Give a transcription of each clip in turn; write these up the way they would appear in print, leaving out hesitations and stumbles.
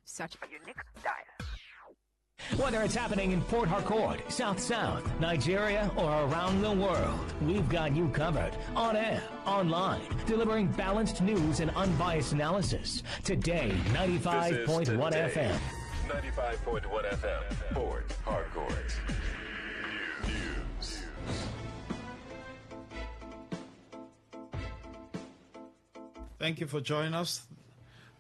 such a unique dial. Whether it's happening in Port Harcourt, South, Nigeria, or around the world, we've got you covered. On air, online, delivering balanced news and unbiased analysis. Today, 95.1 FM. 95.1 FM, Port Harcourt. News. Thank you for joining us.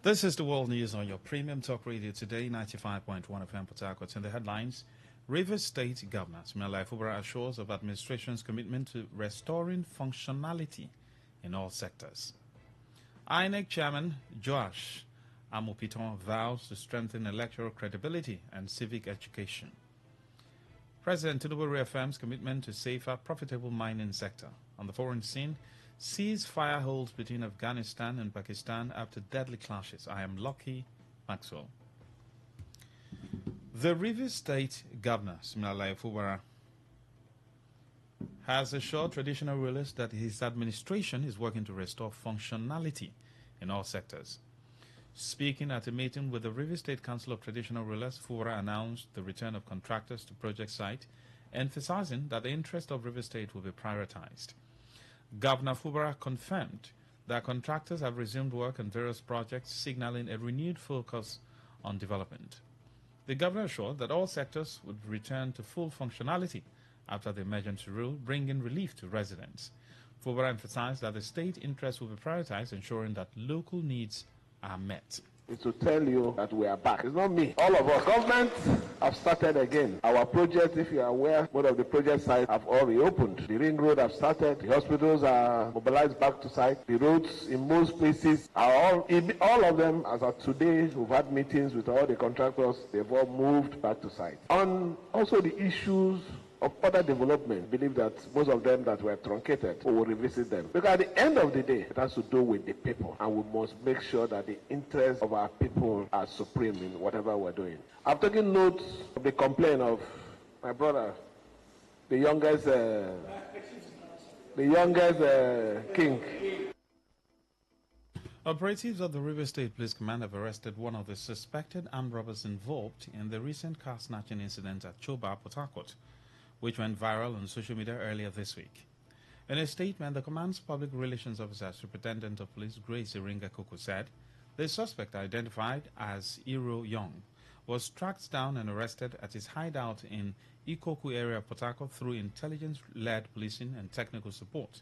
This is the World News on your premium talk radio today, 95.1 FM Port Harcourt. In the headlines, Rivers State Governor Similayo Fubara assures of administration's commitment to restoring functionality in all sectors. INEC Chairman Joash Amopiton vows to strengthen electoral credibility and civic education. President Tinubu reaffirms commitment to safer, profitable mining sector. On the foreign scene, ceasefire holds between Afghanistan and Pakistan after deadly clashes. I am Lucky Maxwell. The Rivers State Governor Similayo Fubara has assured traditional rulers that his administration is working to restore functionality in all sectors. Speaking at a meeting with the Rivers State Council of Traditional Rulers, Fubara announced the return of contractors to project site, emphasizing that the interest of Rivers State will be prioritized. Governor Fubara confirmed that contractors have resumed work on various projects, signaling a renewed focus on development. The governor assured that all sectors would return to full functionality after the emergency rule, bringing relief to residents. Fubara emphasized that the state interest will be prioritized, ensuring that local needs are met. Is to tell you that we are back. It's not me. All of us. Government have started again. Our project, if you are aware, most of the project sites have all reopened. The ring road have started. The hospitals are mobilized back to site. The roads in most places are all of them, as of today, we've had meetings with all the contractors. They've all moved back to site. On also the issues of other development, believe that most of them that were truncated, we will revisit them. Because at the end of the day, it has to do with the people, and we must make sure that the interests of our people are supreme in whatever we're doing. I've taken note of the complaint of my brother, the youngest king. Operatives of the Rivers State Police Command have arrested one of the suspected armed robbers involved in the recent car snatching incident at Choba, Port Harcourt, which went viral on social media earlier this week. In a statement, the command's public relations officer, Superintendent of Police Grace Iringa Koko, said the suspect, identified as Iro Young, was tracked down and arrested at his hideout in Ikoku area of Port Harcourt through intelligence-led policing and technical support.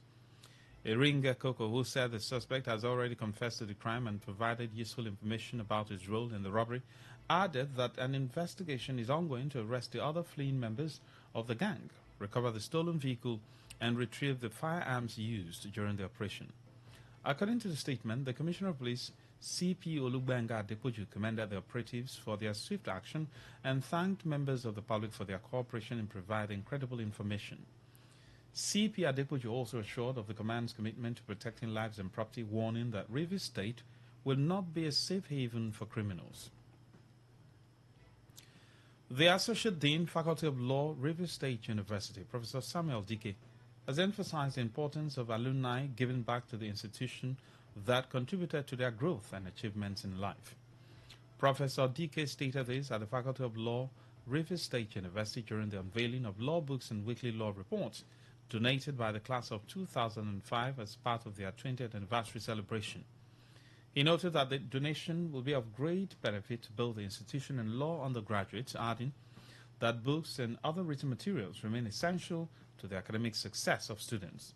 Iringa Koko, who said the suspect has already confessed to the crime and provided useful information about his role in the robbery, added that an investigation is ongoing to arrest the other fleeing members of the gang, recover the stolen vehicle, and retrieve the firearms used during the operation. According to the statement, the Commissioner of Police, CP Olugbenga Adepoju, commended the operatives for their swift action and thanked members of the public for their cooperation in providing credible information. CP Adepoju also assured of the command's commitment to protecting lives and property, warning that Rivers State will not be a safe haven for criminals. The Associate Dean, Faculty of Law, Rivers State University, Professor Samuel Dike, has emphasized the importance of alumni giving back to the institution that contributed to their growth and achievements in life. Professor Dike stated this at the Faculty of Law, Rivers State University during the unveiling of law books and weekly law reports donated by the class of 2005 as part of their 20th anniversary celebration. He noted that the donation will be of great benefit to both the institution and law undergraduates, adding that books and other written materials remain essential to the academic success of students.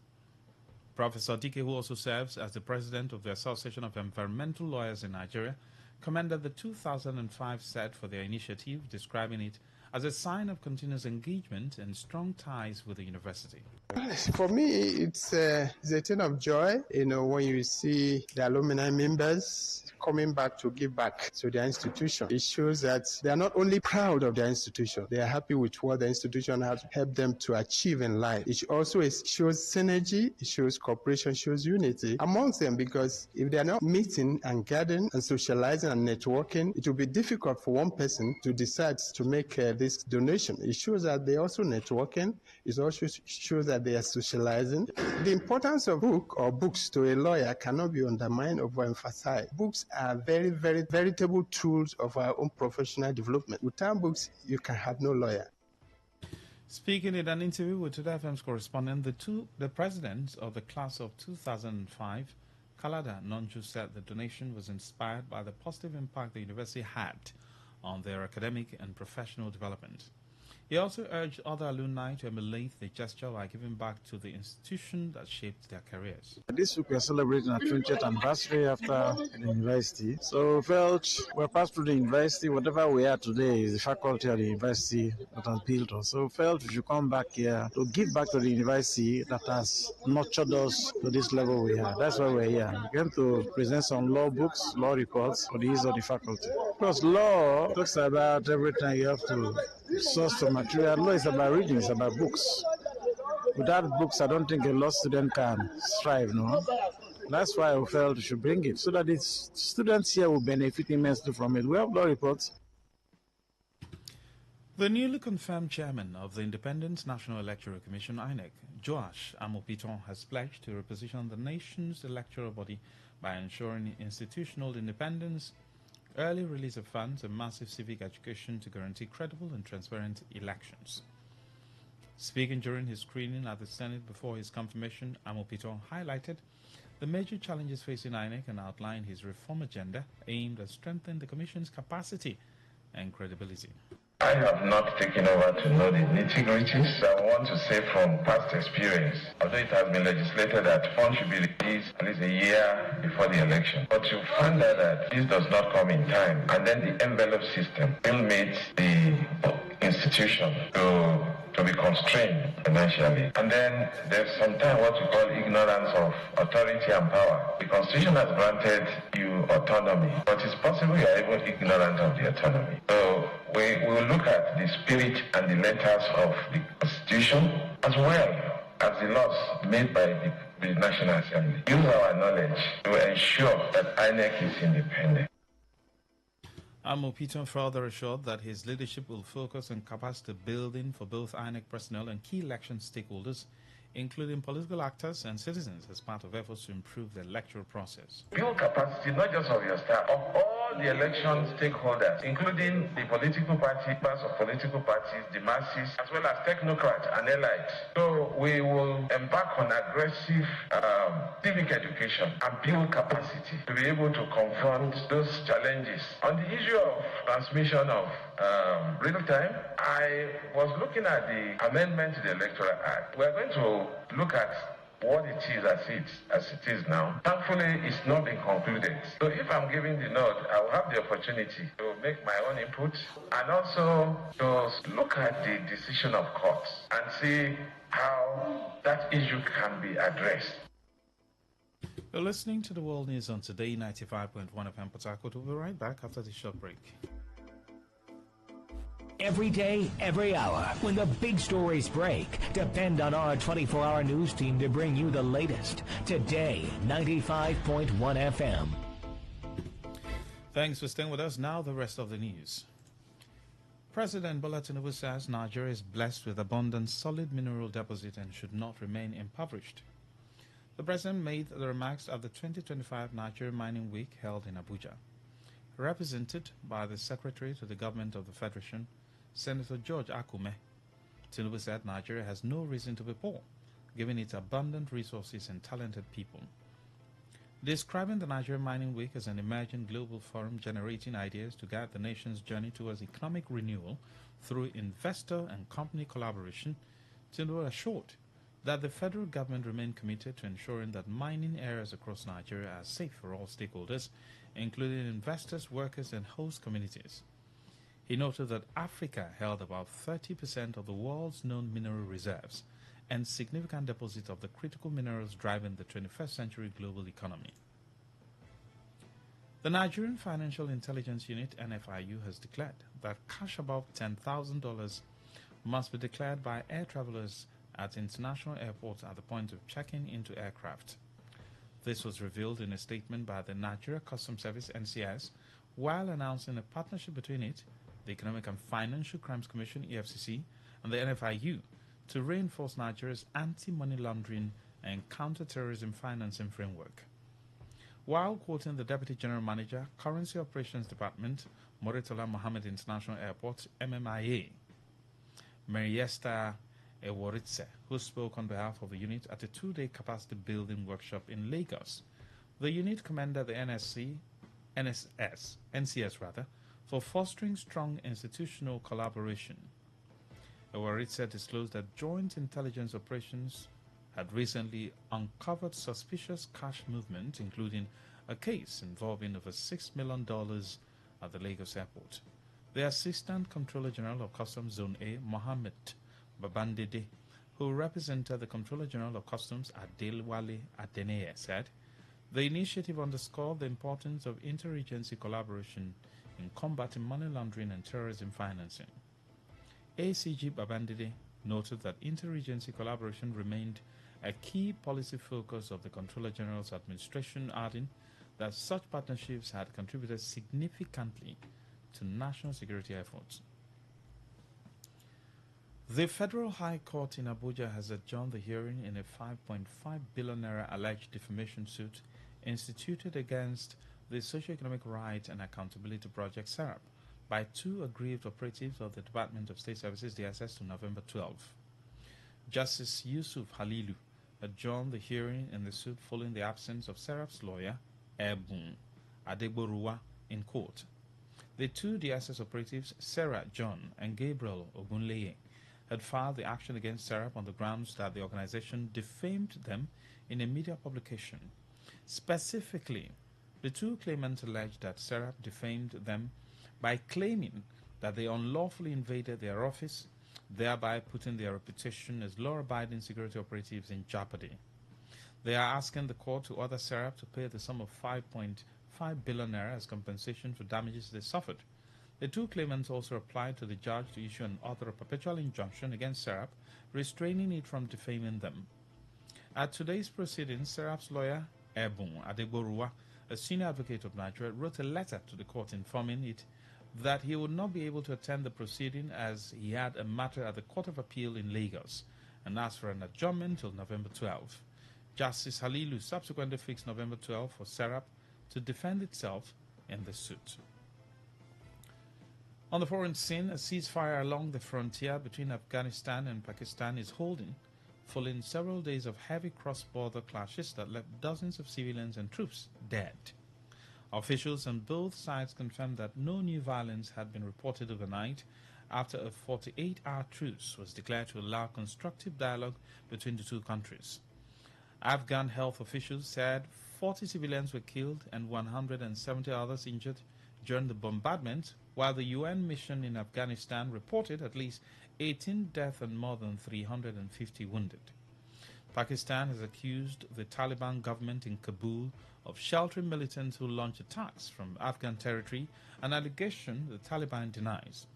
Professor Dike, who also serves as the president of the Association of Environmental Lawyers in Nigeria, commended the 2005 set for their initiative, describing it as a sign of continuous engagement and strong ties with the university. For me, it's a thing of joy, when you see the alumni members coming back to give back to their institution. It shows that they are not only proud of their institution, they are happy with what the institution has helped them to achieve in life. It also shows synergy, it shows cooperation, shows unity amongst them, because if they are not meeting and gathering and socializing and networking, it will be difficult for one person to decide to make this donation. It shows that they're also networking. It also shows that they are socializing. The importance of books to a lawyer cannot be undermined or overemphasized. Books are very, very veritable tools of our own professional development. Without books, you can have no lawyer. Speaking in an interview with Today FM's correspondent, the presidents of the class of 2005, Kalada Nonju, said the donation was inspired by the positive impact the university had on their academic and professional development. He also urged other alumni to emulate the gesture by giving back to the institution that shaped their careers. This week we are celebrating our 20th anniversary after the university. So felt we passed through the university. Whatever we are today is the faculty at the university that has built us. So felt we should come back here to give back to the university that has nurtured us to this level we are. That's why we're here. We came to present some law books, law reports for the use of the faculty. Because law talks about every time you have to source some material. Law is about reading, it's about books. Without books, I don't think a law student can strive, no? That's why I felt we should bring it, so that the students here will benefit immensely from it. We have law reports. The newly confirmed chairman of the Independent National Electoral Commission, INEC, Joash Amopiton, has pledged to reposition the nation's electoral body by ensuring institutional independence, early release of funds, and massive civic education to guarantee credible and transparent elections. Speaking during his screening at the Senate before his confirmation, Amopiton highlighted the major challenges facing INEC and outlined his reform agenda aimed at strengthening the Commission's capacity and credibility. I have not taken over to know the nitty-gritties. I want to say from past experience, although it has been legislated that funds should be released at least a year before the election. But you find out that this does not come in time. And then the envelope system will make the institution to be constrained financially. And then there's sometimes what we call ignorance of authority and power. The Constitution has granted you autonomy, but it's possible you are even ignorant of the autonomy. So we will look at the spirit and the letters of the Constitution as well as the laws made by the National Assembly. Use our knowledge to ensure that INEC is independent. Amopiton further assured that his leadership will focus on capacity building for both INEC personnel and key election stakeholders, including political actors and citizens, as part of efforts to improve the electoral process. Build capacity not just of your staff, of all the election stakeholders, including the political parties, of political parties, the masses, as well as technocrats and elites. So we will embark on aggressive civic education and build capacity to be able to confront those challenges. On the issue of transmission of real time, I was looking at the amendment to the Electoral Act. We're going to look at what it is as it is now. Thankfully, it's not been concluded. So if I'm giving the nod, I will have the opportunity to make my own input and also to look at the decision of courts and see how that issue can be addressed. You're listening to the World News on Today 95.1 FM Port Harcourt. We'll be right back after this short break. Every day, every hour, when the big stories break, depend on our 24-hour news team to bring you the latest. Today, 95.1 FM. Thanks for staying with us. Now, the rest of the news. President Bola Tinubu says Nigeria is blessed with abundant solid mineral deposit and should not remain impoverished. The president made the remarks at the 2025 Nigeria Mining Week held in Abuja. Represented by the Secretary to the Government of the Federation, Senator George Akume, Tinubu said Nigeria has no reason to be poor, given its abundant resources and talented people. Describing the Nigeria Mining Week as an emerging global forum generating ideas to guide the nation's journey towards economic renewal through investor and company collaboration, Tinubu assured that the federal government remained committed to ensuring that mining areas across Nigeria are safe for all stakeholders, including investors, workers, and host communities. He noted that Africa held about 30% of the world's known mineral reserves and significant deposits of the critical minerals driving the 21st century global economy. The Nigerian Financial Intelligence Unit, NFIU, has declared that cash above $10,000 must be declared by air travelers at international airports at the point of checking into aircraft. This was revealed in a statement by the Nigeria Customs Service, NCS, while announcing a partnership between it, the Economic and Financial Crimes Commission, EFCC, and the NFIU to reinforce Nigeria's anti-money laundering and counter-terrorism financing framework. While quoting the Deputy General Manager, Currency Operations Department, Moritola Mohammed International Airport, MMIA, Mariesta Eworitse, who spoke on behalf of the unit at a 2-day capacity building workshop in Lagos. The unit commended the NCS for fostering strong institutional collaboration. Eworitse disclosed that joint intelligence operations had recently uncovered suspicious cash movement, including a case involving over $6 million at the Lagos airport. The Assistant Controller General of Customs Zone A, Mohammed Babandede, who represented the Controller General of Customs, Adelwale Adeneye, said, the initiative underscored the importance of interagency collaboration in combating money laundering and terrorism financing. ACG Babandede noted that interagency collaboration remained a key policy focus of the Controller General's administration, adding that such partnerships had contributed significantly to national security efforts. The Federal High Court in Abuja has adjourned the hearing in a 5.5 billion naira alleged defamation suit instituted against the Socio-Economic Right and Accountability Project, SERAP, by 2 aggrieved operatives of the Department of State Services, DSS, to November 12. Justice Yusuf Halilu adjourned the hearing in the suit following the absence of SERAP's lawyer, Ebun Adegboruwa, in court. The 2 DSS operatives, Sarah John and Gabriel Ogunleye, had filed the action against SERAP on the grounds that the organization defamed them in a media publication. Specifically, the 2 claimants alleged that SERAP defamed them by claiming that they unlawfully invaded their office, thereby putting their reputation as law-abiding security operatives in jeopardy. They are asking the court to order SERAP to pay the sum of 5.5 billion naira as compensation for damages they suffered. The 2 claimants also applied to the judge to issue an order of perpetual injunction against SERAP, restraining it from defaming them. At today's proceedings, SERAP's lawyer, Ebun Adegboruwa, a senior advocate of Nigeria, wrote a letter to the court informing it that he would not be able to attend the proceeding as he had a matter at the Court of Appeal in Lagos, and asked for an adjournment till November 12. Justice Halilu subsequently fixed November 12 for SERAP to defend itself in the suit. On the foreign scene, a ceasefire along the frontier between Afghanistan and Pakistan is holding, following several days of heavy cross-border clashes that left dozens of civilians and troops dead. Officials on both sides confirmed that no new violence had been reported overnight after a 48-hour truce was declared to allow constructive dialogue between the 2 countries. Afghan health officials said 40 civilians were killed and 170 others injured during the bombardment, while the UN mission in Afghanistan reported at least 18 deaths and more than 350 wounded. Pakistan has accused the Taliban government in Kabul of sheltering militants who launch attacks from Afghan territory, an allegation the Taliban denies.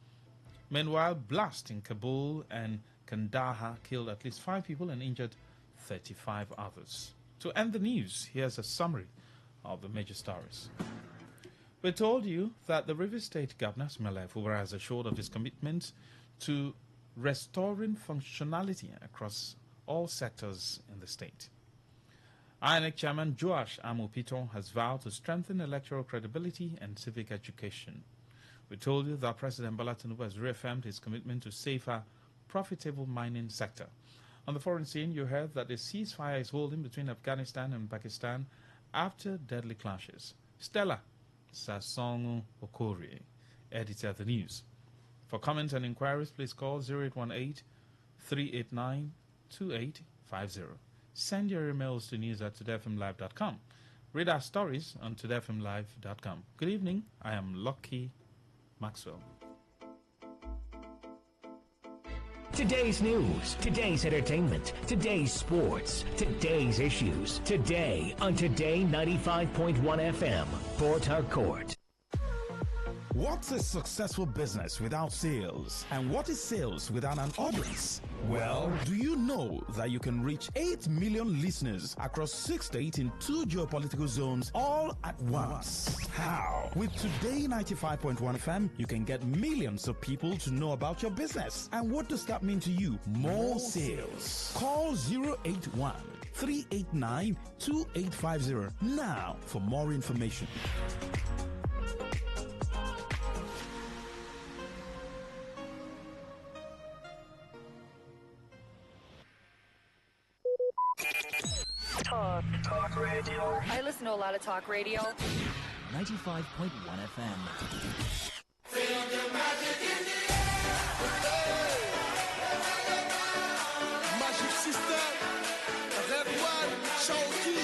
Meanwhile, blasts in Kabul and Kandahar killed at least 5 people and injured 35 others. To end the news, here's a summary of the major stories. We told you that the Rivers State Governor, Smelef Ubara, has assured of his commitment to restoring functionality across all sectors in the state. INEC Chairman Joash Amopiton has vowed to strengthen electoral credibility and civic education. We told you that President Bola Tinubu has reaffirmed his commitment to safer, profitable mining sector. On the foreign scene, you heard that a ceasefire is holding between Afghanistan and Pakistan after deadly clashes. Stella Sasongo Okori, editor of the news. For comments and inquiries, please call 0818-389-2850. Send your emails to news@todayfmlive.com. Read our stories on todayfmlive.com. Good evening. I am Lucky Maxwell. Today's news, today's entertainment, today's sports, today's issues. Today on Today 95.1 FM, Port Harcourt. What's a successful business without sales? And what is sales without an audience? Well, do you know that you can reach 8 million listeners across 6 states in 2 geopolitical zones all at once? How? With Today 95.1 FM, you can get millions of people to know about your business. And what does that mean to you? More sales. Call 081 389 2850 now for more information. Talk radio. I listen to a lot of talk radio. 95.1 FM. Feel the magic in the air. Magic system. Red one, show key.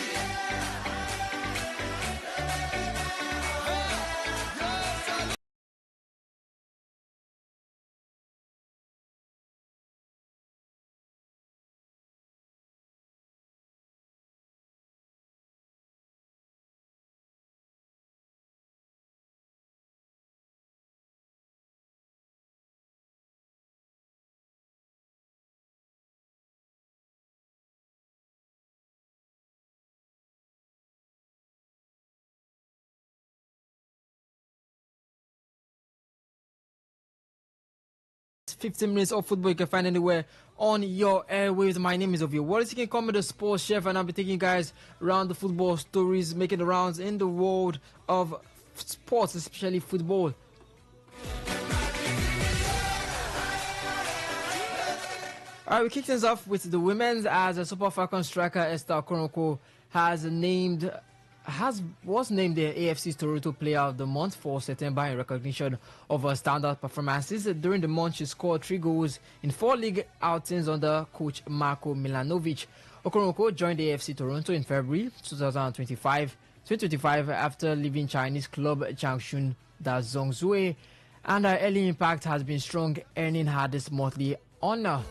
Fifteen minutes of football you can find anywhere on your airwaves. My name is Ovio Wallace. You can call me the sports chef, and I'll be taking you guys around the football stories making the rounds in the world of sports, especially football. Alright, we kick things off with the women's as a Super Falcons striker Esther Okoronkwo was named the AFC's Toronto Player of the Month for September in recognition of her standout performances. During the month, she scored 3 goals in 4 league outings under coach Marko Milanovic. Okoronkwo joined the AFC Toronto in February 2025 after leaving Chinese club Changchun Dazhongzui, and her early impact has been strong, earning her this monthly honor.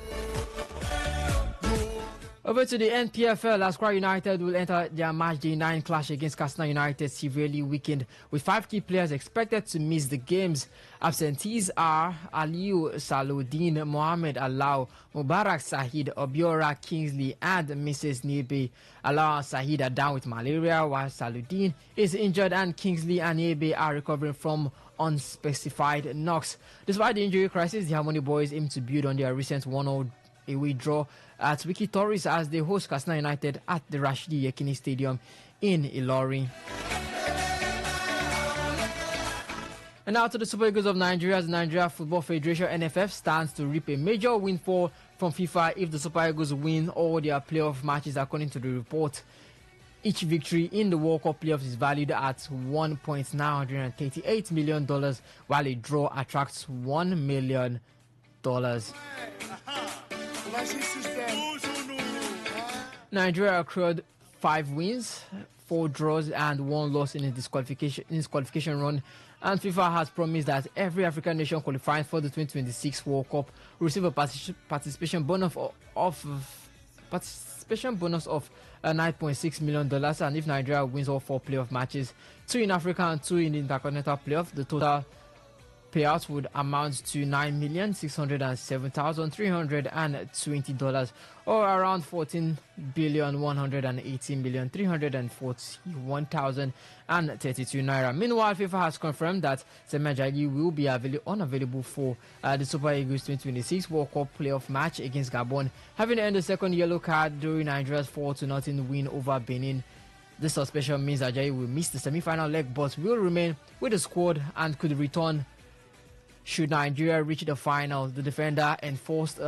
Over to the NPFL, Accra United will enter their match day 9 clash against Katsina United severely weakened, with 5 key players expected to miss the games. Absentees are Aliu Saludin, Mohamed Alao, Mubarak Sahid, Obiora Kingsley, and Mrs. Niebe. Alao and Sahid are down with malaria, while Saludin is injured, and Kingsley and Niebe are recovering from unspecified knocks. Despite the injury crisis, the Harmony Boys aim to build on their recent 1-0 away draw at Wiki Torres as they host Katsina United at the Rashidi Yekini Stadium in Ilorin. And now to the Super Eagles of Nigeria, as the Nigeria Football Federation NFF stands to reap a major windfall from FIFA if the Super Eagles win all their playoff matches according to the report. Each victory in the World Cup playoffs is valued at $1.938 million, while a draw attracts $1 million. Nigeria accrued 5 wins, 4 draws, and 1 loss in its qualification run. And FIFA has promised that every African nation qualifying for the 2026 World Cup will receive a participation bonus of $9.6 million. And if Nigeria wins all 4 playoff matches, 2 in Africa and 2 in the Intercontinental Playoff, the total payouts would amount to $9,607,320, or around $14,118,341,032 naira. Meanwhile, FIFA has confirmed that Semi Ajayi will be unavailable for the Super Eagles 2026 World Cup playoff match against Gabon, having earned the second yellow card during Nigeria's 4-0 win over Benin. This suspension means Ajayi will miss the semi-final leg, but will remain with the squad and could return should Nigeria reach the final. The defender enforced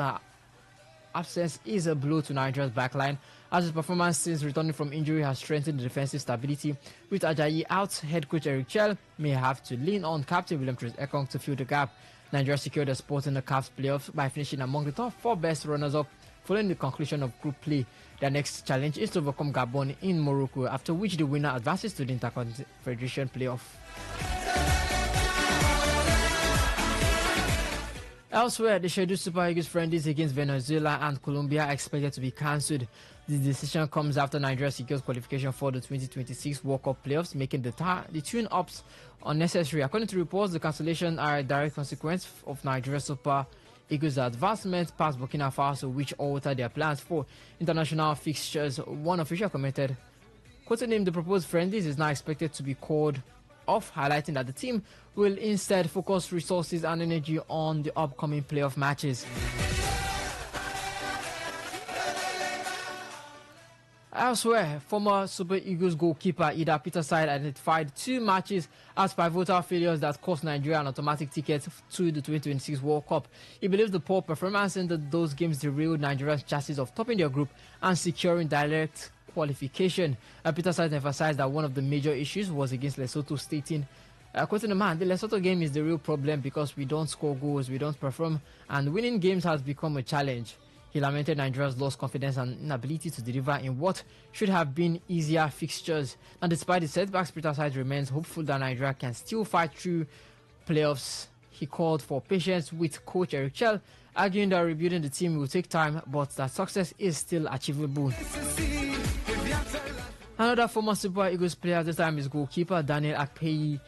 absence is a blow to Nigeria's backline, as his performance since returning from injury has strengthened the defensive stability. With Ajayi out, head coach Eric Chell may have to lean on captain William Ekong to fill the gap. Nigeria secured a spot in the CAF's playoffs by finishing among the top 4 best runners-up following the conclusion of group play. Their next challenge is to overcome Gabon in Morocco, after which the winner advances to the Interconfederation playoff. Elsewhere, the scheduled Super Eagles friendlies against Venezuela and Colombia are expected to be cancelled. The decision comes after Nigeria secures qualification for the 2026 World Cup playoffs, making the tune-ups unnecessary. According to reports, the cancellation are a direct consequence of Nigeria's Super Eagles' advancement past Burkina Faso, which altered their plans for international fixtures. One official commented, quoting him, "The proposed friendlies is now expected to be called off, highlighting that the team will instead focus resources and energy on the upcoming playoff matches. Elsewhere, former Super Eagles goalkeeper Ida Peterside identified 2 matches as pivotal failures that cost Nigeria an automatic ticket to the 2026 World Cup. He believes the poor performance in those games derailed Nigeria's chances of topping their group and securing direct qualification. Peterside emphasized that one of the major issues was against Lesotho, stating, quoting the man, the Lesotho game is the real problem because we don't score goals, we don't perform, and winning games has become a challenge. He lamented Nigeria's lost confidence and inability to deliver in what should have been easier fixtures. And despite the setbacks, Peterside remains hopeful that Nigeria can still fight through playoffs. He called for patience with coach Eric Chell, arguing that rebuilding the team will take time, but that success is still achievable. Another former Super Eagles player, this time is goalkeeper Daniel Akpeyi,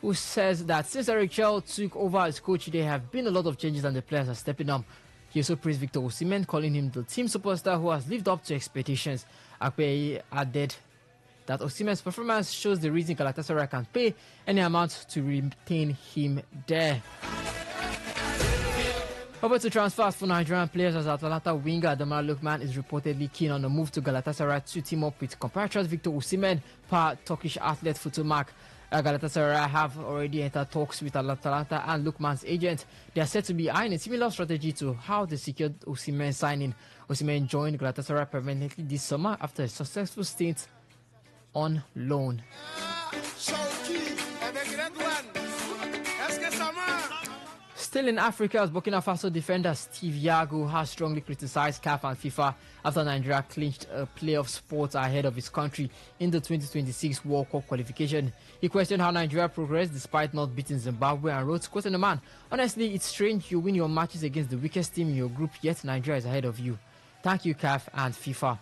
who says that since Eric Chell took over as coach, there have been a lot of changes and the players are stepping up. He also praised Victor Osimhen, calling him the team superstar who has lived up to expectations. Akpeyi added that Osimhen's performance shows the reason Galatasaray can pay any amount to retain him there. Over to transfers for Nigerian players, as Atalanta winger Ademola Lookman is reportedly keen on a move to Galatasaray to team up with compatriot Victor Osimhen per Turkish outlet Futumak. Galatasaray have already entered talks with Atalanta and Lookman's agent. They are said to be eyeing a similar strategy to how they secured Osimhen's signing. Osimhen joined Galatasaray permanently this summer after a successful stint on loan. Still in Africa, as Burkina Faso defender Steve Yago has strongly criticized CAF and FIFA after Nigeria clinched a playoff spot ahead of his country in the 2026 World Cup qualification. He questioned how Nigeria progressed despite not beating Zimbabwe and wrote, quoting the man, "Honestly, it's strange you win your matches against the weakest team in your group, yet Nigeria is ahead of you. Thank you, CAF and FIFA."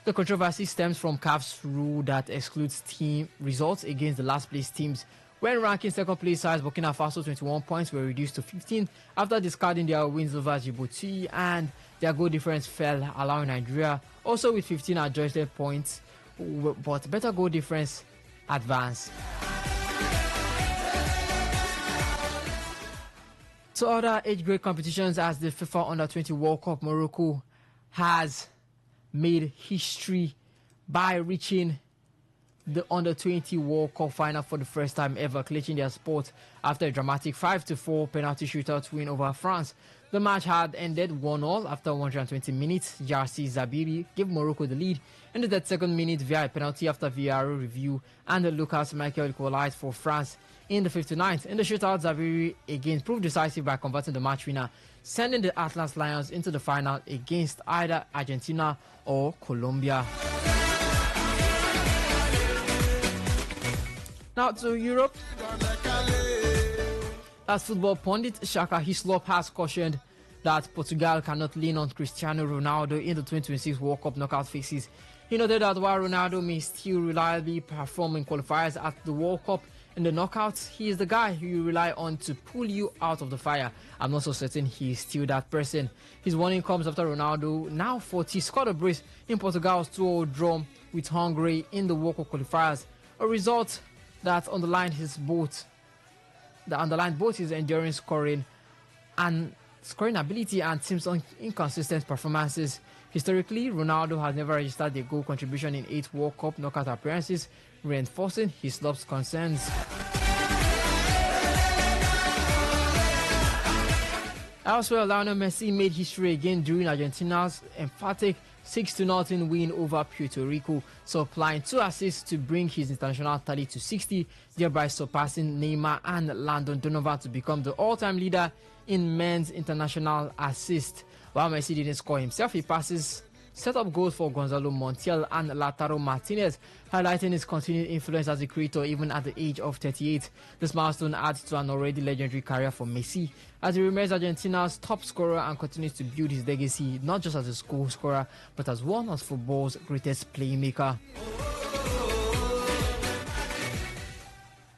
The controversy stems from CAF's rule that excludes team results against the last place teams. When ranking second place sides, Burkina Faso 21 points were reduced to 15 after discarding their wins over Djibouti, and their goal difference fell, allowing Nigeria, also with 15 adjusted points, but better goal difference, advance. To other age grade competitions, as the FIFA Under-20 World Cup, Morocco has made history by reaching the Under-20 World Cup final for the first time ever, clinching their spot after a dramatic 5-4 penalty shootout win over France. The match had ended 1-1 after 120 minutes. Jarsi Zabiri gave Morocco the lead in the 32nd minute via a penalty after VAR review, and Lucas Michael equalized for France in the 59th. In the shootout, Zabiri again proved decisive by converting the match winner, sending the Atlas Lions into the final against either Argentina or Colombia. Now to Europe, as football pundit Shaka Hislop has cautioned that Portugal cannot lean on Cristiano Ronaldo in the 2026 World Cup knockout phases. He noted that while Ronaldo may still reliably perform in qualifiers at the World Cup, in the knockouts, he is the guy who you rely on to pull you out of the fire. I'm not so certain he is still that person. His warning comes after Ronaldo, now 40, scored a brace in Portugal's 2-0 draw with Hungary in the World Cup qualifiers, a result that underlined both his enduring scoring ability and team's inconsistent performances. Historically, Ronaldo has never registered a goal contribution in 8 World Cup knockout appearances, reinforcing his Hislop's concerns. Elsewhere, Lionel Messi made history again during Argentina's emphatic 6-0 win over Puerto Rico, supplying 2 assists to bring his international tally to 60, thereby surpassing Neymar and Landon Donovan to become the all-time leader in men's international assists. While Messi didn't score himself, he passes set up goals for Gonzalo Montiel and Lautaro Martinez, highlighting his continued influence as a creator even at the age of 38. This milestone adds to an already legendary career for Messi, as he remains Argentina's top scorer and continues to build his legacy not just as a goal scorer, but as one of football's greatest playmaker.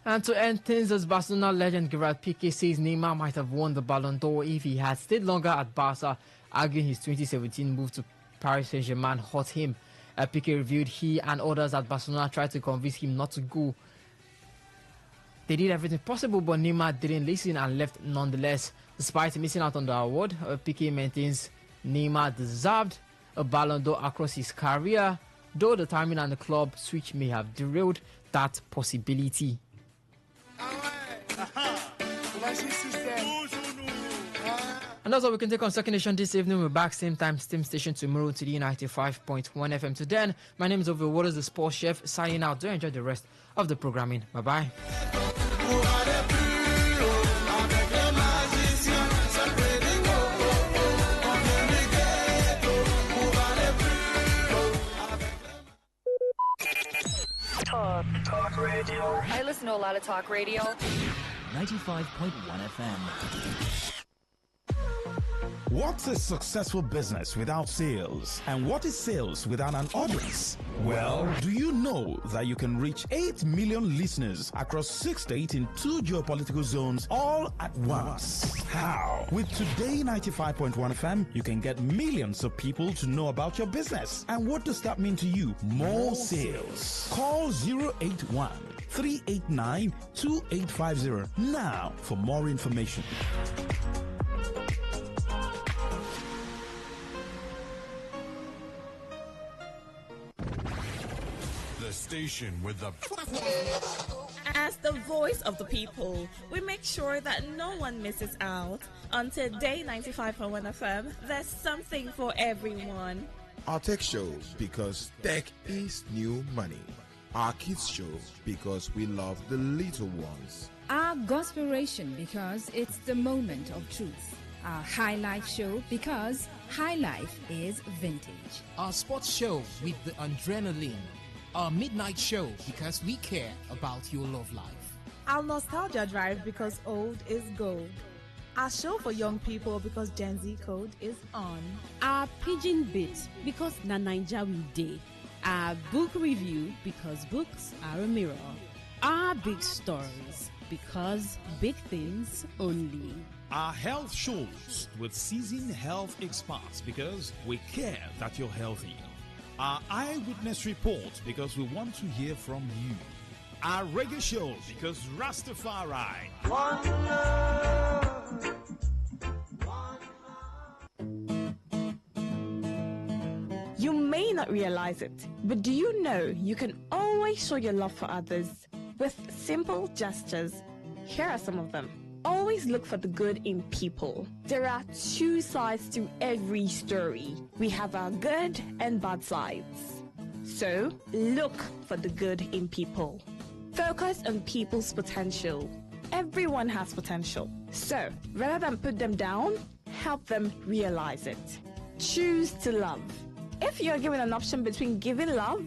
And to end things, as Barcelona legend Gerard Piqué says Neymar might have won the Ballon d'Or if he had stayed longer at Barca, arguing his 2017 move to Paris Saint-Germain hurt him. Piqué revealed he and others at Barcelona tried to convince him not to go. They did everything possible, but Neymar didn't listen and left nonetheless. Despite missing out on the award, Piqué maintains Neymar deserved a Ballon d'Or across his career, though the timing and the club switch may have derailed that possibility. And that's all we can take on Second Nation this evening. We're back same time, same station tomorrow to the 95.1 FM. To then, my name is Over Waters, the sports chef, signing out. Do enjoy the rest of the programming. Bye-bye. Talk radio. I listen to a lot of talk radio. 95.1 FM. What's a successful business without sales? And what is sales without an audience? Well, do you know that you can reach 8 million listeners across 6 states in 2 geopolitical zones all at once? How? With Today 95.1 FM, you can get millions of people to know about your business. And what does that mean to you? More sales. Call 081 389 2850 now for more information. Station with the As the voice of the people, we make sure that no one misses out. On Today 95.1 FM, there's something for everyone. Our tech show, because tech is new money. Our kids show, because we love the little ones. Our gospiration, because it's the moment of truth. Our high life show, because high life is vintage. Our sports show with the adrenaline. Our midnight show, because we care about your love life. Our nostalgia drive, because old is gold. Our show for young people, because Gen Z code is on. Our pidgin bit, because na Naija we dey. Our book review, because books are a mirror. Our big stories, because big things only. Our health shows with seasoned health experts, because we care that you're healthy. Our eyewitness report, because we want to hear from you. Our reggae show, because Rastafari. One love. You may not realize it, but do you know you can always show your love for others with simple gestures? Here are some of them. Always look for the good in people. There are 2 sides to every story. We have our good and bad sides. So, look for the good in people. Focus on people's potential. Everyone has potential. So, rather than put them down, help them realize it. Choose to love. If you're given an option between giving love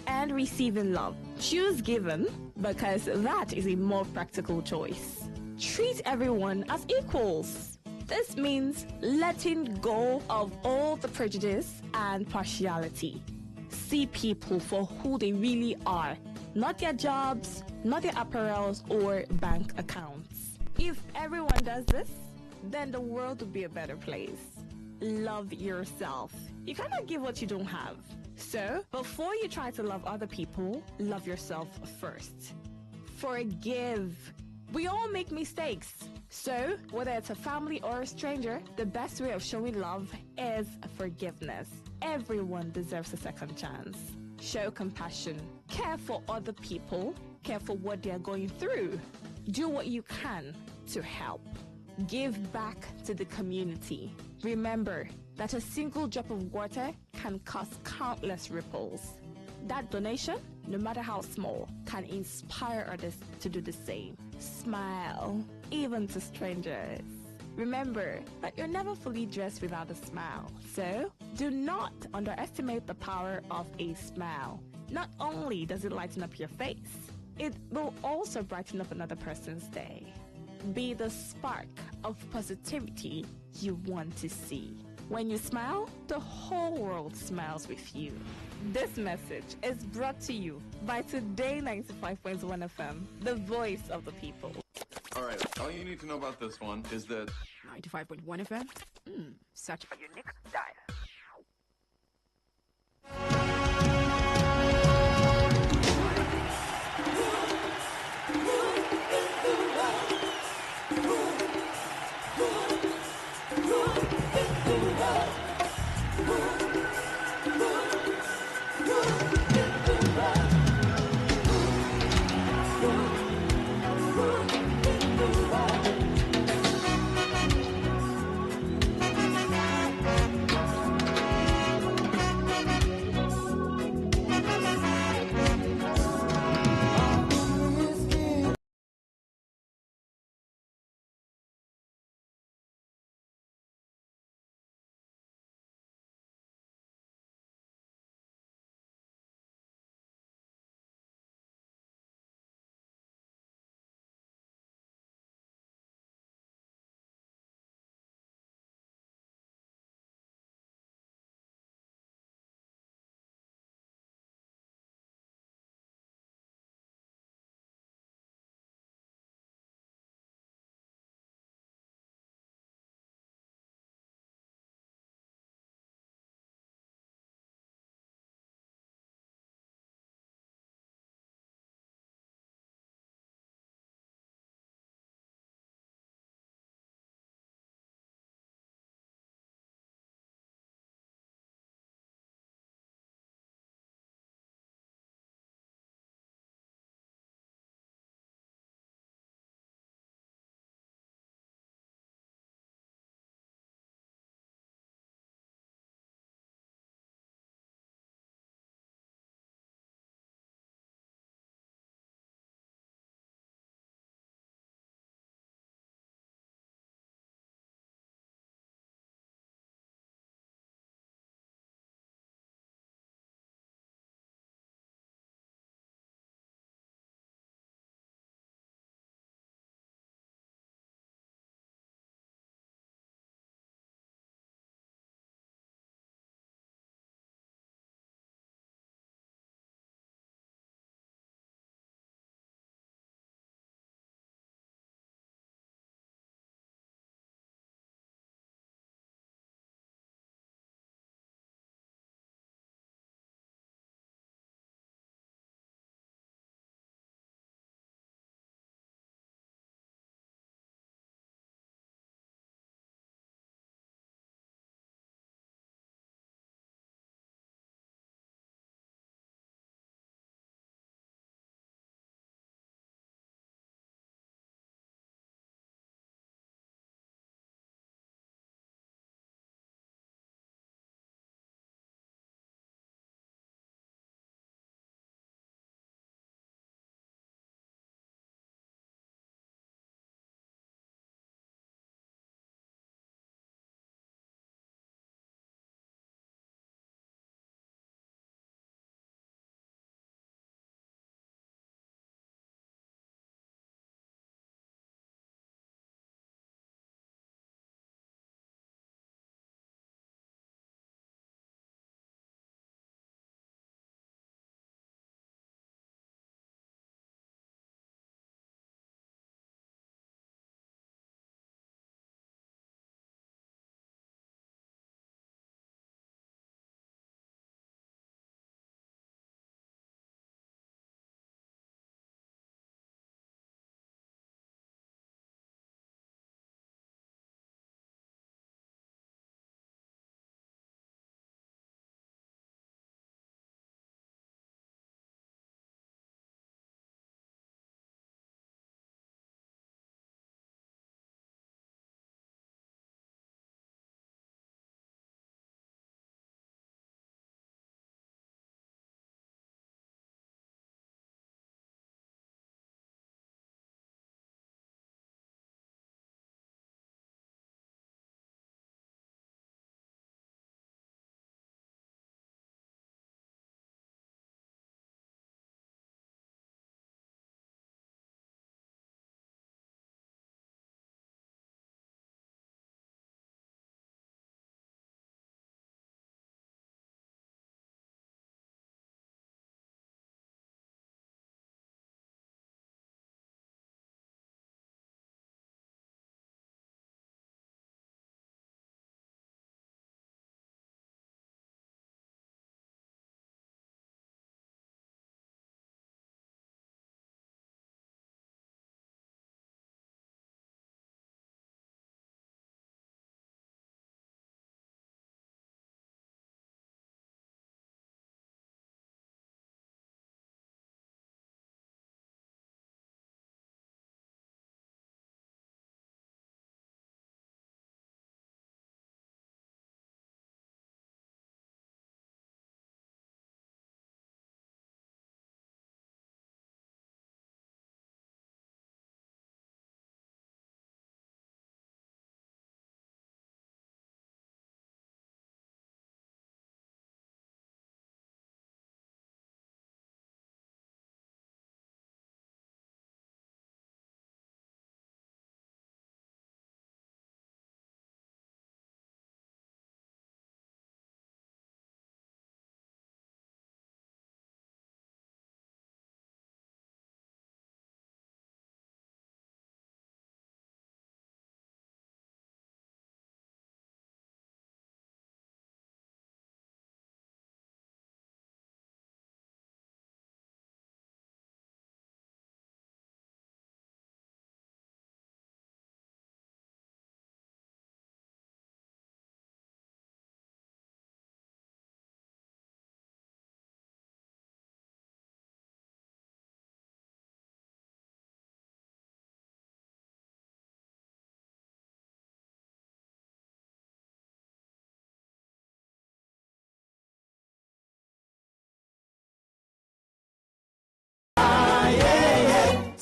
and receiving love, choose giving, because that is a more practical choice. Treat everyone as equals. This means letting go of all the prejudice and partiality. See people for who they really are, not their jobs, not their apparels or bank accounts. If everyone does this, then the world would be a better place. Love yourself. You cannot give what you don't have. So, before you try to love other people, love yourself first. Forgive. We all make mistakes. So, whether it's a family or a stranger, the best way of showing love is forgiveness. Everyone deserves a second chance. Show compassion. Care for other people. Care for what they are going through. Do what you can to help. Give back to the community. Remember that a single drop of water can cause countless ripples. That donation, no matter how small, can inspire others to do the same. Smile, even to strangers. Remember that you're never fully dressed without a smile. So, do not underestimate the power of a smile. Not only does it lighten up your face, it will also brighten up another person's day. Be the spark of positivity you want to see. When you smile, the whole world smiles with you. This message is brought to you by Today 95.1 FM, the voice of the people. All right, all you need to know about this one is that 95.1 FM? Such a unique dial.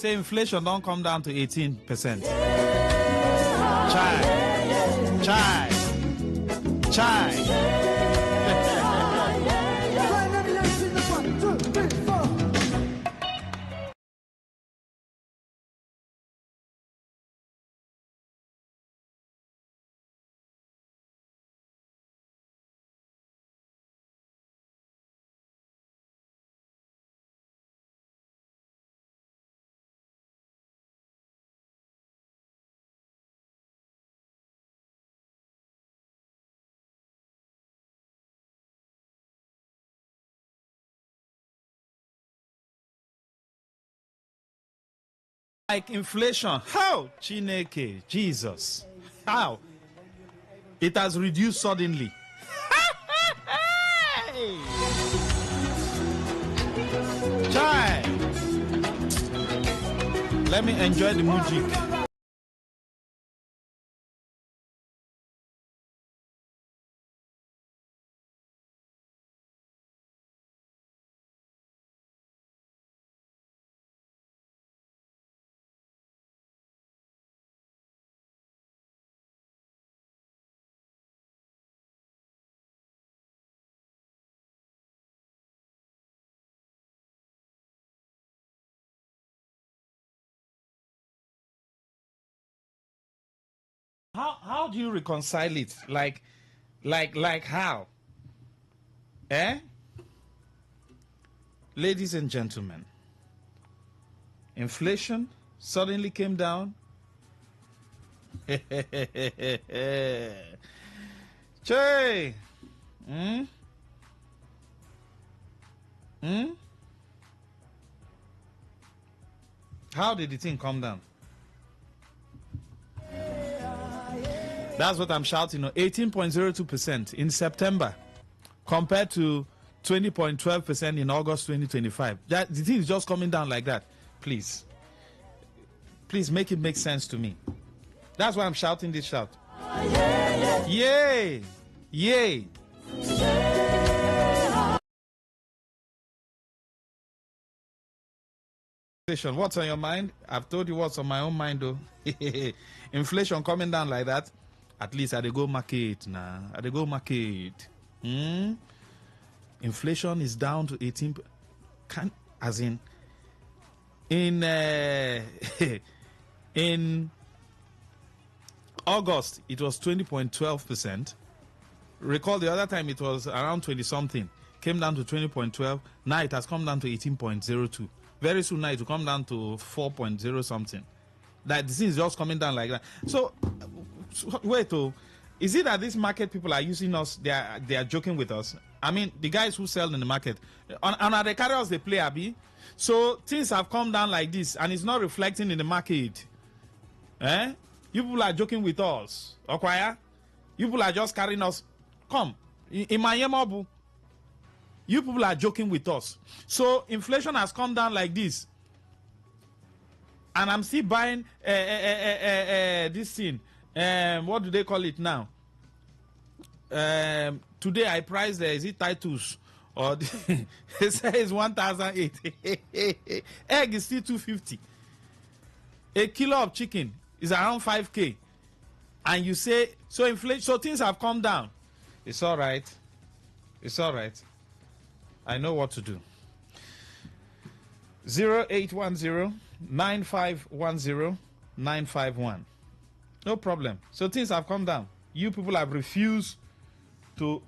say inflation don't come down to 18%. Chai. Like inflation, how? Chineke, Jesus, how? It has reduced suddenly. Chai. Let me enjoy the music. How do you reconcile it? Like how? Eh? Ladies and gentlemen, inflation suddenly came down. Che. How did the thing come down? That's what I'm shouting on. 18.02% in September compared to 20.12% in August 2025. The thing is just coming down like that. Please make it make sense to me. That's why I'm shouting this shout. Yay! Yay! What's on your mind? I've told you what's on my own mind though. Inflation coming down like that. At least I dey go market now. I dey go market. Inflation is down to 18. As in in August it was 20.12%. Recall the other time it was around 20 something. Came down to 20.12. Now it has come down to 18.02. Very soon now it will come down to 4.0 something. That this is just coming down like that. So wait, is it that these market people are using us? They are joking with us. I mean, the guys who sell in the market, on the carriers they play, Abi. So things have come down like this, and it's not reflecting in the market. Eh? You people are joking with us, Okwaya. You people are just carrying us. Come in my Yemobu. You people are joking with us. So inflation has come down like this. And I'm still buying this thing. What do they call it now? Today I priced, is it Titus? Or it says 1,008. Egg is still 250. A kilo of chicken is around 5K. And you say, so inflation, so things have come down. It's all right. It's all right. I know what to do. 0810-9510-951. No problem. So things have come down. You people have refused to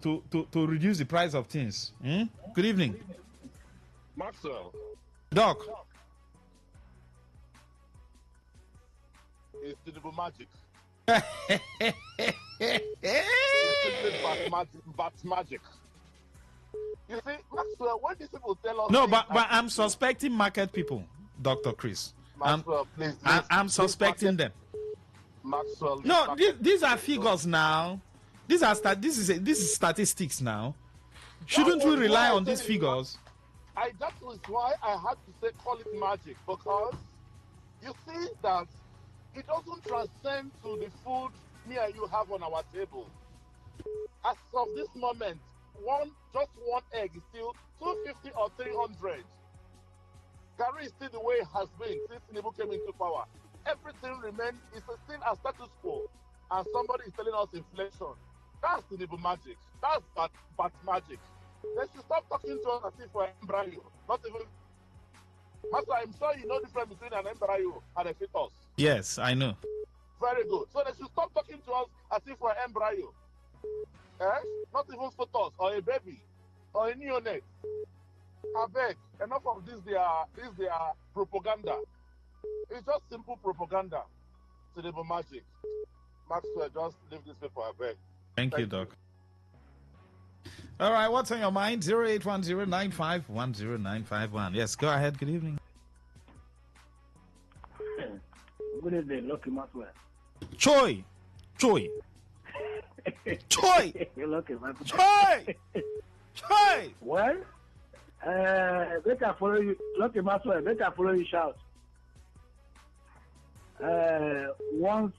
reduce the price of things. Good evening. Maxwell. Doc. It's the magic. Bat magic. You see, Maxwell, when these people tell us... No, but I'm suspecting market people, Dr. Chris. Maxwell, please. I'm suspecting them. Maxwell... No, these are figures now. This is statistics now. Shouldn't we rely on these figures? That was why I had to say call it magic, because you see that it doesn't transcend to the food me and you have on our table. As of this moment, just one egg is still 250 or 300. Gary is still the way it has been since Tinubu came into power. Everything remains, it's still a status quo. And somebody is telling us inflation. That's Tinubu magic. That's bad magic. They should stop talking to us as if we're embryo. Not even. Master, I'm sure you know the difference between an embryo and a fetus. Yes, I know. Very good. So they should stop talking to us as if we're embryo. Not even fetus or a baby or a neonate. I beg, enough of this their propaganda. It's just simple propaganda. Tinubu magic. Maxwell, just leave this paper, I beg. Thank you, Doc. All right, what's on your mind? 08109510951. Yes, go ahead. Good evening. Good evening, Lucky Maxwell. Choi! Choi! Choi! Lucky Maxwell. Choi! Choi! Well, better follow you, Lucky Maxwell, better follow you shout. Once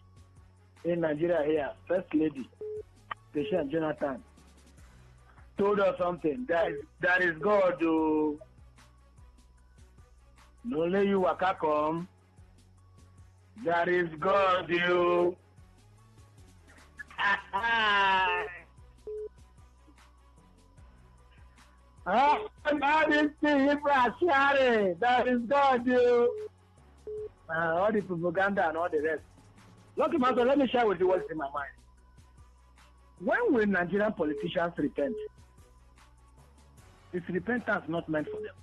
in Nigeria here, First Lady, Patient Jonathan, told us something. That is God to no let you waka come. That is God you. That is God you. All the propaganda and all the rest. Lucky Master, let me share with you what's in my mind. When will Nigerian politicians repent? Is repentance not meant for them?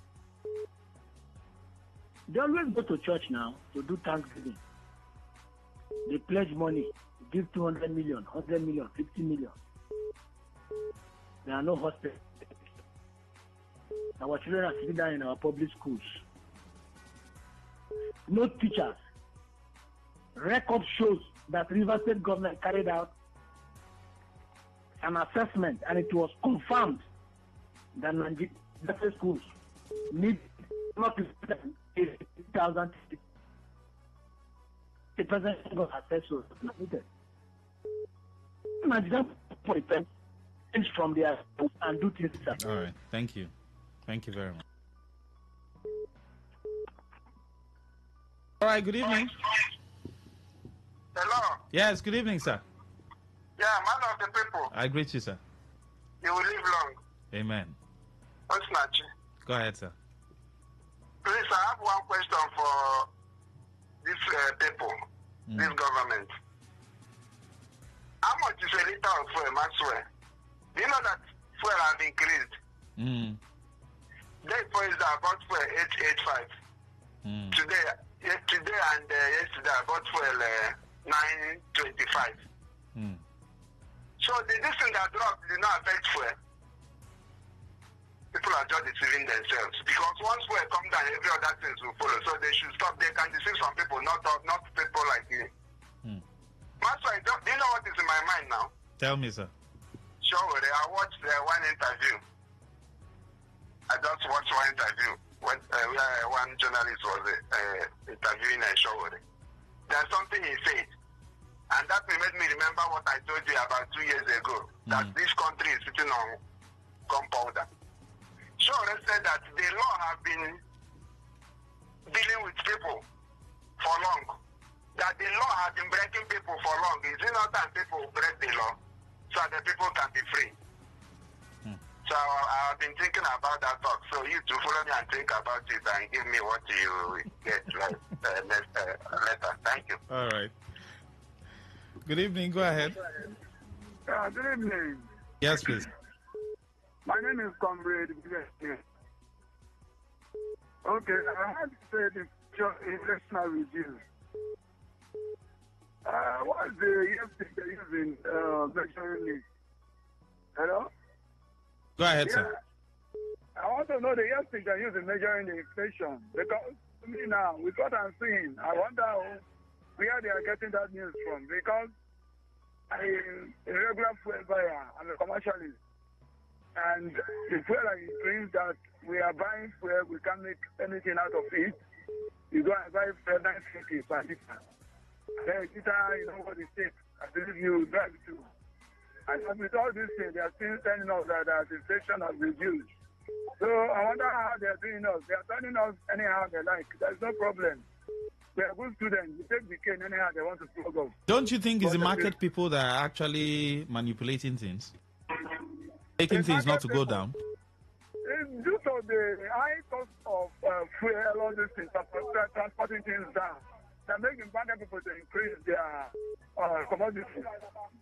They always go to church now to do Thanksgiving. They pledge money, give 200 million, 100 million, 50 million. There are no hospitals. Our children are sitting down in our public schools. No teachers. Record shows that River State government carried out an assessment and it was confirmed that Nigerian schools need not 80,000. The president got assessed was needed. Nigerian people change from their and do things. All right, thank you. Thank you very much. All right, good evening. Hello. Yes, good evening, sir. Yeah, man of the people. I greet you, sir. You will live long. Amen. What's Nachi? Go ahead, sir. Please, I have one question for this people, this government. How much is a liter of fuel, Maxwell? Do you know that fuel has increased? Day for is about fuel 885. Today and yesterday I bought fuel 925. So the distance that dropped did not affect fuel. People are just deceiving themselves because once fuel come down, every other things will follow. So they should stop. They can deceive some people, not people like me. Master, do you know what is in my mind now? Tell me, sir. Sure, I watched one interview. I just watched one interview where one journalist was interviewing Showore. There's something he said, and that made me remember what I told you about 2 years ago, that this country is sitting on gunpowder. Showore said that the law have been dealing with people for long, that the law has been breaking people for long. Is it not that people break the law so that people can be free? So I've been thinking about that talk. So you to follow me and think about it and give me what you get later. Thank you. All right. Good evening. Go ahead. Good evening. Yes, please. My name is Comrade. Okay, I had to say the international review. What's the yardstick they're using measuring it? Hello? Go ahead, sir. I want to know the yardstick they're using measuring the inflation. Because to me now, with what I'm seeing, I wonder where they are getting that news from. Because I'm a regular fuel buyer, I'm a commercialist. And the fuel is that we are buying fuel, we can't make anything out of it. You go and buy fuel 950 per liter. Then you know what it takes. I believe you drive too. And with all these things, they are still telling us that inflation has reduced. So I wonder how they're doing us. They are turning us anyhow they like. There's no problem. We are good students. We take the cane anyhow they want to plug us. Don't you think it's the market people that are actually manipulating things? Making things not to go down? Due to the high cost of fuel, all these things, transporting things down, they're making market people to increase their commodities.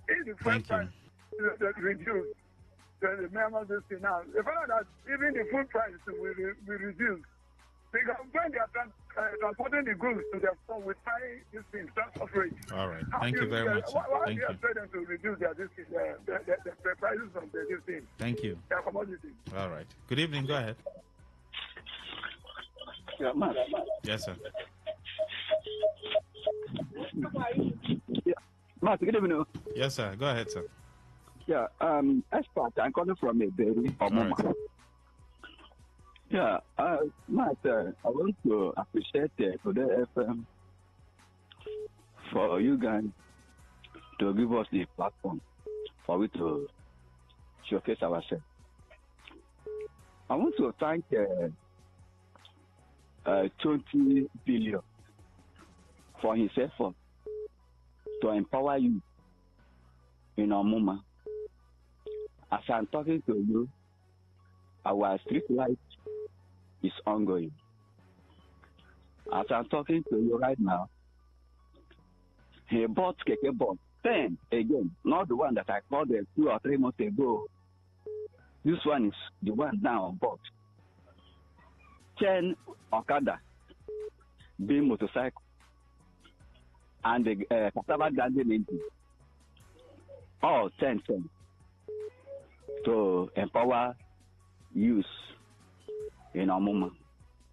If the fuel price is reduced, then the members this thing now. They found out that even the food price will reduce. Because when they are transporting the goods to their store with high this thing, transport rates. All right. Thank you very much, sir. Why Thank do you you. expect them to reduce their this thing, the prices of this thing? Thank you. Their commodities. All right. Good evening. Go ahead. Yeah, Matt. Yes, sir. Yeah. Matt, good evening. Yes, sir. Go ahead, sir. Yeah, expert, I'm calling from a baby or mama. Right. Yeah, Matt, I want to appreciate Today FM for you guys to give us the platform for we to showcase ourselves. I want to thank 20 billion for his effort to empower you in our moment. As I'm talking to you, our street light is ongoing. As I'm talking to you right now, he bought Keke Bond 10 again, not the one that I called 2 or 3 months ago. This one is the one now bought 10 Okada, being motorcycle, and the cassava garden engine. All 10 to empower youth in our moment.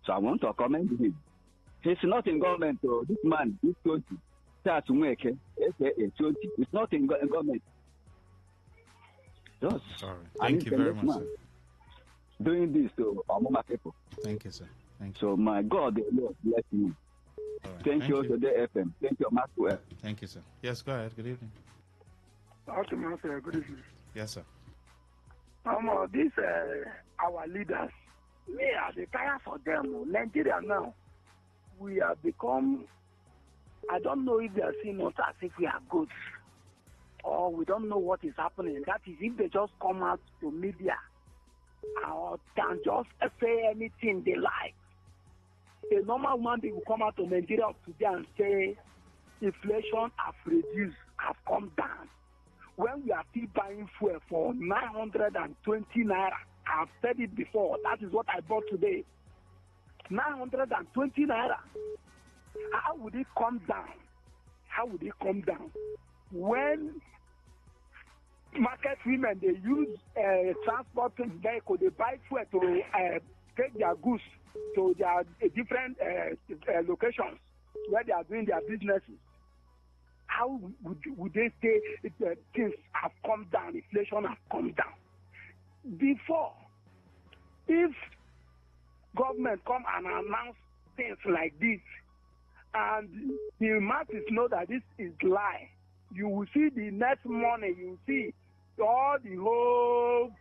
So I want to commend him. He's not in government, so this man, this 20, starts to make it 20. It's not in government. Just, sorry. Thank you very much, sir. Doing this to our mama people. Thank you, sir. Thank you. So my God, the Lord bless you. Right. Thank you, Today FM. Thank you, Maxwell. Thank you, sir. Yes, go ahead. Good evening. Good evening. Yes, sir. These our leaders, me are the tire for them. Nigeria now, we have become. I don't know if they are seeing us as if we are good, or we don't know what is happening. That is, if they just come out to media, or can just say anything they like. A normal man will come out to Nigeria today and say inflation has reduced, has come down. When we are still buying fuel for 920 naira, I've said it before, that is what I bought today. 920 naira. How would it come down? How would it come down? When market women, they use transport vehicle, they buy fuel to take their goods to their different locations where they are doing their businesses. How would they say things have come down, inflation has come down? Before, if government come and announce things like this, and the masses know that this is lie, you will see the next morning, you will see all the whole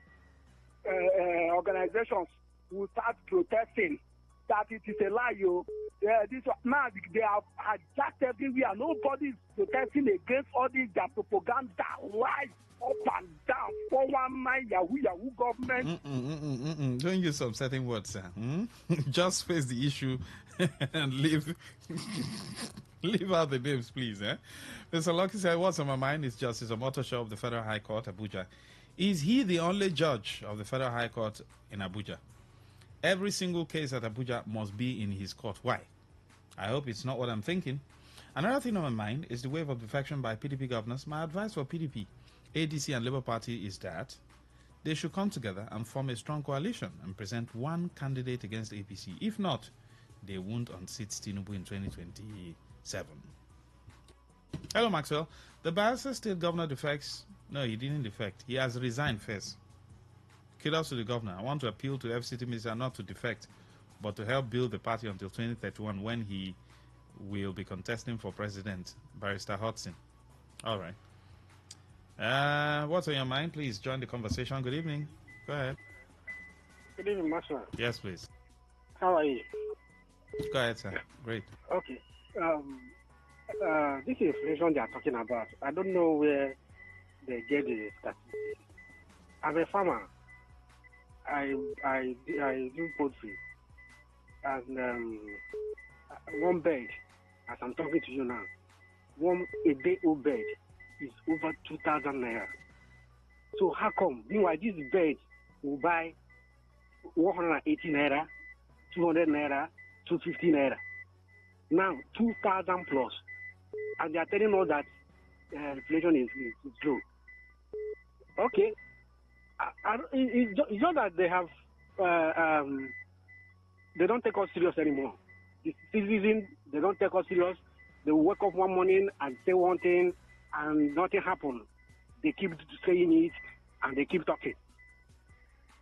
organizations will start protesting that it is a lie. Now they have hijacked everywhere. Nobody is protesting against all this their propaganda, lies up and down, 419 Yahoo government. Don't use some certain words, sir. Just face the issue and leave out the names, please. Mr. Lucky said, what's on my mind is Justice Omotosho of the Federal High Court, Abuja. Is he the only judge of the Federal High Court in Abuja? Every single case at Abuja must be in his court. Why? I hope it's not what I'm thinking. Another thing on my mind is the wave of defection by PDP governors. My advice for PDP, ADC and Labour Party is that they should come together and form a strong coalition and present one candidate against APC. If not, they won't unseat Tinubu in 2027. Hello, Maxwell. The Bayelsa State governor defects. No, he didn't defect. He has resigned first. Kudos to the governor. I want to appeal to FCT minister not to defect, but to help build the party until 2031 when he will be contesting for president, Barrister Hudson. All right. What's on your mind? Please join the conversation. Good evening. Go ahead. Good evening, Master. Yes, please. How are you? Go ahead, sir. Great. Okay. This inflation they are talking about, I don't know where they get the statistics. As a farmer, I do poultry, and one bird, as I'm talking to you now, a day-old bird is over 2,000 naira. So how come? Meanwhile, this bird will buy 180 naira, 200 naira, 250 naira. Now 2,000 plus, and they are telling us that inflation is low. Okay, it's just that they have they don't take us serious anymore. It's citizen, they don't take us serious. They wake up one morning and say one thing, and nothing happens. They keep saying it, and they keep talking.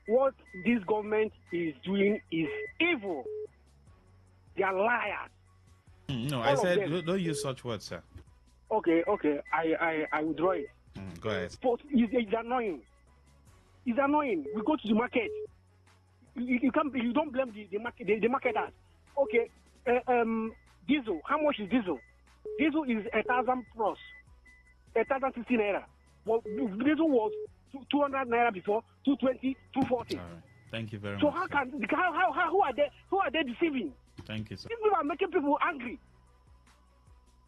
What this government is doing is evil. They are liars. No, I said don't use such words, sir. Okay, I withdraw it. Go ahead. But it's annoying. It's annoying. We go to the market. You don't blame the marketers. Okay, diesel. How much is diesel? Diesel is 1,000 plus, 1,050 naira. Well, diesel was 200 naira before, 220, 240. All right. Thank you very So much. who are they deceiving? Thank you, sir. These people are making people angry.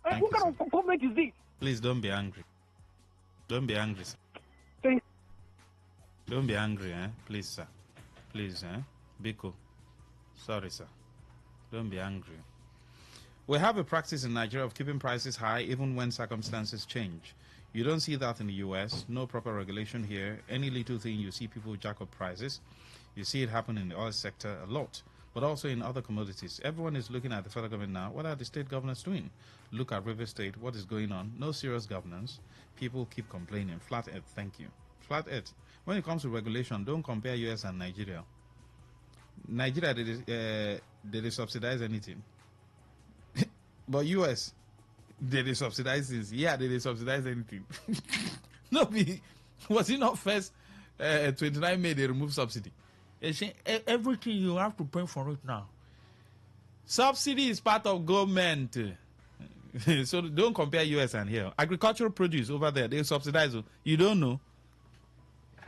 What kind of comment is this? Please don't be angry. Don't be angry, sir. Don't be angry, please, sir. Please, Biko. Sorry, sir. Don't be angry. We have a practice in Nigeria of keeping prices high even when circumstances change. You don't see that in the US. No proper regulation here. Any little thing you see people jack up prices. You see it happen in the oil sector a lot, but also in other commodities. Everyone is looking at the federal government now. What are the state governors doing? Look at River State. What is going on? No serious governance. People keep complaining. Flat earth, thank you. Flat earth. When it comes to regulation, don't compare US and Nigeria. Nigeria, they subsidize anything. But US, they subsidize things. Yeah, they subsidize anything. No, was it not first 29 May they remove subsidy? Everything you have to pay for it now. Subsidy is part of government. So don't compare US and here. Agricultural produce over there, they subsidize. You don't know.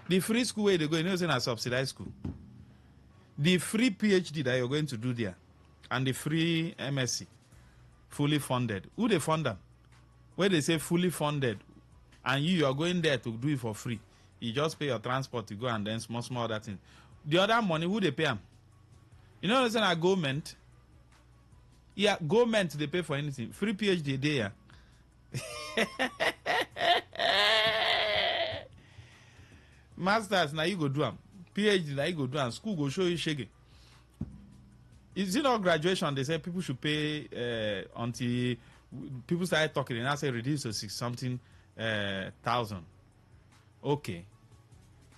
The free school where they go, you know, it's in a subsidized school. The free PhD that you're going to do there, and the free MSc, fully funded. Who they fund them? Where they say fully funded, and you are going there to do it for free. You just pay your transport to go and then small other things. The other money, who they pay them? You know, it's a government. Yeah, government, they pay for anything. Free PhD there. Masters, now you go do them. PhD, now you go do them. School go show you shaking. Is it not graduation? They say people should pay until people started talking and I say reduce to 6-something thousand. Okay.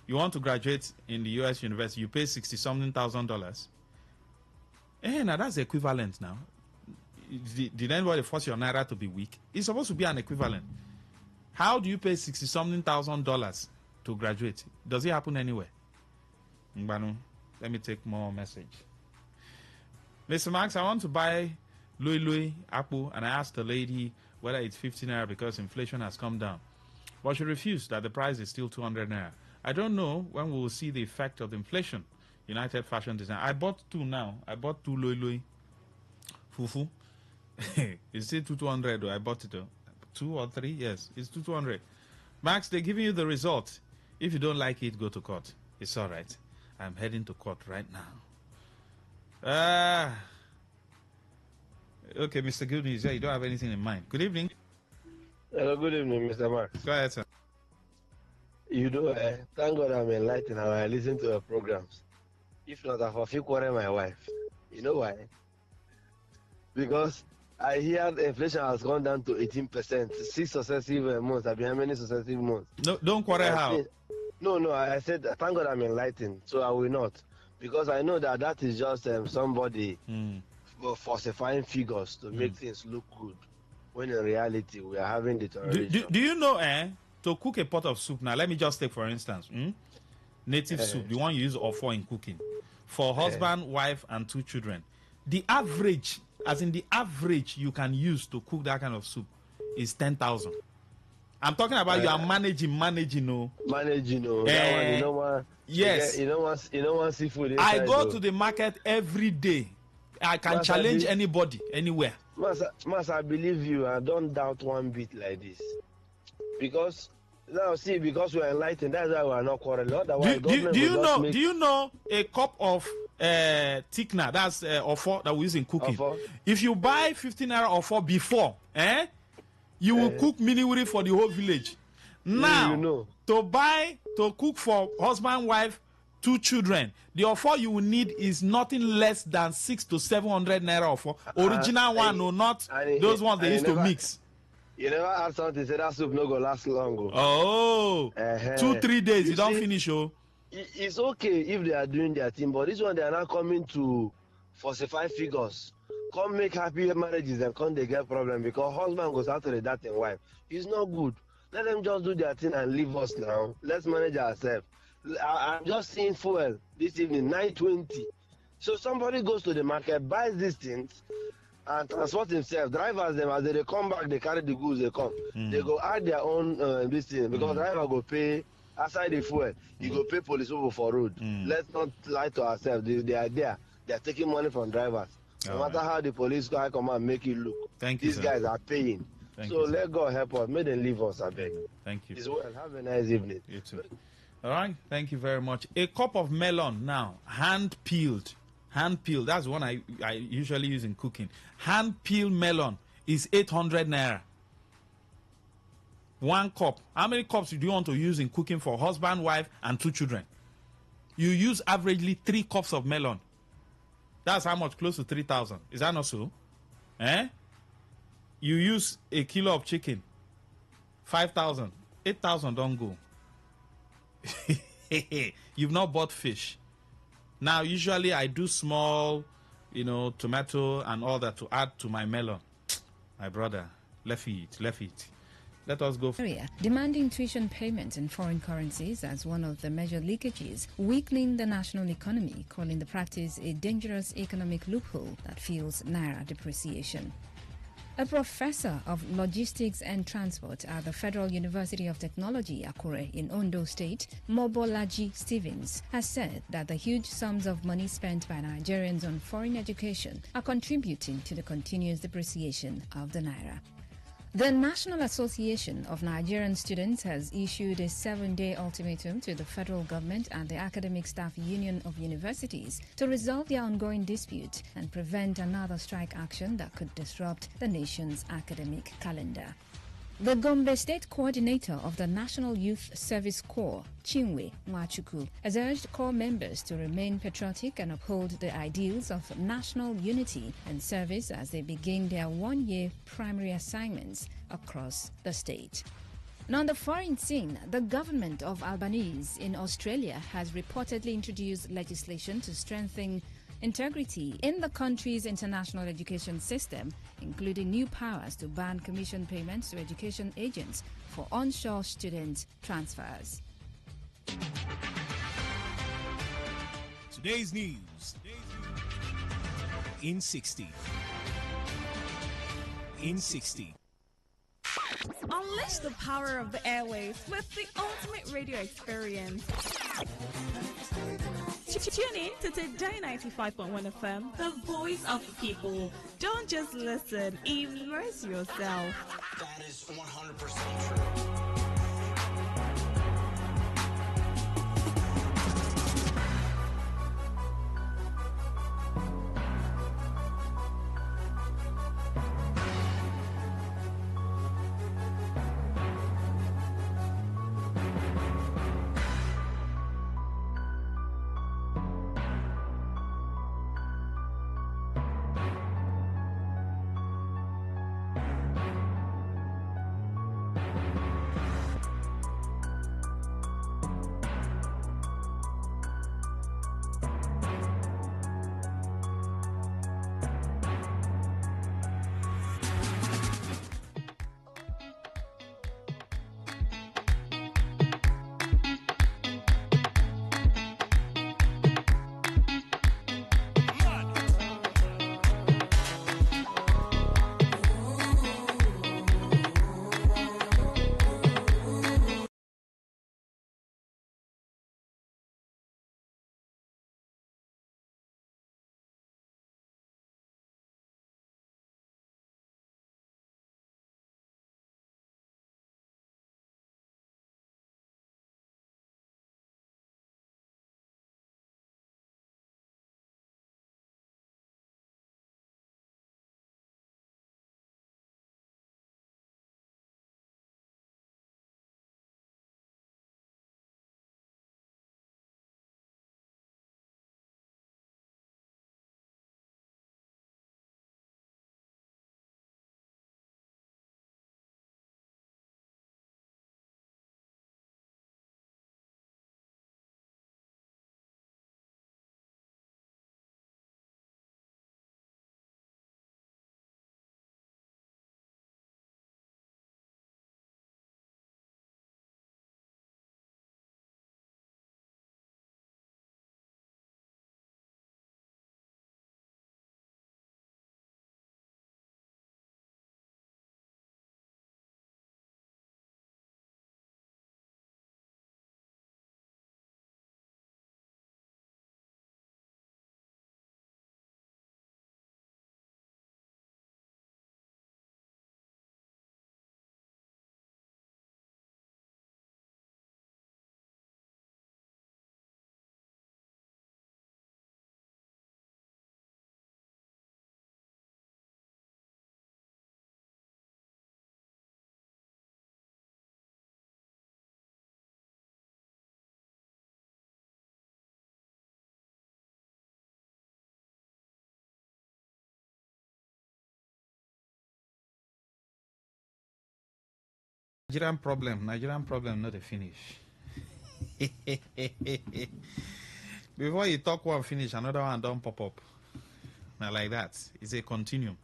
You want to graduate in the US university, you pay $60-something thousand. Now that's equivalent now. Did anybody force your naira to be weak? It's supposed to be an equivalent. How do you pay $60-something thousand to graduate? Does it happen anywhere? Mbanu, let me take more message. Mr. Max, I want to buy Louis apple, and I asked the lady whether it's 50 naira because inflation has come down. But she refused that the price is still 200 naira. I don't know when we will see the effect of the inflation. United Fashion Design. I bought two now. I bought two Louis Fufu. It's still 200 though. I bought it though. 2 or 3? Yes, it's 200. Max, they're giving you the result. If you don't like it, go to court. It's all right. I'm heading to court right now. Okay, Mr. Good News. Yeah, you don't have anything in mind. Good evening. Hello, good evening, Mr. Max. Go ahead, sir. You know, thank God I'm enlightened and I listen to your programs. If not, I feel quarrel my wife. You know why? Because I hear the inflation has gone down to 18%. 6 successive months. I've been how many successive months? No, don't quarrel how? No, I said, thank God I'm enlightened, so I will not. Because I know that is just somebody falsifying figures to make things look good. When in reality, we are having deterioration. Do you know, to cook a pot of soup now, let me just take for instance, native soup, the one you use offer in cooking. for husband, wife, and 2 children. The average, as in the average you can use to cook that kind of soup is 10,000. I'm talking about you are managing, no. Managing, no. That one, you know what? Yes. You know what seafood inside, I go to the market every day. I can challenge anybody, anywhere. Mas, I believe you. I don't doubt one bit like this. Because now, see, because we are enlightened, that's why we are not quarreling. Otherwise, do you know a cup of thickener, that's ofo that we use in cooking? If you buy 15 naira ofo before, you will cook miniwiri for the whole village. Now, to cook for husband, wife, 2 children, the offer you will need is nothing less than 600 to 700 naira offer. Original one, no, not those ones they used to mix. You never add something, say that soup no go last long. 2-3 days, you don't finish. It's okay if they are doing their thing, but this one they are not coming to falsify figures. Come make happy marriages and come they get problem because husband goes out to the that and wife. It's not good. Let them just do their thing and leave us now. Let's manage ourselves. I'm just seeing fuel this evening, 9:20. So somebody goes to the market, buys these things, and transport himself. Drivers, them as they come back, they carry the goods, they come. They go add their own this thing because driver go pay aside the fuel. You go pay police over for road. Let's not lie to ourselves. They are there. They are taking money from drivers. No matter how the police come and make it look. These guys are paying. So let God help us. May they leave us, I beg. Thank you. It's well. Have a nice evening. You too. All right. Thank you very much. A cup of melon now, hand peeled. Hand peeled. That's one I usually use in cooking. Hand peeled melon is 800 naira. 1 cup. How many cups do you want to use in cooking for husband, wife, and 2 children? You use averagely 3 cups of melon. That's how much? Close to 3,000. Is that not so? You use a kilo of chicken. 5,000. 8,000 don't go. You've not bought fish. Now, usually I do small, tomato and all that to add to my melon. My brother, left eat. Let us go. Demanding tuition payments in foreign currencies as one of the major leakages, weakening the national economy, calling the practice a dangerous economic loophole that fuels naira depreciation. A professor of logistics and transport at the Federal University of Technology, Akure, in Ondo State, Mobolaji Stevens, has said that the huge sums of money spent by Nigerians on foreign education are contributing to the continuous depreciation of the naira. The National Association of Nigerian Students has issued a 7-day ultimatum to the federal government and the Academic Staff Union of Universities to resolve their ongoing dispute and prevent another strike action that could disrupt the nation's academic calendar. The Gombe State Coordinator of the National Youth Service Corps, Chinwe Nwachukwu, has urged corps members to remain patriotic and uphold the ideals of national unity and service as they begin their 1-year primary assignments across the state. Now, on the foreign scene, the government of Albanese in Australia has reportedly introduced legislation to strengthen integrity in the country's international education system, including new powers to ban commission payments to education agents for onshore student transfers. Today's news in 60. Unleash the power of the airwaves with the ultimate radio experience. Tune in to Today 95.1 FM, the voice of the people. Don't just listen, immerse yourself. That is 100% true. Nigerian problem, not a finish. Before you talk one finish, another one don't pop up. Now like that, it's a continuum.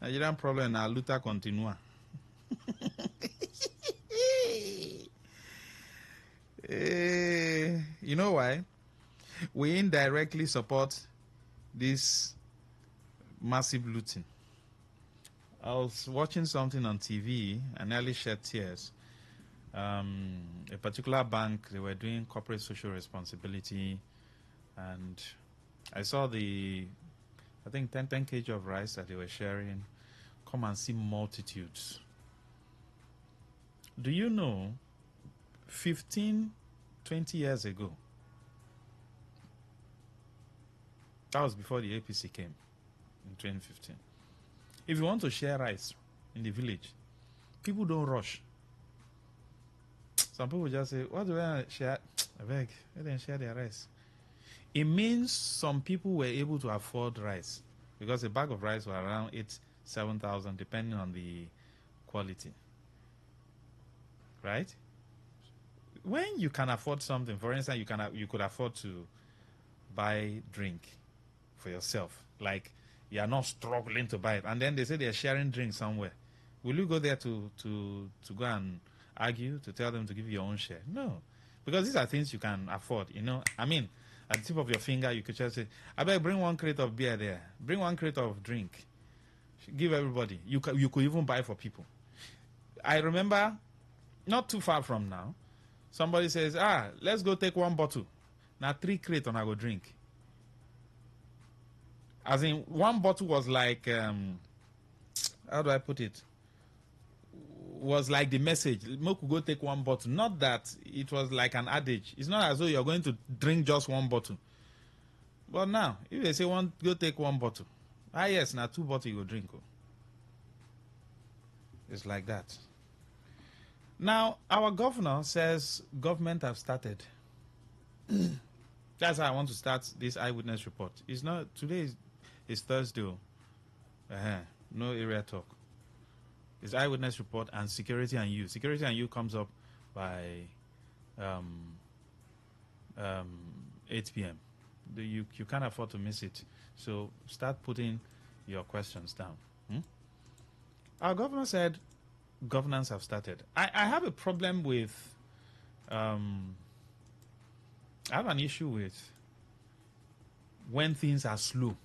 Nigerian problem now luta continua. You know why? We indirectly support this massive looting. I was watching something on TV and nearly shed tears. A particular bank, they were doing corporate social responsibility, and I saw I think 10 kg of rice that they were sharing. Come and see multitudes. Do you know 15, 20 years ago, that was before the APC came in 2015. If you want to share rice in the village, people don't rush. Some people just say, what do I share? I beg, they didn't share their rice. It means some people were able to afford rice because a bag of rice was around 7,000 depending on the quality. Right? When you can afford something, for instance, you could afford to buy drink for yourself. Like, you are not struggling to buy it. And then they say they're sharing drink somewhere. Will you go there to go and argue, to tell them to give you your own share? No. Because these are things you can afford, you know. I mean, at the tip of your finger, you could just say, I better bring 1 crate of beer there. Bring 1 crate of drink. Give everybody. You could even buy for people. I remember, not too far from now, somebody says, let's go take 1 bottle. Now 3 crates and I go drink. As in, 1 bottle was like, how do I put it? Was like the message. Mo could go take 1 bottle. Not that it was like an adage. It's not as though you're going to drink just 1 bottle. But now, if they say go take 1 bottle. Yes, now 2 bottles you go drink. It's like that. Now, our governor says government have started. That's how I want to start this eyewitness report. It's not, today is Thursday. No area talk. It's eyewitness report and security and you. Security and you comes up by 8 p.m. You can't afford to miss it. So start putting your questions down. Our governor said governance have started. I have a problem with, I have an issue with when things are slow.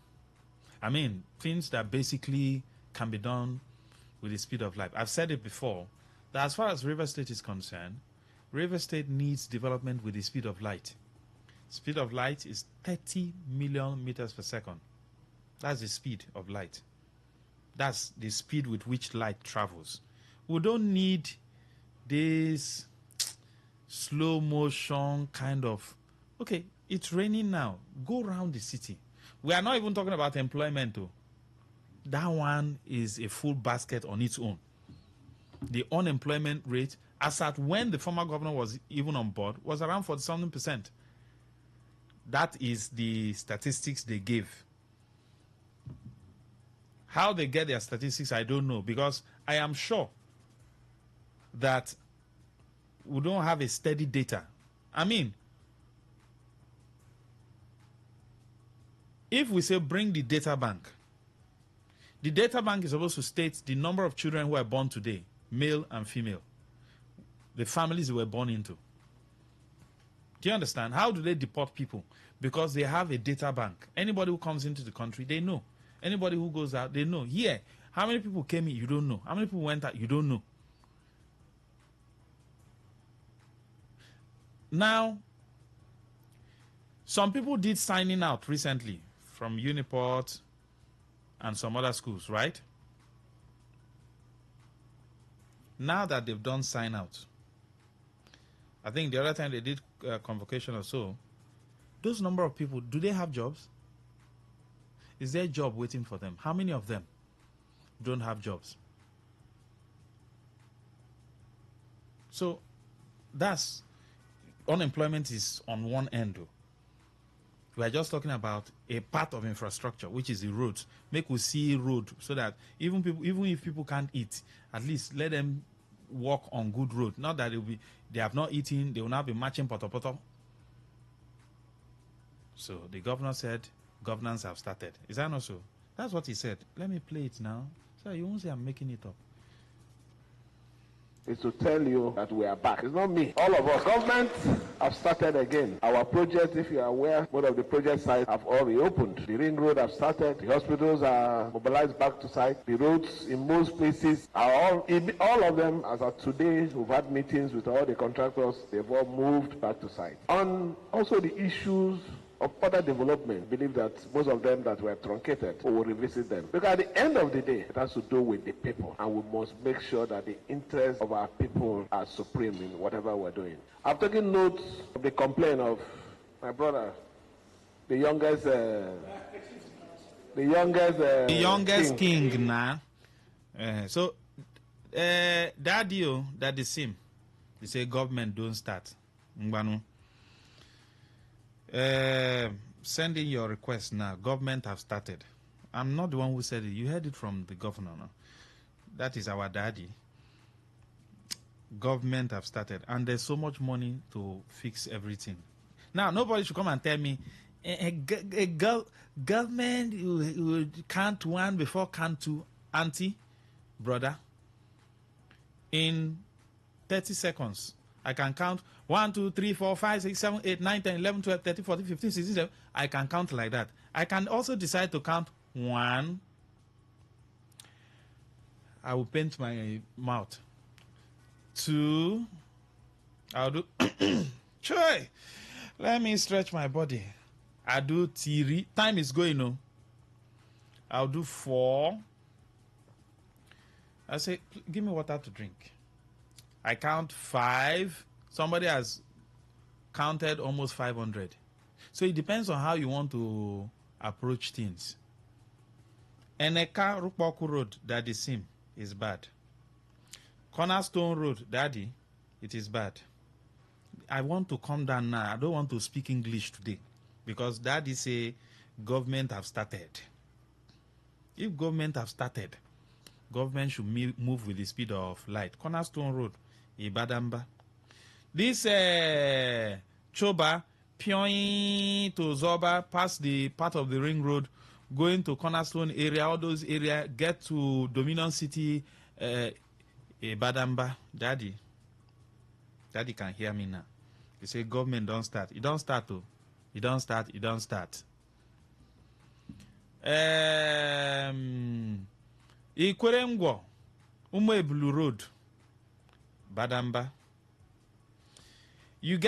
I mean, things that basically can be done with the speed of light. I've said it before, that as far as River State is concerned, River State needs development with the speed of light. Speed of light is 30 million meters per second. That's the speed of light. That's the speed with which light travels. We don't need this slow motion kind of, okay, it's raining now. Go around the city. We are not even talking about employment though. That one is a full basket on its own. The unemployment rate, as at when the former governor was even on board, was around 47%. That is the statistics they gave. How they get their statistics, I don't know, because I am sure that we don't have a steady data. I mean, if we say bring the data bank is supposed to state the number of children who are born today, male and female, the families they were born into. Do you understand? How do they deport people? Because they have a data bank. Anybody who comes into the country, they know. Anybody who goes out, they know. Here, how many people came in? You don't know. How many people went out? You don't know. Now, some people did signing out recently from Uniport and some other schools, right? Now that they've done sign out, I think the other time they did convocation or so, those number of people, do they have jobs? Is there a job waiting for them? How many of them don't have jobs? So that's, unemployment is on one end though. We are just talking about a part of infrastructure, which is the roads. Make we see road so that even if people can't eat, at least let them walk on good road. Not that they have not eaten, they will now be marching poto. So the governor said governance have started. Is that not so? That's what he said. Let me play it now. So you won't say I'm making it up. Is to tell you that we are back. It's not me. All of us. Government have started again. Our projects, if you are aware, most of the project sites have all reopened. The ring road have started. The hospitals are mobilized back to site. The roads in most places are all of them, as of today, we've had meetings with all the contractors. They've all moved back to site. On also the issues of further development, believe that most of them that were truncated, we will revisit them. Because at the end of the day, it has to do with the people, and we must make sure that the interests of our people are supreme in whatever we're doing. I've taken note of the complaint of my brother, the youngest king now. That deal that the same, they say government don't start. Ngbanu. Send in your request now. Government have started. I'm not the one who said it. You heard it from the governor. No? That is our daddy. Government have started. And there's so much money to fix everything. Now, nobody should come and tell me, government will count one before count two. Auntie, brother, in 30 seconds, I can count 1, 2, 3, 4, 5, 6, 7, 8, 9, 10, 11, 12, 13, 14, 15, 16, 17. I can count like that. I can also decide to count 1. I will paint my mouth. 2. I'll do. Choy. Let me stretch my body. I do 3. Time is going on. I'll do 4. I say, give me water to drink. I count 5. Somebody has counted almost 500. So it depends on how you want to approach things. Eneka Rukboku Road, Daddy Sim, is bad. Cornerstone Road, Daddy, it is bad. I want to come down now. I don't want to speak English today because Daddy say government have started. If government have started, government should move with the speed of light. Cornerstone Road, Ibadamba. This Choba, Pyong to Zoba, past the part of the ring road, going to Cornerstone area, all those areas, get to Dominion City, Ibadamba. Daddy can hear me now. You say government don't start. It don't start though. It don't start. Ikweremgwo, Umebulu Road, Badamba. You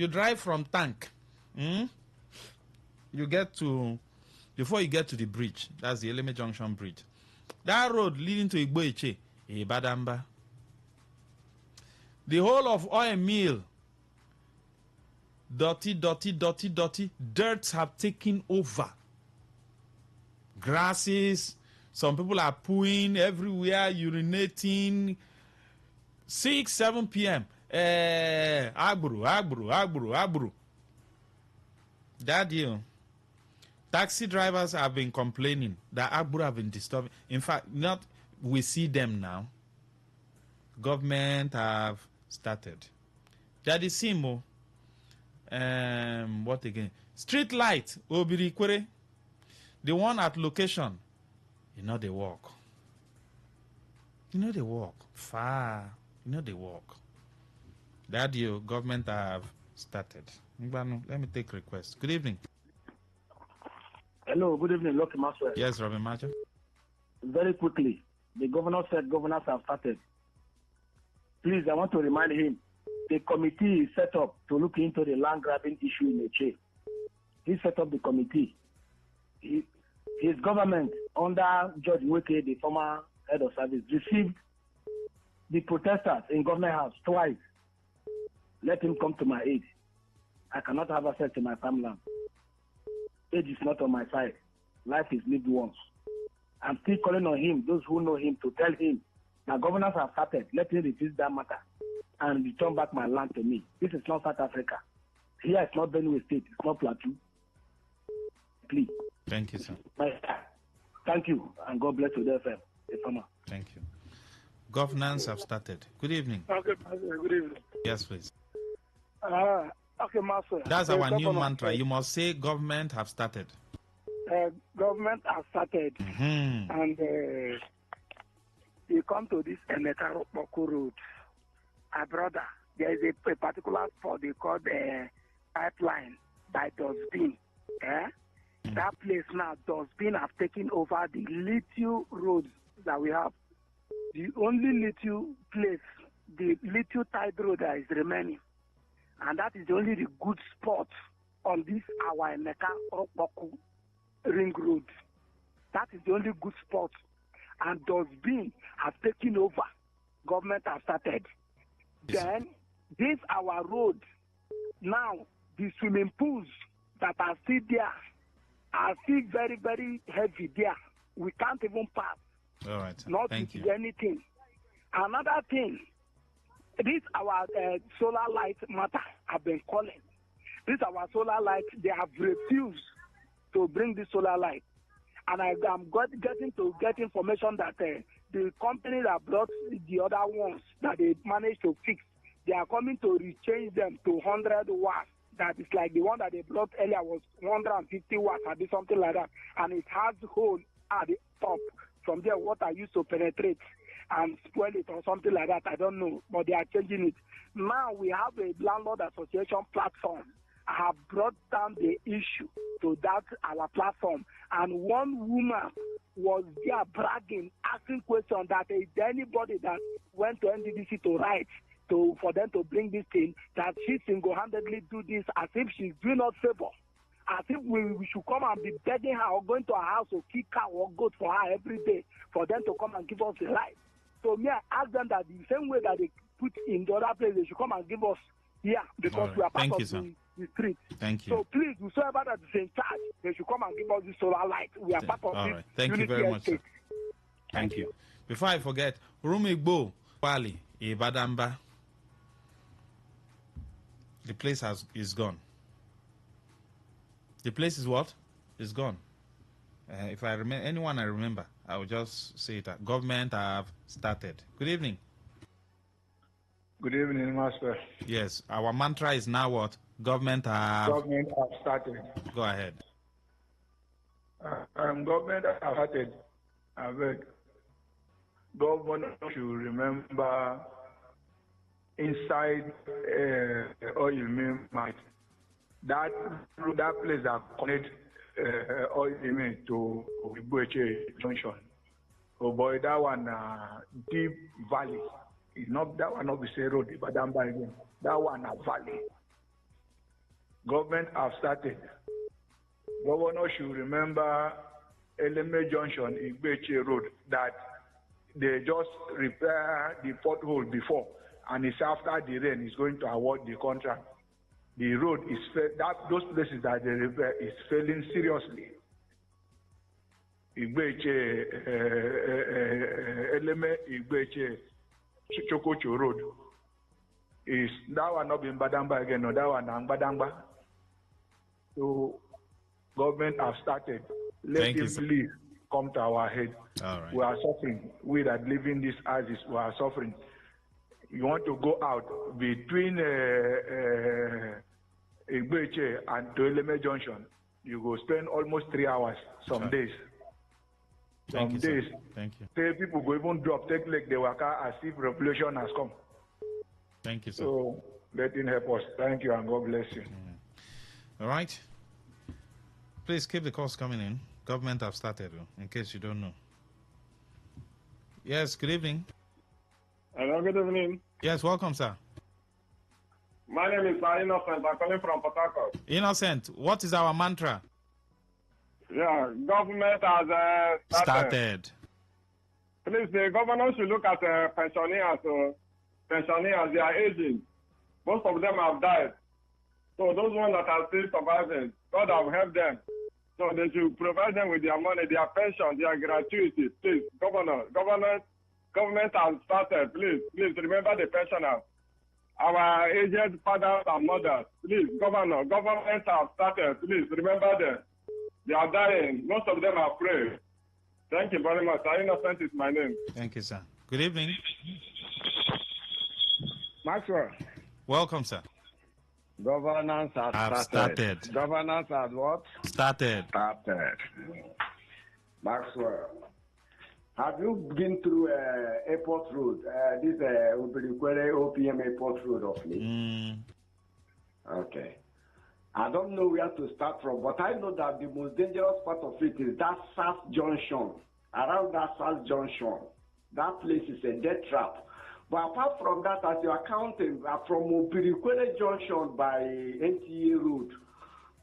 drive from Tank. Before you get to the bridge, that's the Eleme Junction Bridge. That road leading to Igboeche, Badamba. The whole of oil mill, dirty. Dirt have taken over. Grasses, some people are pooing everywhere, urinating. 6, 7 p.m. Agburu. That deal. Taxi drivers have been complaining that Agburu have been disturbing. In fact, we see them now. Government have started. That is Simo. What again? Street light, Obirikwere. The one at location. They walk. They walk. Far. They walk. That your government have started. Let me take requests. Good evening. Hello, good evening, Lucky Maxwell. Yes, Robin Macho. Very quickly, the governor said governors have started. Please, I want to remind him, the committee is set up to look into the land grabbing issue in Eche. He set up the committee. His government, under George Weke, the former head of service, received the protesters in government house twice. Let him come to my aid. I cannot have access to my farmland. Age is not on my side. Life is lived once. I'm still calling on him, those who know him, to tell him that governors have started. Let him refuse that matter and return back my land to me. This is not South Africa. Here it's not Benue State. It's not Plateau. Please. Thank you, sir. Thank you, and God bless you, FM. Thank you. Governance have started. Good evening. Okay, good evening. Yes, please. Okay, Master. That's our new mantra. You must say government have started. Government has started. Mm-hmm. And you come to this Emeka Boku Road. Brother, there is a particular spot they call the pipeline by Dustbin. That place now, Dustbin have taken over the little roads that we have. The only little place, the little tide road that is remaining. And that is only the good spot on this our Emeka Boku Ring Road. That is the only good spot. And Dustbin have taken over. Government have started. Then, this our road, now, the swimming pools that are still there are still very, very heavy there. We can't even pass. All right. Not Thank to you. do anything. Another thing, this our solar light matter I've been calling. This our solar light, they have refused to bring the solar light. And I'm getting information that the company that brought the other ones that they managed to fix, they are coming to rechange them to 100 watts. That is like the one that they brought earlier was 150 watts or something like that. And it has hole at the top. From there, water used to penetrate and spoil it or something like that. I don't know. But they are changing it. Now we have a landlord association platform. I have brought down the issue to that our platform. And one woman was there bragging, asking questions that is there anybody that went to NDDC to write for them to bring this thing, that she single-handedly do this as if she's doing us favor. As if we should come and be begging her or going to her house or kick her or goat for her every day for them to come and give us the light. So me, I ask them that the same way that they put in the other place, they should come and give us here because we are part of the street. Thank you. So please, whosoever that is in charge, they should come and give us the solar light. We are part of All this. right. Thank you very much, sir. Thank you. Before I forget, Rumigbo, Pali, Ibadamba. The place is gone. The place is what? Is gone. If I remember anyone I remember, I will just say it. Government have started. Good evening. Good evening, Master. Yes, our mantra is now what? Government have started. Go ahead. Government have started. I beg. Government should remember inside oil mill mine. That place that connect oil mill to Ibueche Junction. Oh boy, that one deep valley. It's not that one not be say road, but down by again. That one a valley. Government have started. Governor should remember Eleme Junction, Ibueche Road, that they just repair the pothole before, and it's after the rain is going to award the contract. The road is those places that they repair is failing seriously. Igbeche, Eleme Igbeche Chokocho Road is that one not being Badamba again, no, that one and Badamba. So government have started. Let him please come to our head. All right. We are suffering. We that live in these houses, we are suffering. You want to go out between Igbeche and Toeleme Junction, you go spend almost 3 hours some days. Thank Some you, days. sir. Thank you. Say people go even drop, take leg, they work out as if revolution has come. Thank you, sir. So let him help us. Thank you and God bless you. All right. Please keep the calls coming in. Government have started, in case you don't know. Yes, good evening. Hello, good evening. Yes, welcome, sir. My name is Innocent. I'm calling from Port Harcourt. Innocent, what is our mantra? Yeah, government has started. Please, the governor should look at pensioners. Pensioners, they are aging. Most of them have died. So those ones that are still surviving, God have helped them. So they should provide them with their money, their pension, their gratuity. Please, government has started. Please remember the pensioners. Our aged fathers and mothers. Please, government have started. Please remember them. They are dying. Most of them are praying. Thank you very much. Innocent is my name. Thank you, sir. Good evening. Maxwell. Welcome, sir. Governance has started. Governance has what? Started. Maxwell. Have you been through Airport Road? This Ubirikwere OPM Airport Road of late? Okay. I don't know where to start from, but I know that the most dangerous part of it is that SAS Junction. Around that SAS Junction. That place is a death trap. But apart from that, as you are counting, from Ubirikwere Junction by NTA Road,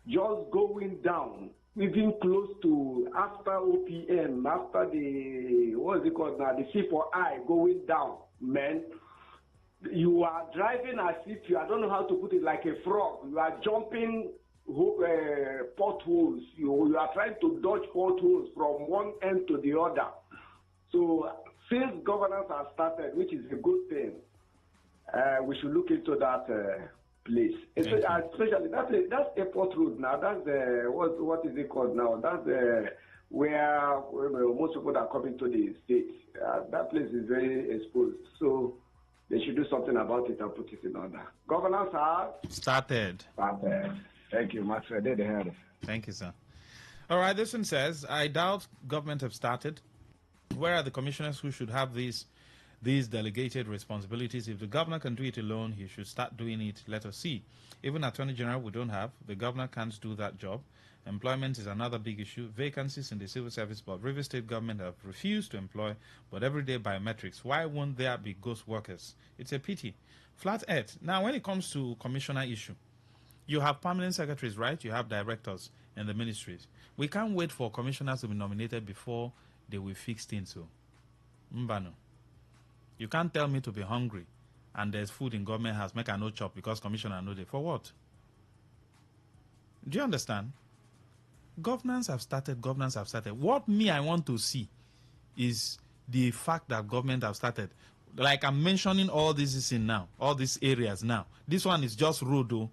just going down, even close to after OPM, after the, what is it called now, the C4I going down, man. You are driving as if you, I don't know how to put it, like a frog. You are jumping potholes. You are trying to dodge potholes from one end to the other. So since governance has started, which is a good thing, we should look into that place. Especially that place, that's Airport Road now. That's what is it called now? That's where most people are coming to the States. That place is very exposed. So they should do something about it and put it in order. Governance has started. Thank you, Max. I did hear it. Thank you, sir. All right, this one says, I doubt government have started. Where are the commissioners who should have these delegated responsibilities? If the governor can do it alone, he should start doing it. Let us see. Even Attorney General we don't have. The governor can't do that job. Employment is another big issue. Vacancies in the civil service, but River State government have refused to employ, but everyday biometrics. Why won't there be ghost workers? It's a pity. Flat earth. Now, when it comes to commissioner issue, you have permanent secretaries, right? You have directors in the ministries. We can't wait for commissioners to be nominated before they will fix things. So, Mbano. You can't tell me to be hungry and there's food in government house, make a no chop because commissioner know they. For what? Do you understand? Governance have started. What I want to see is the fact that government have started. Like I'm mentioning all this is in now, all these areas now. This one is just road though.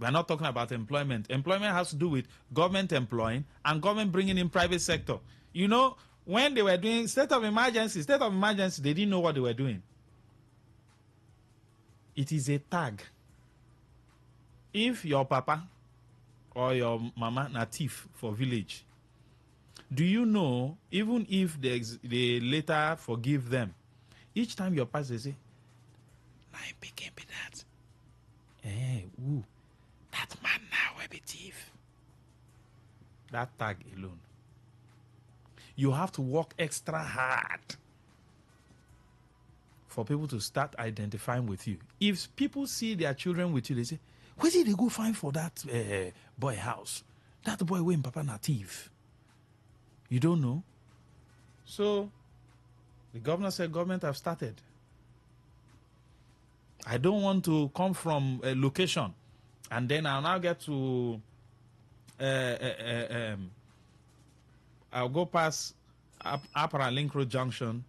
We're not talking about employment. Employment has to do with government employing and government bringing in private sector. You know, when they were doing state of emergency, they didn't know what they were doing. It is a tag. If your papa or your mama na thief for village, do you know, even if they later forgive them, each time your pastor say, "Nine picking be that." Hey, ooh, that man now will be thief. That tag alone. You have to work extra hard for people to start identifying with you. If people see their children with you, they say, where did they go find for that boy house? That boy went papa na thief. You don't know? So, the governor said government have started. I don't want to come from a location and then I'll now get to I'll go past Upper Link Road Junction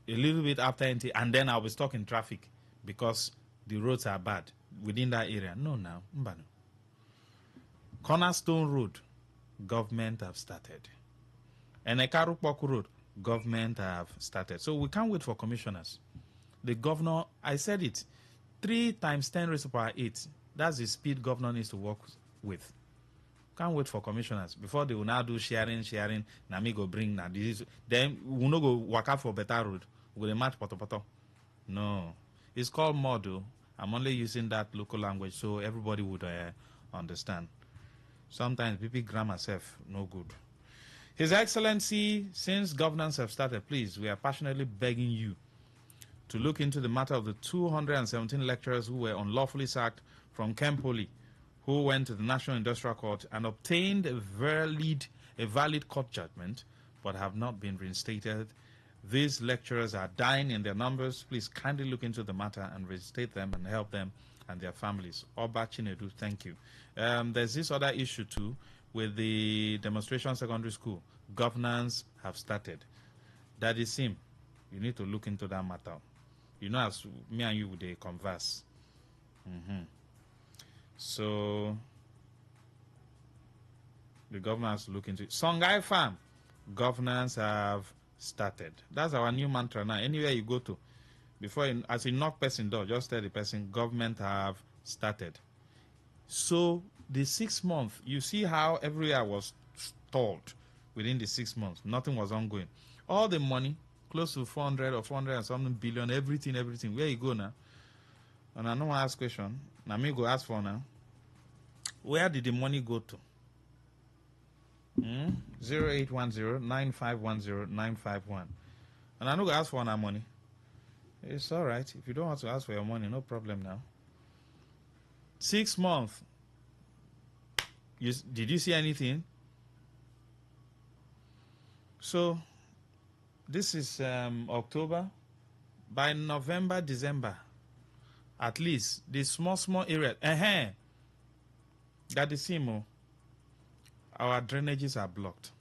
a little bit after NT, and then I'll be stuck in traffic because the roads are bad within that area. No, now. Mbano. Cornerstone Road, government have started. And Ekarupoku Road, government have started. So we can't wait for commissioners. The governor, I said it, 3 times 10 raised to power 8. That's the speed governor needs to work with. Can't wait for commissioners before they will now do sharing. Na me go bring na this. Then we no go work out for better road. We go match poto. No, it's called model. I'm only using that local language so everybody would understand. Sometimes people grammar self no good. His Excellency, since governance have started, please, we are passionately begging you to look into the matter of the 217 lecturers who were unlawfully sacked from Kempoli, who went to the National Industrial Court and obtained a valid court judgment, but have not been reinstated. These lecturers are dying in their numbers. Please kindly look into the matter and reinstate them and help them and their families. Oba Chinedu, thank you. There's this other issue too with the demonstration secondary school. Governance have started. That is him. You need to look into that matter. You know, as me and you, they converse. So the government has to look into it. Songhai Farm, governance have started. That's our new mantra now. Anywhere you go to, as you knock person door, just tell the person, government have started. So the 6 months, you see how every year was stalled within the 6 months. Nothing was ongoing. All the money, close to 400 or 400 and something billion, everything. Where you go now? And I know I ask question. Now me go ask for now. Where did the money go to? 0810-9510-951. And I know go ask for our money. It's all right. If you don't want to ask for your money, no problem now. 6 months. Did you see anything? So, this is October. By November, December, at least the small area. That the same. Our drainages are blocked.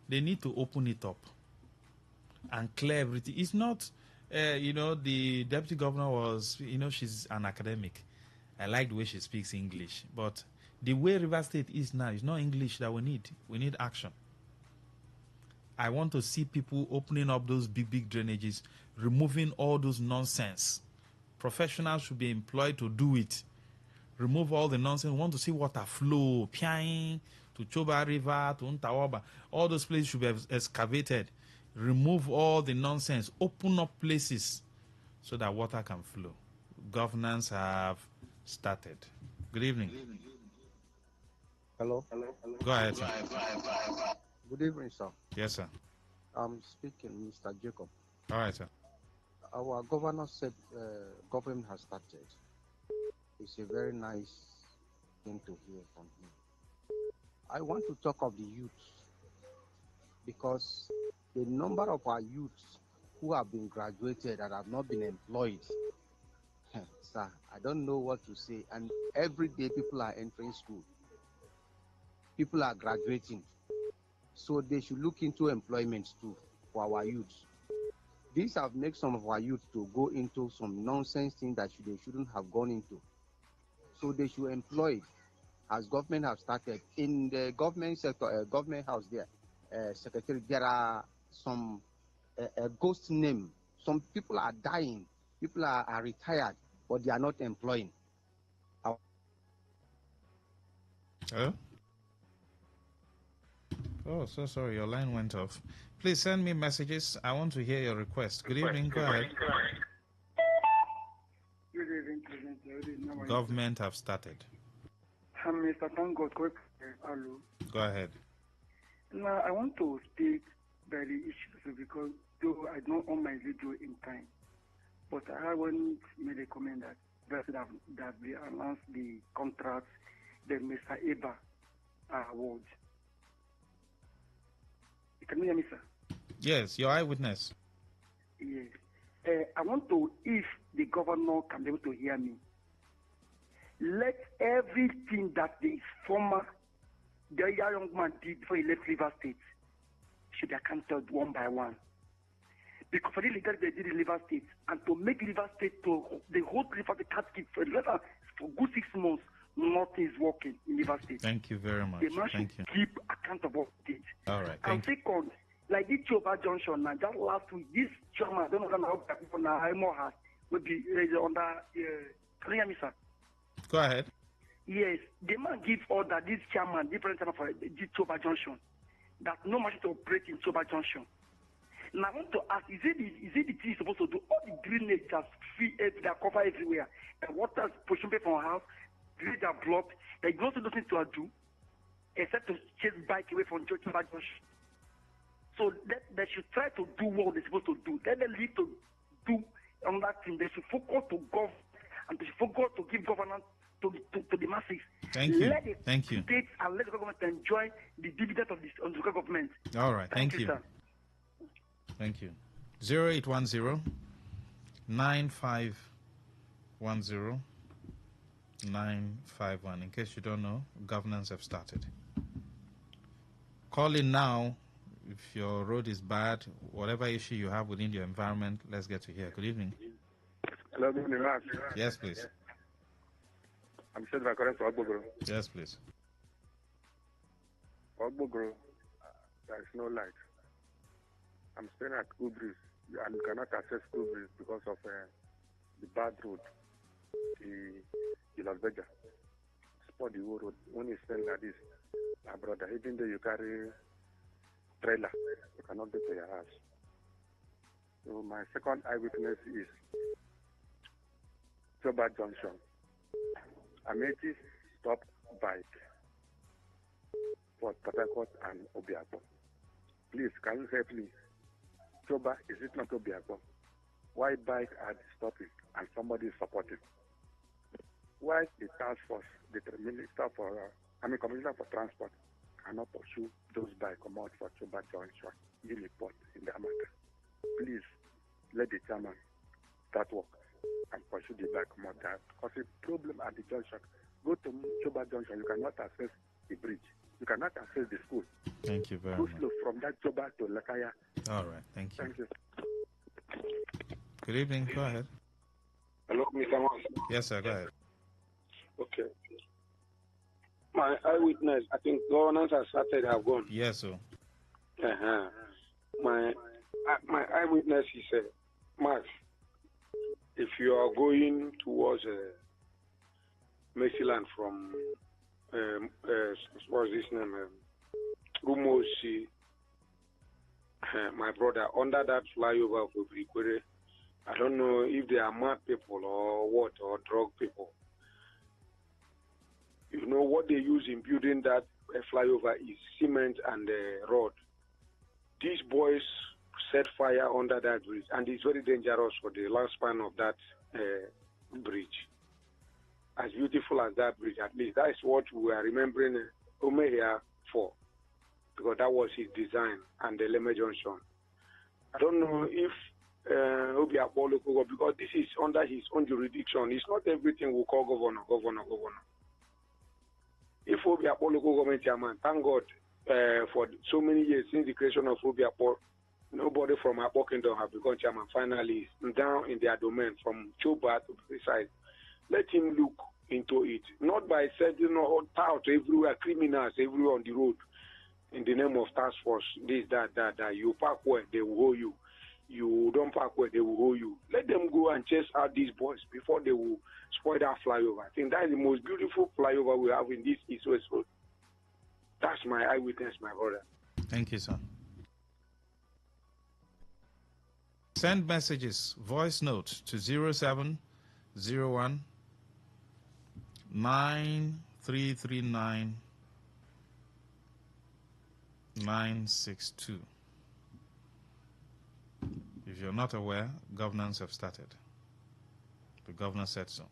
They need to open it up and clear everything. It's not, the deputy governor was, she's an academic. I like the way she speaks English. But the way River State is now, it's not English that we need. We need action. I want to see people opening up those big drainages, removing all those nonsense. Professionals should be employed to do it. Remove all the nonsense. We want to see water flow, Piain, to Choba River, to Untawaba. All those places should be excavated. Remove all the nonsense. Open up places so that water can flow. Governance have started. Good evening. Hello. Go ahead, sir. Good evening, sir. Yes, sir. I'm speaking, Mr. Jacob. All right, sir. Our governor said government has started. It's a very nice thing to hear from him. I want to talk of the youth because the number of our youths who have been graduated and have not been employed, sir, I don't know what to say. And every day people are entering school. People are graduating. So they should look into employment too for our youths. These have made some of our youth to go into some nonsense thing that they shouldn't have gone into. So they should employ, as government have started. In the government sector, government house there, secretary, there are some ghost name. Some people are dying. People are retired, but they are not employing. Hello? Oh, so sorry, your line went off. Please send me messages. I want to hear your request. Good evening. Go ahead. Good evening. Government have started. Mr. Tango, hello. Go ahead. Now, I want to speak by the issue because though I don't own my video in time, but I want to make a comment that we announced the contract, the Mr. Eba award. Can you hear me, sir? Yes, your eyewitness. Yes. I want to, if the governor can be able to hear me, let everything that the young man did before he left River State should be accounted one by one. Because for the legal they did in River State, and to make River State to the whole River State can't keep for good 6 months, nothing is working in River State. Thank you very much. The man should keep account of what he did. All right. And second, like this Choba Junction, now just last week, this chairman, I don't know how people now has will be under. Can you hear me, sir? Go ahead. Yes, the man give order, this chairman, different chairman for this Choba Junction, that no machine to operate in Choba Junction. Now I want to ask, is it the thing supposed to do? All the drainage that's free, they are covered everywhere. And water pushing from our house, drainage are blocked. They don't do nothing to do except to chase bike away from Choba Junction. So they should try to do what they're supposed to do. Then they need to do on that thing. They should focus to govern and they should focus to give governance to the masses. Thank you. Let the states and let the government enjoy the dividend of this on the local government. All right. Thank you. Sir. Thank you. 0810 9510 951. In case you don't know, governance have started. Call in now. If your road is bad, whatever issue you have within your environment, let's get to here. Good evening. Hello, good evening, Max. Yes, please. I'm sure my current Ogbogro. Yes, please. Ogbogro. There is no light. I'm staying at Ubris, and you cannot access Ubris because of the bad road, the Las Vegas. Spot the whole road. When you stand like this, my brother, even though you carry trailer, you cannot get to your house. So my second eyewitness is Choba Junction. Ameti stopped bike for Port Harcourt and Obiapo. Please, can you help me? Choba, is it not Obiapo? Why bike are stopping and somebody is supporting? Why the task force, the Minister for, Commissioner for Transport cannot pursue those bike come out for Choba Junction, Uniport in the matter? Please, let the chairman start work and pursue the bike come out there. Because the problem at the junction, go to Choba Junction, you cannot access the bridge. You cannot access the school. Thank you very Go much. slow from that Choba to Lakaya. All right, thank you. Thank you. Good evening, go ahead. Hello, Mr. Moss. Yes, sir, go ahead. Okay. My eyewitness, I think governance has started, have gone. Yes, sir. Uh-huh. My eyewitness is Max. If you are going towards Mercyland from what's his name? Rumosi, my brother, under that flyover of Ikwere, I don't know if they are mad people or what, or drug people. You know what they use in building that flyover is cement and road. These boys set fire under that bridge, and it's very dangerous for the lifespan of that bridge. As beautiful as that bridge, at least that is what we are remembering Omehia for, because that was his design, and the Leme Junction. I don't know if Obiakpo local, because this is under his own jurisdiction. It's not everything we call governor. If Obiakpo local government chairman, thank God for so many years since the creation of Obiakpo, nobody from Akpo Kingdom have become chairman. Finally, down in their domain, from Choba to precise. Let him look into it, not by setting out everywhere, criminals everywhere on the road in the name of task force, this, that. You park where they will hold you. You don't park where they will hold you. Let them go and chase out these boys before they will spoil that flyover. I think that is the most beautiful flyover we have in this East-West Road. That's my eyewitness, my brother. Thank you, sir. Send messages, voice note to 0701 9339 962. If you're not aware, governance have started. The governor said so.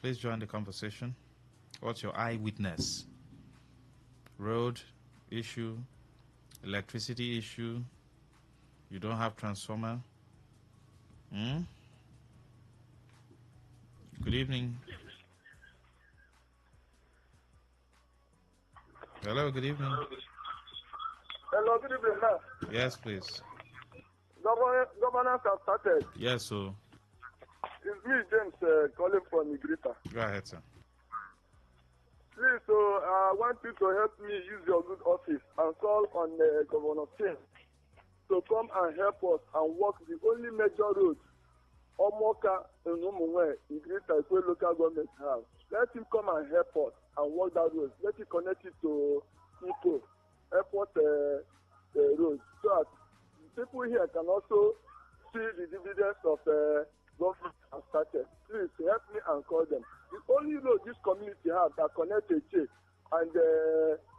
Please join the conversation. What's your eyewitness? Road issue, electricity issue, you don't have transformer. Good evening. Hello, good evening. Hello, good evening, sir. Yes, please. Governance has started. Yes, so. It's me, James, calling from Migrita. Go ahead, sir. Please, so I want you to help me use your good office and call on Governor King to come and help us and walk the only major road Omoka in Umuwe, Migrita, is where local government have. Let him come and help us and walk that road. Let him connect it to Ipo, airport road, so that people here can also see the dividends of government have started. Please help me and call them. The only road this community have that connects Eche and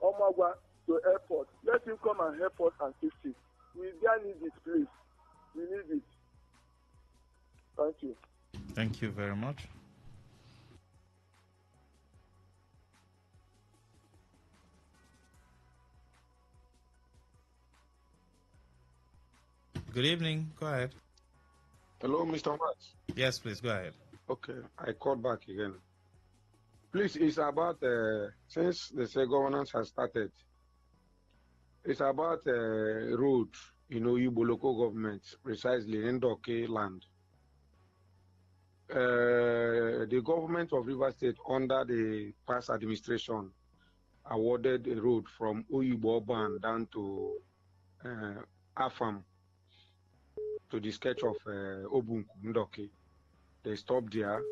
Omagwa to airport. Let him come and help us and fix it. We there need it, please. We need it. Thank you. Thank you very much. Good evening. Go ahead. Hello, Mr. Max. Yes, please. Go ahead. Okay, I called back again. Please, it's about, since the governance has started, it's about road, Igbo local government, precisely Ndoke land. The government of River State under the past administration awarded a road from Oyibo down to Afam to the sketch of Obunku Ndoke. They stopped there.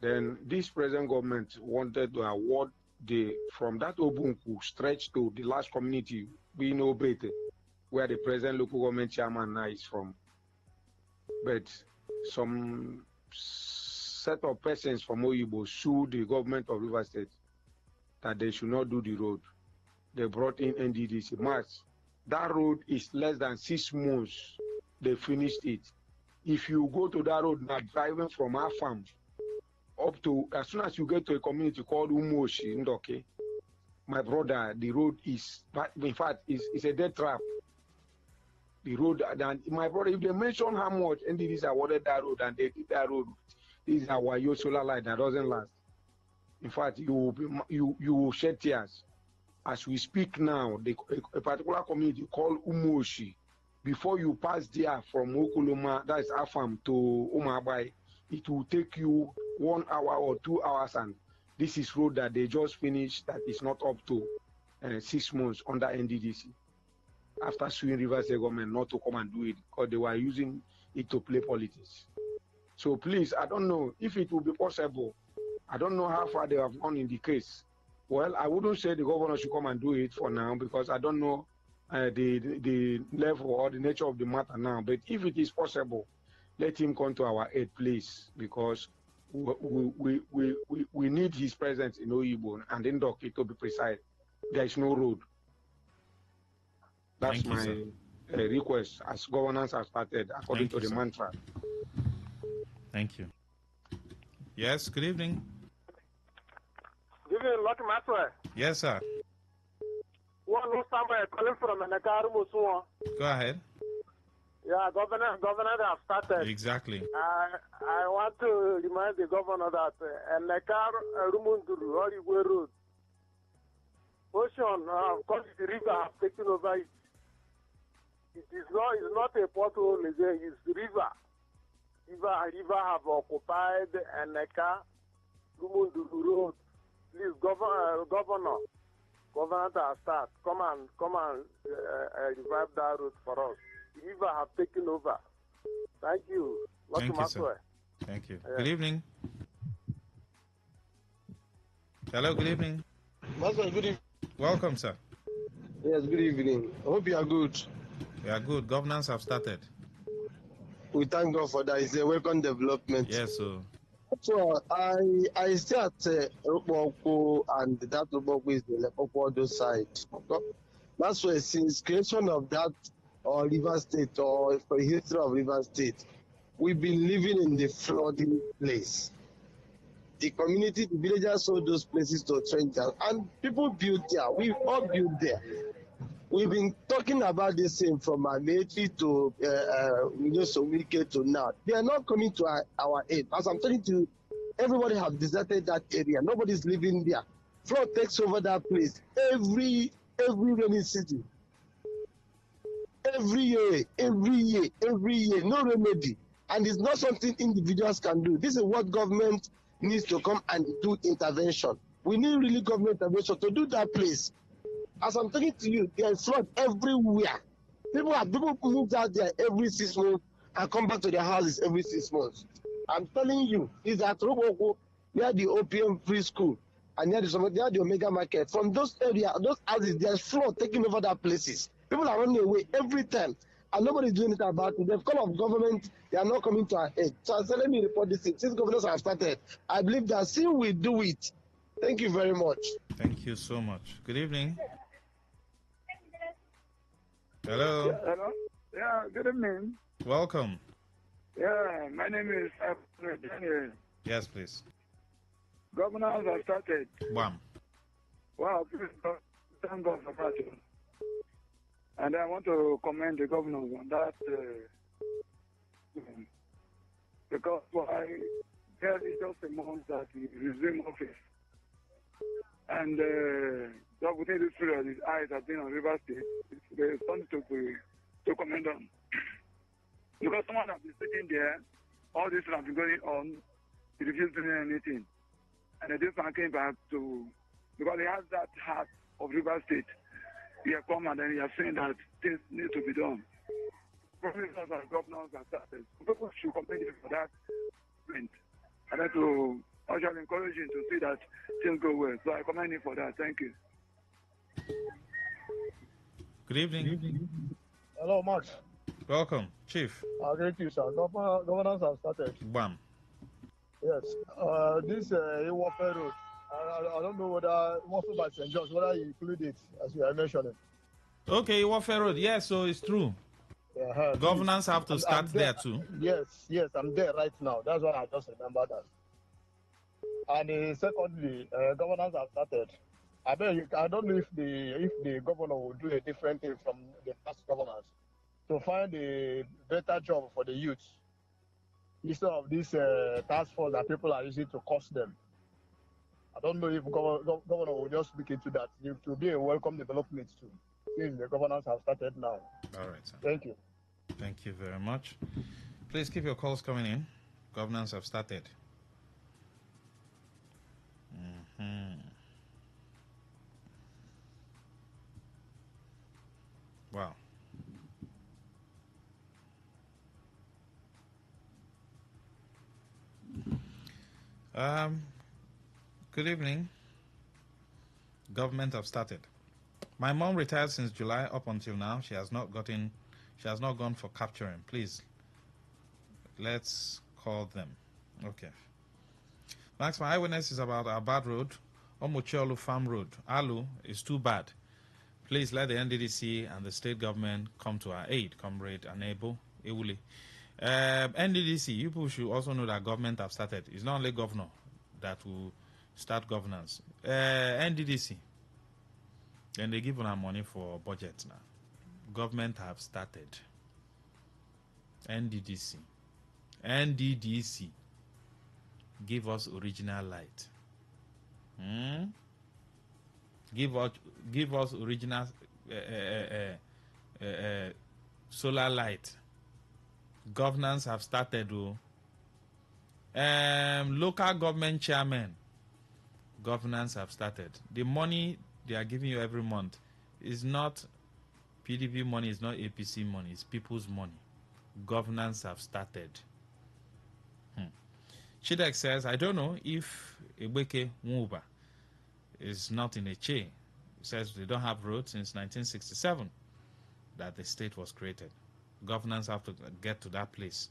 Then this present government wanted to award from that Obunku stretch to the last community, being Obete, where the present local government chairman now is from. But some set of persons from Oyibo sued the government of Rivers State that they should not do the road. They brought in NDDC. March. That road is less than 6 months. They finished it. If you go to that road now, driving from Afam up to, as soon as you get to a community called Umoshi, Ndoke, my brother, the road is, in fact, it's a death trap. The road, and my brother, if they mention how much NDDC awarded that road and they did that road, this is our solar light that doesn't last. In fact, you will shed tears. As we speak now, a particular community called Umoshi, before you pass there from Okuloma, that is Afam, to Umabai, it will take you 1 hour or 2 hours, and this is road that they just finished that is not up to 6 months under NDDC. After suing Rivers State government not to come and do it because they were using it to play politics. So please, I don't know if it will be possible. I don't know how far they have gone in the case. Well, I wouldn't say the governor should come and do it for now because I don't know the level or the nature of the matter now. But if it is possible, let him come to our aid, please, because we need his presence in Oyibo and in Ndoke to be precise. There is no road. That's my request as governance has started according to the mantra. Thank you. Yes, good evening. Good evening, Lucky Maxwell. Yes, sir. One who somebody calling from Nakaru Musuwa. Go ahead. Yeah, governor have started. Exactly. I want to remind the governor that Nekar Rumunduru Origwe Road, ocean, because the river have taken over it. It's not a pothole again, it's the river. River have occupied Nekar Rumunduru Road. Please, governor to start. Come and revive that road for us. The river have taken over. Thank you. Thank you, sir. Thank you. Good evening. Hello, good evening. Master, good evening. Welcome, sir. Yes, good evening. I hope you are good. We are good. Governance have started. We thank God for that. It's a welcome development. Yes, sir. So I stay at Rupoko, and that Rupoko is the Lepopodo side. That's why since creation of that River State or for history of River State, we've been living in the flooding place. The community, the villagers sold those places to strangers, and people built there. We all built there. We've been talking about this thing from Amechi to Somike to now. They are not coming to our aid. As I'm telling you, everybody have deserted that area. Nobody's living there. Flood takes over that place every rainy season. Every year, no remedy. And it's not something individuals can do. This is what government needs to come and do intervention. We need really government intervention to do that place. As I'm talking to you, there's flood everywhere. People move out there every 6 months and come back to their houses every 6 months. I'm telling you, it's at Roboko, near the OPM free school, and near the Omega market. From those areas, those houses, there's flood taking over that places. People are running away every time, and nobody's doing it about it. They've called off government, they are not coming to our aid. So I said, let me report this thing. Since governors have started, I believe that still we do it. Thank you very much. Thank you so much. Good evening. Hello. Yeah, hello. Yeah, good evening. Welcome. Yeah, my name is Daniel. Yes, please. Governors have started. Bam. Wow, please thank God for that. And I want to commend the governors on that because there is just a month that he resumed office. And within this period, his eyes have been on River State. There's something to commend on. Because someone has been sitting there, all this has been going on, he refused to do anything. And this man came back because he has that heart of River State. He have come and then he has saying that things need to be done. Provinces and governors and started. People should commend him for that. I'd like to actually encourage him to see that things go well. So I commend him for that. Thank you. Good evening. Hello, Max. Welcome, Chief. Thank you, sir. Governors have started. Bam. Yes. This Iwofe road, I don't know whether Iwofe by St. George, whether you include it as you are mentioning. Okay, Warfare Road. Yes, so it's true. Governance have to start there too. Yes, I'm there right now. That's why I just remember that. And secondly, governance have started. I don't know if the governor will do a different thing from the past governors to find a better job for the youth instead of this task force that people are using to cost them. I don't know if governor will just look into that. It will be a welcome development too, since the governors have started now. All right, sir. Thank you. Thank you very much. Please keep your calls coming in. Governance have started. Wow. Good evening. Government have started. My mom retired since July up until now. She has not gone for capturing. Please, let's call them. Okay. Max, my eyewitness is about our bad road. Omochiolu Farm Road. Alu is too bad. Please let the NDDC and the state government come to our aid. Comrade Anebo Ewuli. NDDC, you people should also know that government have started. It's not only governor that will start governance. NDDC, then they give our money for budget now. Government have started. NDDC, give us original light. Give us original solar light. Governance have started. Local government chairman. Governance have started. The money they are giving you every month is not PDP money, it's not APC money, it's people's money. Governance have started. Chidek says, I don't know if Ebeke Nwuba is not in a chain. He says they don't have roads since 1967 that the state was created. Governance have to get to that place.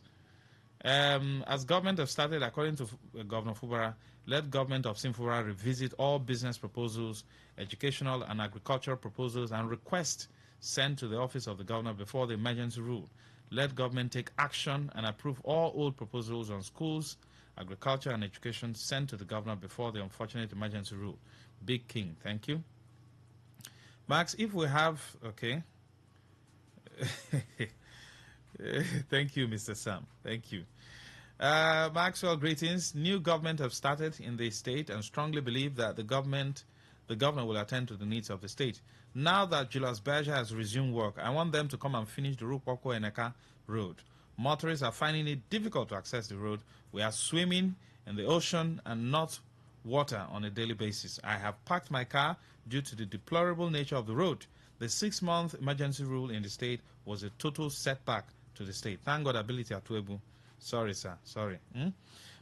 As government have started, according to Governor Fubara, let government of Simfura revisit all business proposals, educational and agricultural proposals, and requests sent to the office of the governor before the emergency rule. Let government take action and approve all old proposals on schools, agriculture, and education sent to the governor before the unfortunate emergency rule. Big King, thank you. Max, if we have, okay. Thank you, Mr. Sam. Thank you. Maxwell, greetings. New government have started in the state and strongly believe that the governor will attend to the needs of the state. Now that Julius Berger has resumed work, I want them to come and finish the Rukoko Eneka road. Motorists are finding it difficult to access the road. We are swimming in the ocean and not water on a daily basis. I have parked my car due to the deplorable nature of the road. The 6-month emergency rule in the state was a total setback to the state. Thank God, ability at Tuebu. Sorry, sir. Sorry.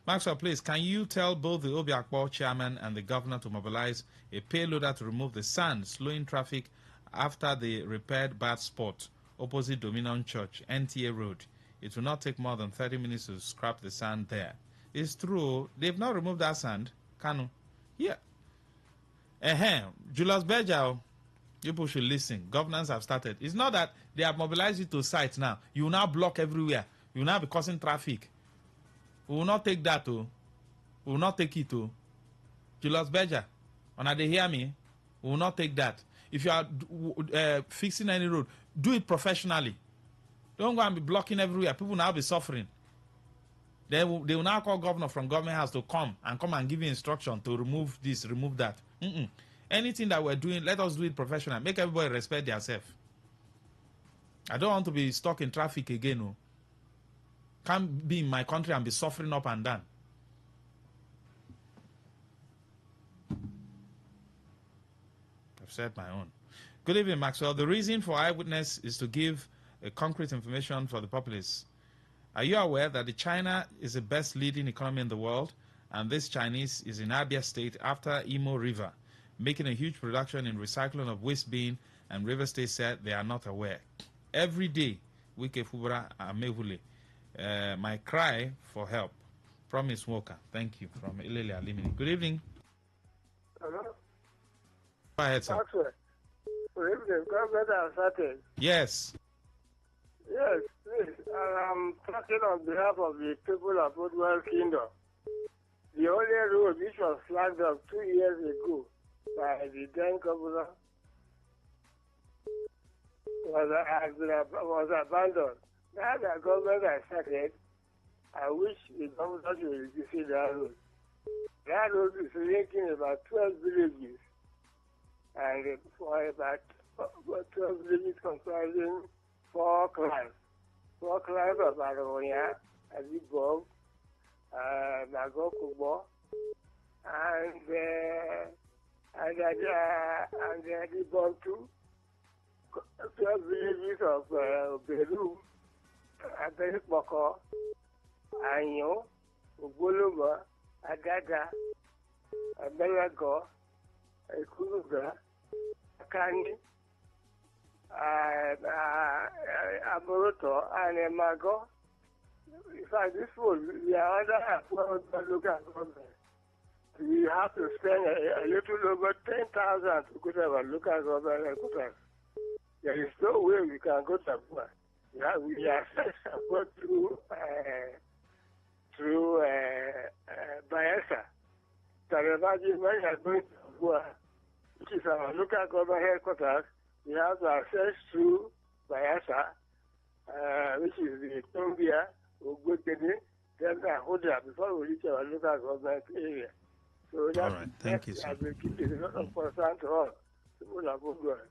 Maxwell, please, can you tell both the Obi Akpo chairman and the governor to mobilize a payloader to remove the sand, slowing traffic after the repaired bad spot opposite Dominion Church, NTA Road? It will not take more than 30 minutes to scrap the sand there. It's true. They've not removed that sand. Kanu. Yeah. Julius Berger, people should listen. Governance have started. It's not that they have mobilized you to sites now. You will now block everywhere. You will now be causing traffic. We will not take that, too. We will not take it, too. Julius Berger, when they hear me, we will not take that. If you are fixing any road, do it professionally. Don't go and be blocking everywhere. People will now be suffering. They will now call governor from government house to come and give you instruction to remove this, remove that. Anything that we're doing, let us do it professionally. Make everybody respect themselves. I don't want to be stuck in traffic again. No. Can't be in my country and be suffering up and down. I've said my own. Good evening, Maxwell. The reason for eyewitness is to give concrete information for the populace. Are you aware that China is the best leading economy in the world, and this Chinese is in Abia State after Imo River, making a huge production in recycling of waste bin, and River State said they are not aware. Every day, Wike Fubra Amehule, my cry for help. Promise Walker. Thank you. From Ilele Alimini. Good evening. Hello? Go ahead, sir. Good evening. Government has started. Yes. Yes, please. I'm talking on behalf of the people of Woodwell Kingdom. The only road which was flagged up 2 years ago by the then governor was abandoned. Now the government has started, I wish the government will visit that road. That road is linking about 12 villages, and for about 12 villages comprising 4 clans. 4 clans of Aronia, Azibog, Nagokubo, and the Bantu, 12 villages of Beru, Abelikboko, Anyo, Ugoloma, Agada, Abelago, Ekuruga, Akani, Aboroto, and Emago. In fact, this would we are under local government. We have to spend a little over 10,000 to go to our local government headquarters. There is no way we can go to Abua. We are support through Bayelsa. So imagine when you are going to Abua, which is our local government headquarters, we have to access through Bayelsa, which is the Tombia, Ugutini, then Ahoda, before we reach our local government area. So that's, all right. Thank you, sir. It's a lot of concern to us. People are good.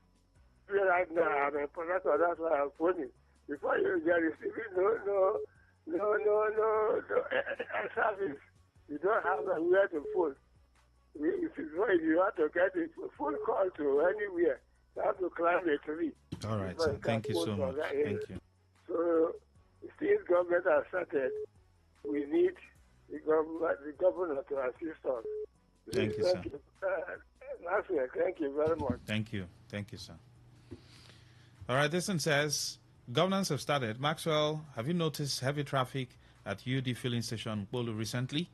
Right now, I'm a professor, that's why I'm phoning. Before you are receiving no service, you don't have where to phone. If you want to get a phone call to anywhere, you have to climb a tree. All right, sir. Thank you so much. Thank you. So, since government has started, we need the governor to assist us. Thank you, sir. Thank you very much. Thank you. Thank you, sir. All right, this one says, governance have started. Maxwell, have you noticed heavy traffic at UD filling station Bolu recently?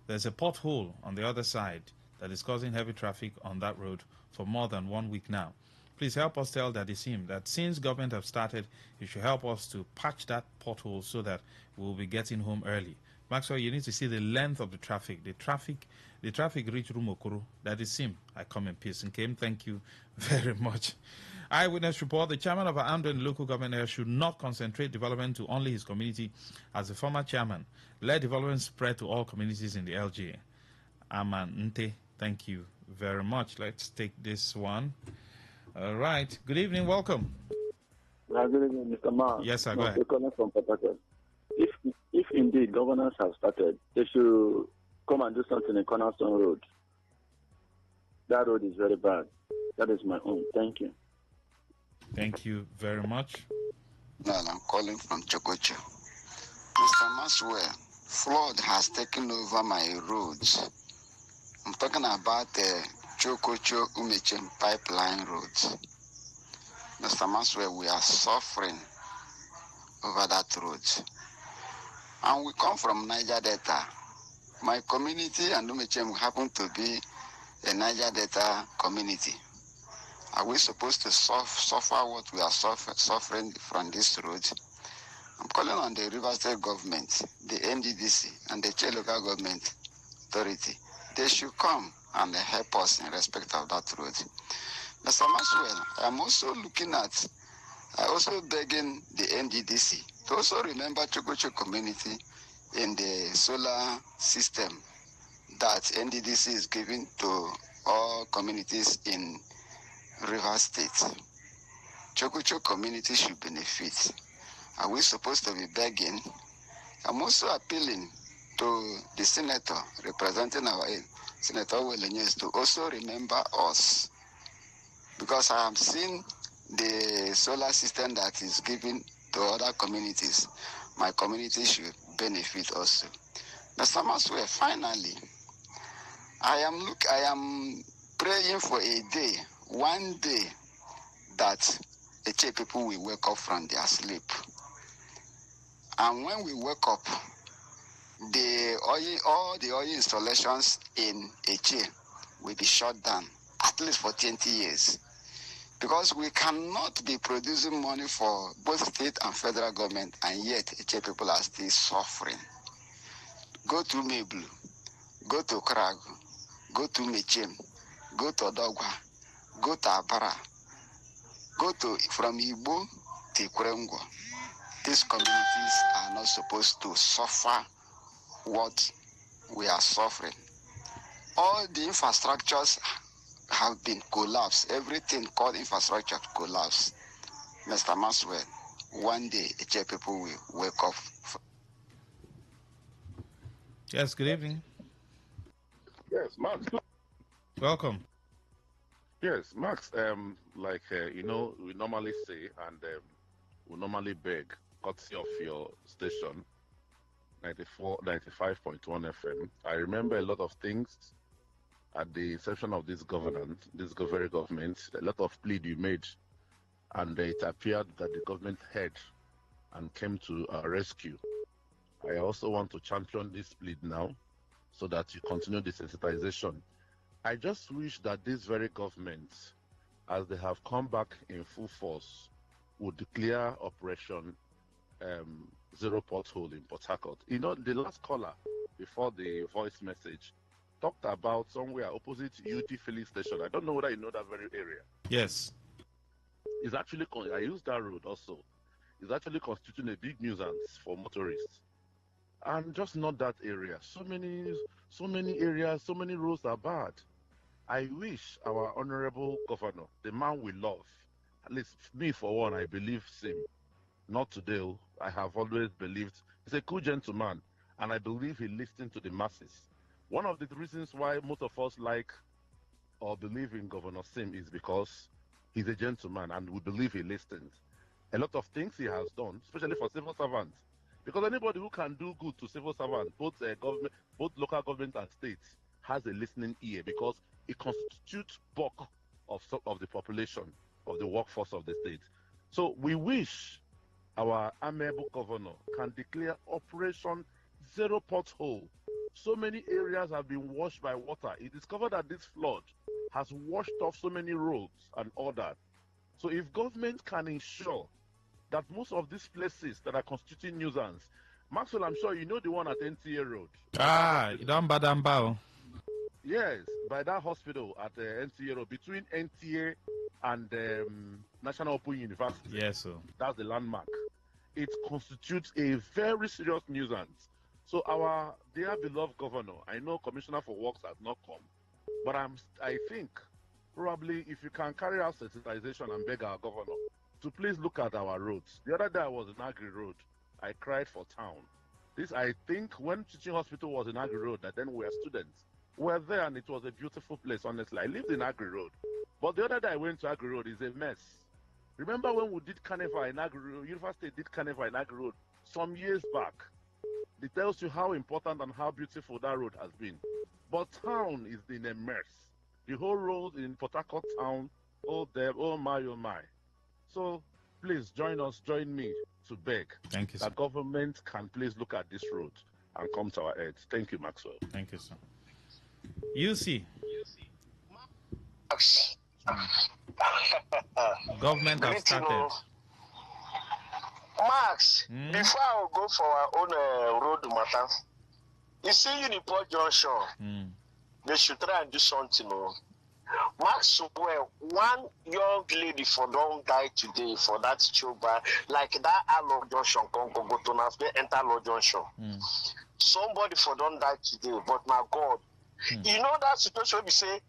There's a pothole on the other side that is causing heavy traffic on that road for more than 1 week now. Please help us tell Daddy Sim that since government have started, you should help us to patch that pothole so that we'll be getting home early. Maxwell, you need to see the length of the traffic. The traffic reached Rumokuru. Daddy Sim, I come in peace and came. Thank you very much. Eyewitness report, the chairman of our Amden local government area should not concentrate development to only his community. As the former chairman, let development spread to all communities in the LGA. Amante, thank you very much. Let's take this one. All right. Good evening. Welcome. Good evening, Mr. Ma. Yes, sir. Go ahead. From if indeed governors have started, they should come and do something in Cornerstone Road. That road is very bad. That is my own. Thank you. Thank you very much. Well, I'm calling from Chokocho. Mr. Maxwell, flood has taken over my roads. I'm talking about the Chokocho Umechem pipeline roads. Mr. Maxwell, we are suffering over that road. And we come from Niger Delta. My community and Umechem happen to be a Niger Delta community. Are we supposed to suffer what we are suffering from this road? I'm calling on the River State government, the NDDC, and the Che local government authority. They should come and help us in respect of that road. Mr. Maxwell, I'm also begging the NDDC to also remember Chokocho community in the solar system that NDDC is giving to all communities in River State. Chokocho community should benefit. Are we supposed to be begging? I'm also appealing to the senator representing our Senator Welenyes to also remember us, because I have seen the solar system that is given to other communities. My community should benefit also. Mr. Maswe, finally, I am praying for a day, one day, that Eche people will wake up from their sleep. And when we wake up, all the oil installations in Eche will be shut down, at least for 20 years. Because we cannot be producing money for both state and federal government, and yet Eche people are still suffering. Go to Meblu, go to Krag, go to Mechem, go to Odogwa, go to Abara, go to from Igbo to Ikwerengwo. These communities are not supposed to suffer what we are suffering. All the infrastructures have been collapsed. Everything called infrastructure collapsed. Mr. Maswell, one day Eche people will wake up. Yes, good evening. Yes, Max. Welcome. Yes, Max. We normally say and we normally beg, courtesy of your station, 95.1 FM. I remember a lot of things at the inception of this very government. A lot of plea you made, and it appeared that the government heard and came to our rescue. I also want to champion this plea now, so that you continue the sensitization. I just wish that this very government, as they have come back in full force, would declare Operation Zero Pothole in Port Harcourt. You know, the last caller before the voice message talked about somewhere opposite UT filling station. I don't know whether you know that very area. Yes. It's actually, I use that road also. It's actually constituting a big nuisance for motorists. And just not that area. So many areas, so many roads are bad. I wish our honorable governor, the man we love, at least me for one, I believe him. Not today, I have always believed he's a cool gentleman, and I believe he listens to the masses. One of the reasons why most of us like or believe in Governor Sim is because he's a gentleman and we believe he listens. A lot of things he has done, especially for civil servants. Because anybody who can do good to civil servants, both local government and states, has a listening ear, because it constitutes bulk of the population, of the workforce of the state. So we wish our amiable governor can declare Operation Zero Pothole. So many areas have been washed by water. He discovered that this flood has washed off so many roads and all that. So if government can ensure that most of these places that are constituting nuisance, Maxwell, I'm sure you know the one at NTA Road. You don't badambao. Yes, by that hospital at NTA Road, between NTA and National Open University. Yes, sir. That's the landmark. It constitutes a very serious nuisance. So our dear beloved governor, I know Commissioner for Works has not come, but I think probably if you can carry out sensitization and beg our governor to please look at our roads. The other day I was in Agri Road. I cried for town. I think when teaching hospital was in Agri Road, that then we were students. We were there and it was a beautiful place, honestly. I lived in Agri Road. But the other day I went to Agri Road, it's a mess. Remember when we did carnival in Agri Road, University did carnival in Agri Road some years back? It tells you how important and how beautiful that road has been. But town is in a mess. The whole road in Port Harcourt town, oh my. So please join me to beg Thank you, that government can please look at this road and come to our aid. Thank you, Maxwell. Thank you, sir. UC. Government has started. Max, before I go for our own road matter, you see Uniport Junction, they should try and do something. Maxwell, one young lady for don't die today for that choba, like that Alo Junction, Congo Botonas, they enter Lo Junction. Somebody for don't die today, but my God, you know that situation we say,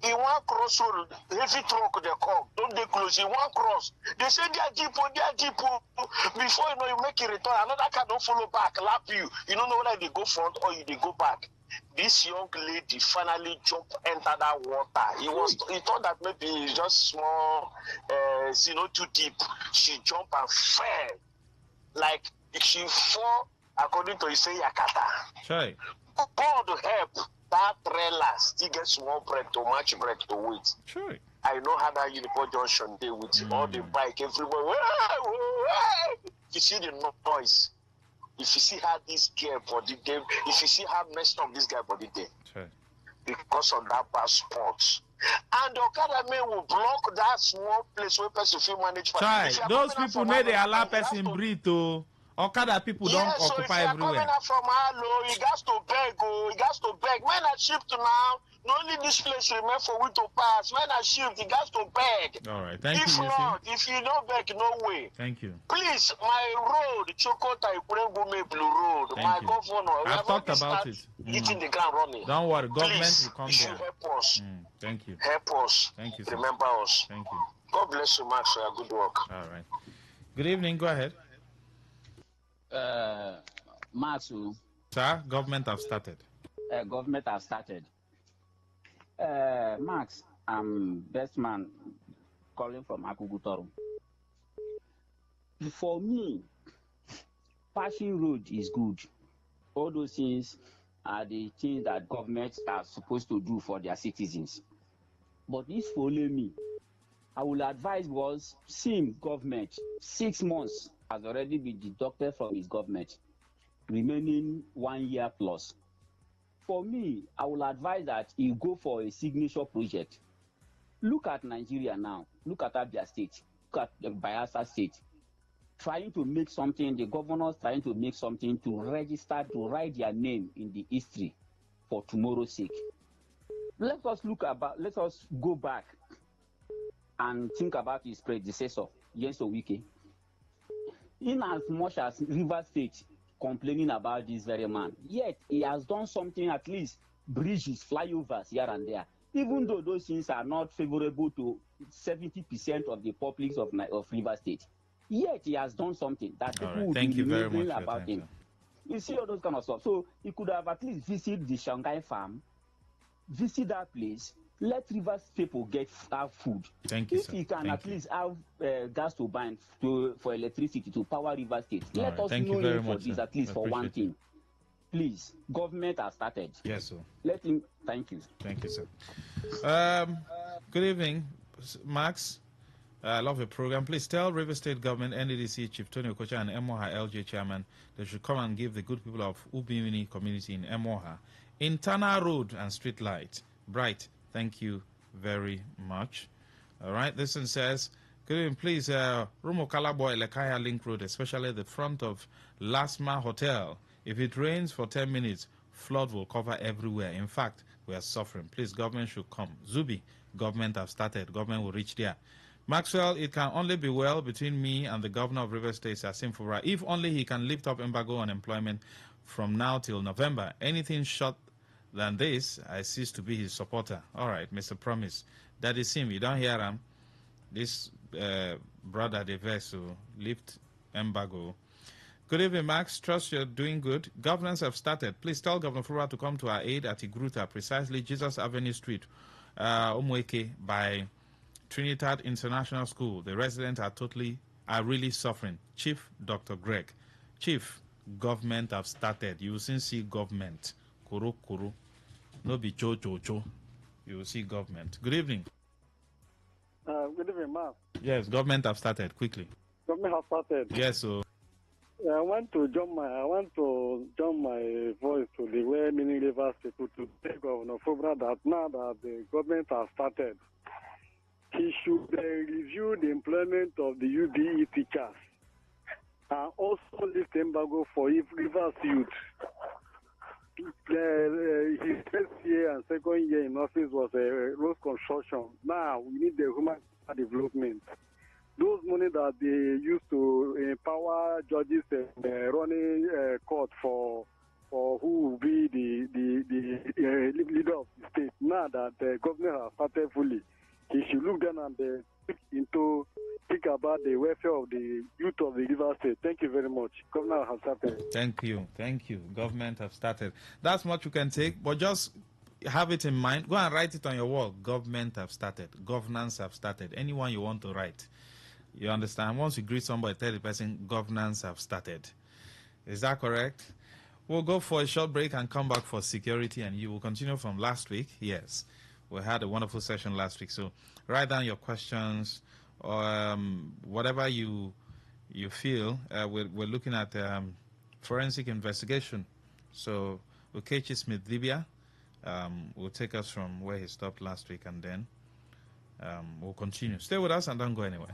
in one crossroad, heavy truck they come, don't they close in one cross. They say they are jeep. Before you know you make a return, another car don't follow back, lap you. You don't know whether they go front or they go back. this young lady finally jumped, enter that water. He thought that maybe it's just small, too deep. She jumped and fell. Like she fall according to Issei Yakata. Sure. God help that trailer still get small break to match break to weight. Sure. I know how that Uniport Junction day with all the bike, everybody. If you see the noise, if you see how this girl body day, if you see how messed up this guy body day, sure. Because of that bad spot. And the Okada man will block that small place where person feel manage. Try. Those people need to allow person breathe to. Okada people don't occupy everywhere. So if you are coming out from Harlow, you got to beg, you got to beg. Men are shipped now. Not only this place remain for we to pass. Men are shipped, you got to beg. All right, thank you. If not, if you don't beg, no way. Thank you. Please, my road, Chokota Iprengume Blue Road, my governor. I've talked about it. Hitting the ground running. Don't worry, government will come there. Help us. Thank you. Help us. Thank you, sir. Remember us. Thank you. God bless you, Max, for your good work. All right. Good evening. Go ahead. Masu. Sir, government have started. Government have started. Max, I'm best man calling from Akugutoru. For me, passing road is good. All those things are the things that governments are supposed to do for their citizens. But if follow me, I will advise was same government 6 months has already been deducted from his government, remaining 1 year plus. For me, I will advise that he go for a signature project. Look at Nigeria now. Look at Abia State. Look at Bayelsa State. Trying to make something, the governors trying to make something to register, to write their name in the history for tomorrow's sake. Let us go back and think about his predecessor, Nyesom Wike. In as much as Rivers State complaining about this very man, yet he has done something, at least bridges, flyovers here and there, even though those things are not favorable to 70% of the populace of Rivers State. Yet he has done something that people will be remembering about him. You see all those kind of stuff. So he could have at least visited the Shanghai farm, visit that place, let Rivers people have food. Thank you, if he can at least have gas to burn for electricity to power Rivers State, let us know him for this, at least for one thing. Please, government has started. Yes, sir. Let him. Thank you. Thank you, sir. Good evening, Max. I love your program. Please tell River State Government, NDDC Chief Tony Okocha and Emoha LJ Chairman they should come and give the good people of Ubimini community in Emoha internal road and street light. Bright. Thank you very much. All right. This one says, good evening, please. Rumo Kalaboy Lekaya Link Road, especially the front of Lasma Hotel. If it rains for 10 minutes, flood will cover everywhere. In fact, we are suffering. Please, government should come. Zubi, government have started. Government will reach there. Maxwell, it can only be well between me and the governor of River State, Asim Fura. If only he can lift up embargo on employment from now till November. Anything short than this, I cease to be his supporter. All right, Mr. Promise. That is him. You don't hear him. This brother, the vessel, lift embargo. Good evening, Max. Trust you're doing good. Governance have started. Please tell Governor Fura to come to our aid at Igruta, precisely Jesus Avenue Street, Umweke, by Trinidad International School. The residents are really suffering. Chief Dr. Greg. Chief, government have started. You will soon see government. Kuru kuru. No be cho cho cho. You will see government. Good evening. Good evening, ma'am. Yes, government have started. Quickly. Government have started. Yes, so. I want to join my voice to the well-meaning Rivers people to tell Governor Fubra that now that the government has started, he should review the employment of the UBE teachers and also lift embargo for Rivers youth. His first year and second year in office was a road construction. Now we need the human development. Those money that they used to empower judges running court for who will be the leader of the state. Now that the government has started fully, he should look down and take into think about the welfare of the youth of the River State. Thank you very much. Governor has started. Thank you. Government have started. That's what you can take, but just have it in mind. Go and write it on your wall. Government have started. Governance have started. Anyone you want to write. You understand? Once you greet somebody, tell the person, governance have started. Is that correct? We'll go for a short break and come back for security, and you will continue from last week. Yes, we had a wonderful session last week. So write down your questions, or whatever you feel. We're looking at forensic investigation. So Ukechi Smith-Dibia will take us from where he stopped last week, and then we'll continue. Stay with us and don't go anywhere.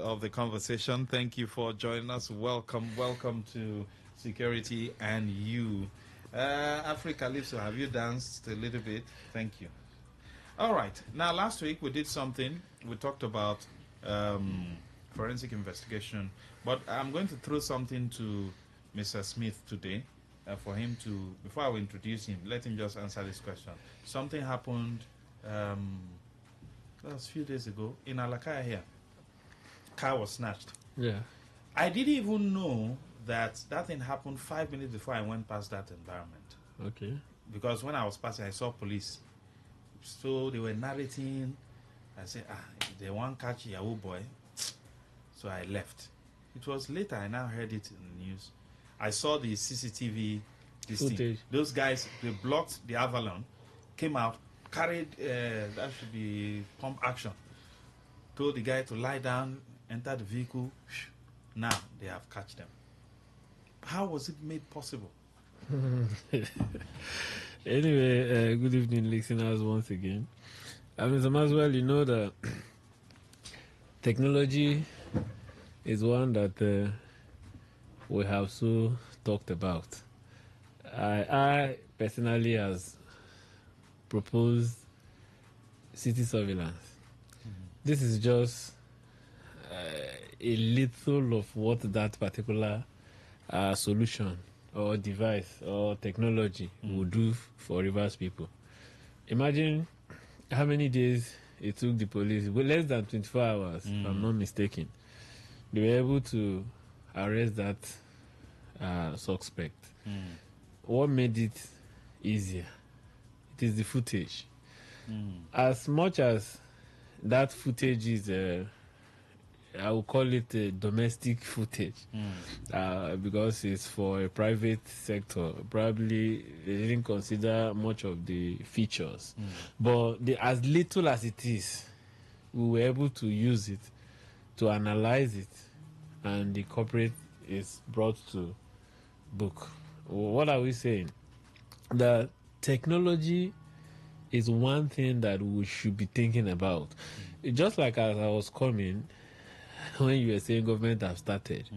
Of the conversation. Thank you for joining us. Welcome to Security and You. Africa Calypso, have you danced a little bit? Thank you. All right. Now, last week we did something. We talked about forensic investigation, but I'm going to throw something to Mr. Smith today for him to, before I will introduce him, let him just answer this question. Something happened that was a few days ago in Alakaya here. Car was snatched. Yeah. I didn't even know that thing happened 5 minutes before I went past that environment. Okay. Because when I was passing, I saw police. So they were narrating. I said, they won't catch Yahoo boy. So I left. It was later, I now heard it in the news. I saw the CCTV footage. Those guys, they blocked the Avalon, came out, carried, that should be pump action. Told the guy to lie down, enter the vehicle. Now they have catch them. How was it made possible? Anyway, good evening, listeners, once again. Mr. Maswell, you know that technology is one that we have so talked about. I personally has proposed city surveillance. This is just a little of what that particular solution or device or technology will do for Rivers people. Imagine how many days it took the police, less than 24 hours, if I'm not mistaken. They were able to arrest that suspect. What made it easier? It is the footage. As much as that footage is, I will call it domestic footage, because it's for a private sector. Probably they didn't consider much of the features. But as little as it is, we were able to use it to analyze it, and the culprit is brought to book. What are we saying? The technology is one thing that we should be thinking about. Just like as I was coming, when you were saying government have started,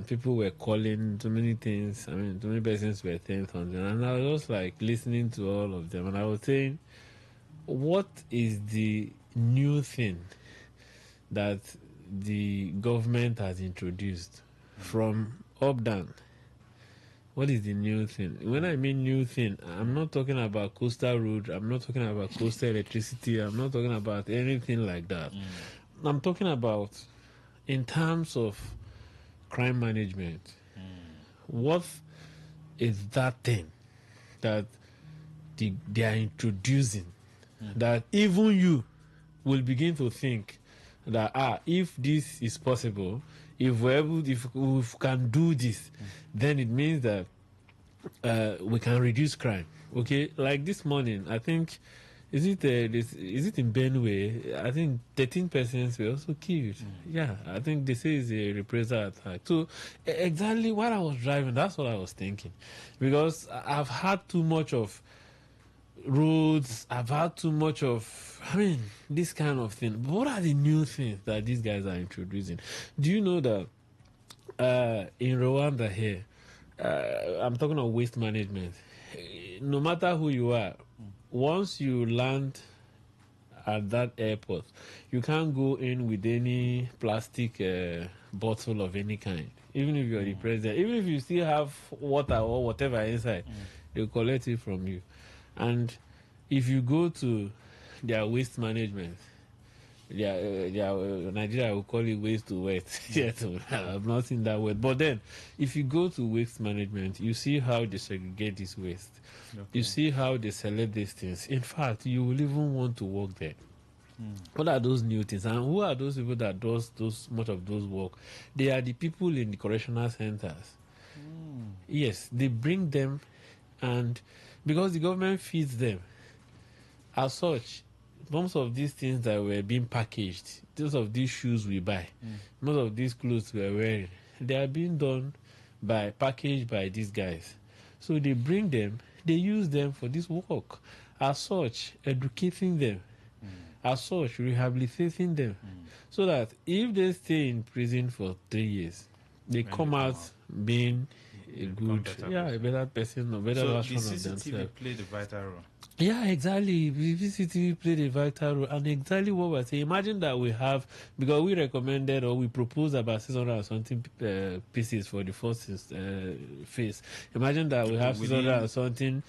people were calling too many things. I mean, too many persons were saying something, and I was just like listening to all of them, and I was saying, what is the new thing that the government has introduced from up down? What is the new thing? When I mean new thing, I'm not talking about coastal road, I'm not talking about coastal electricity, I'm not talking about anything like that. I'm talking about in terms of crime management. What is that thing that they are introducing that even you will begin to think that if this is possible, if we can do this, then it means that we can reduce crime. Okay, like this morning, I think, is it in Benue? I think 13 persons were also killed. Yeah, I think they say it's a reprisal attack. So exactly while I was driving, that's what I was thinking, because I've had too much of roads, I've had too much of, this kind of thing. But what are the new things that these guys are introducing? Do you know that in Rwanda here, I'm talking of waste management, no matter who you are, once you land at that airport, you can't go in with any plastic bottle of any kind. Even if you're the president, even if you still have water or whatever inside, they'll collect it from you. And if you go to their waste management, Nigeria will call it waste to wet. Yes, I've not seen that word. But then, if you go to waste management, you see how they segregate this waste. Okay. You see how they select these things. In fact, you will even want to work there. What are those new things? And who are those people that does much of those work? They are the people in the correctional centers. Yes, they bring them, and because the government feeds them, as such, most of these things that were being packaged, most of these shoes we buy, most of these clothes we are wearing, they are being done packaged by these guys. So they bring them, they use them for this work. As such, educating them. As such, rehabilitating them. So that if they stay in prison for 3 years, they come out being a better person, a better version of themselves. So the CCTV played a vital role. Yeah, exactly. The VCTV played a vital role, and exactly what we're saying. Imagine that we have, because we recommended or we proposed about 600 and something pieces for the first phase. Imagine that we have 600 and something.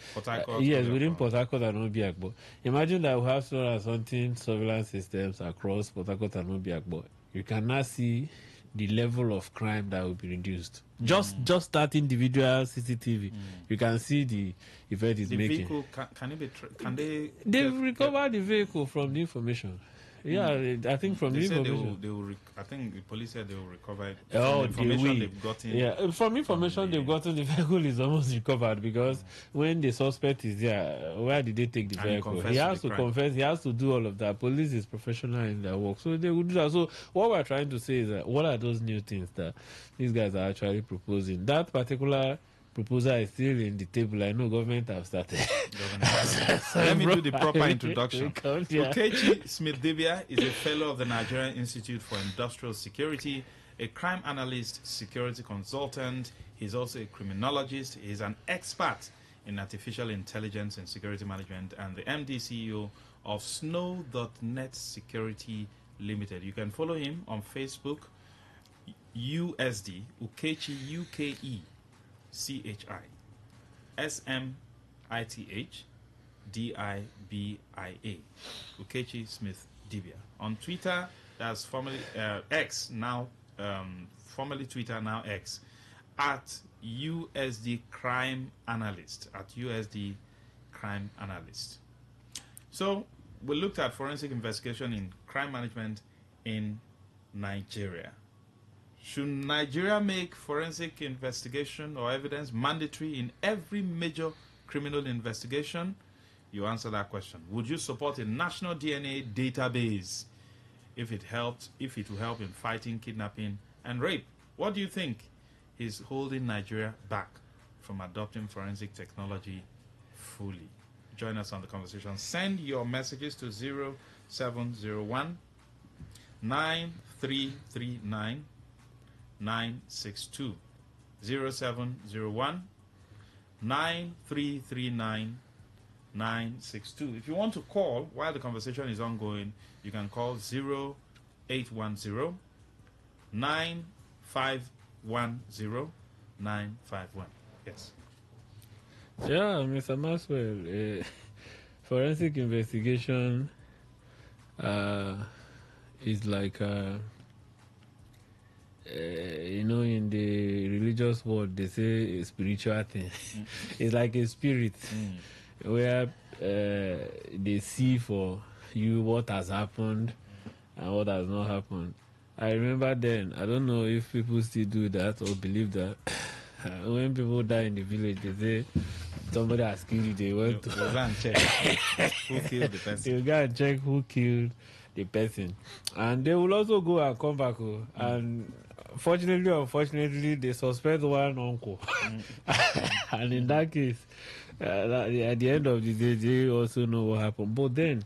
Yes, within Port Harcourt and Obiak. But imagine that we have 600 and something surveillance systems across Port Harcourt and Obiak. But you cannot see the level of crime that will be reduced. Just that individual CCTV, you can see the effect it's making. The vehicle can it be? Can they? They've recovered the vehicle from the information. Yeah, I think from the information. I think the police said they will recover it. Oh, information they've gotten. Yeah, from information they've gotten, the vehicle is almost recovered because when the suspect is there, where did they take the vehicle? He has to confess. He has to do all of that. Police is professional in their work, so they will do that. So what we're trying to say is that what are those new things that these guys are actually proposing? That particular proposal is still in the table. I know government have started. Let me do the proper introduction. Ukechi Smith-Dibia is a fellow of the Nigerian Institute for Industrial Security, a crime analyst, security consultant. He's also a criminologist. He's an expert in artificial intelligence and security management, and the MD CEO of Snow.net Security Limited. You can follow him on Facebook, USD, Ukechi, UKE. CHI SMITH DIBIA, Ukechi Smith Dibia. On Twitter, that's formerly X, now formerly Twitter, now X, at USD Crime Analyst, at USD Crime Analyst. So we looked at forensic investigation in crime management in Nigeria. Should Nigeria make forensic investigation or evidence mandatory in every major criminal investigation? You answer that question. Would you support a national DNA database if it will help in fighting kidnapping and rape? What do you think is holding Nigeria back from adopting forensic technology fully? Join us on the conversation. Send your messages to 0701 9339 962 0701 9339 962. If you want to call while the conversation is ongoing, you can call 0810 9510 951. Yes. Yeah, Mr. Maxwell, forensic investigation is like in the religious world, they say a spiritual thing. It's like a spirit where they see for you what has happened and what has not happened. I remember then, I don't know if people still do that or believe that, when people die in the village, they say somebody has killed you, they went to go and check who killed the person. They'll go and check who killed the person. And they will also go and come back and fortunately or unfortunately, they suspect one uncle. And in that case, at the end of the day, they also know what happened. But then,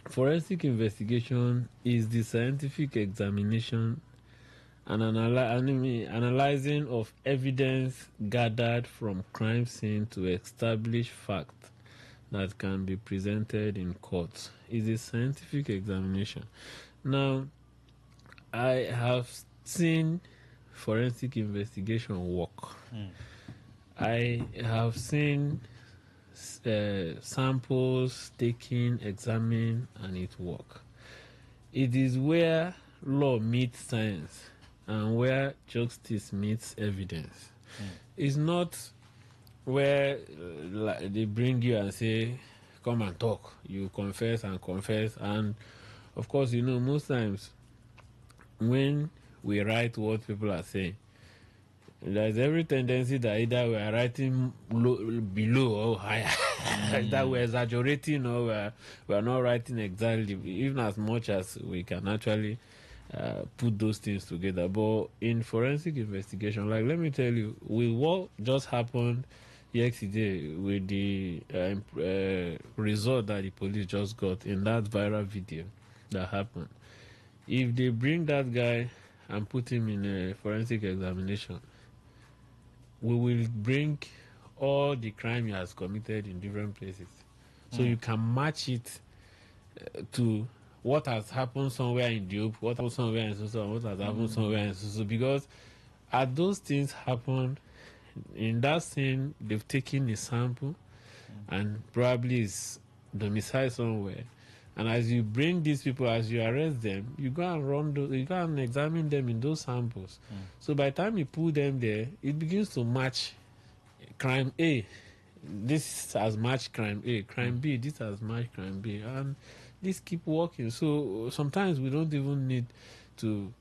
forensic investigation is the scientific examination and analyzing of evidence gathered from crime scene to establish facts that can be presented in court. It's a scientific examination. Now, I have seen forensic investigation work. I have seen samples taken, examined, and it work. It is where law meets science and where justice meets evidence. It's not where they bring you and say, come and talk. You confess and confess. And of course, most times when we write what people are saying, there's every tendency that either we are writing below or higher, that we're exaggerating or we're not writing exactly, even as much as we can actually put those things together. But in forensic investigation, like, let me tell you, with what just happened yesterday with the result that the police just got in that viral video that happened, if they bring that guy and put him in a forensic examination, we will bring all the crime he has committed in different places So you can match it to what has happened somewhere in the Oak, what happened somewhere in Susu, and what has happened somewhere in Susu. Because as those things happen, in that scene, they've taken a sample and probably is domiciled somewhere. And as you bring these people, as you arrest them, you go and you go and examine them in those samples. So by the time you put them there, it begins to match crime A. This has matched crime A. Crime B, this has matched crime B. And this keep working. So sometimes we don't even need to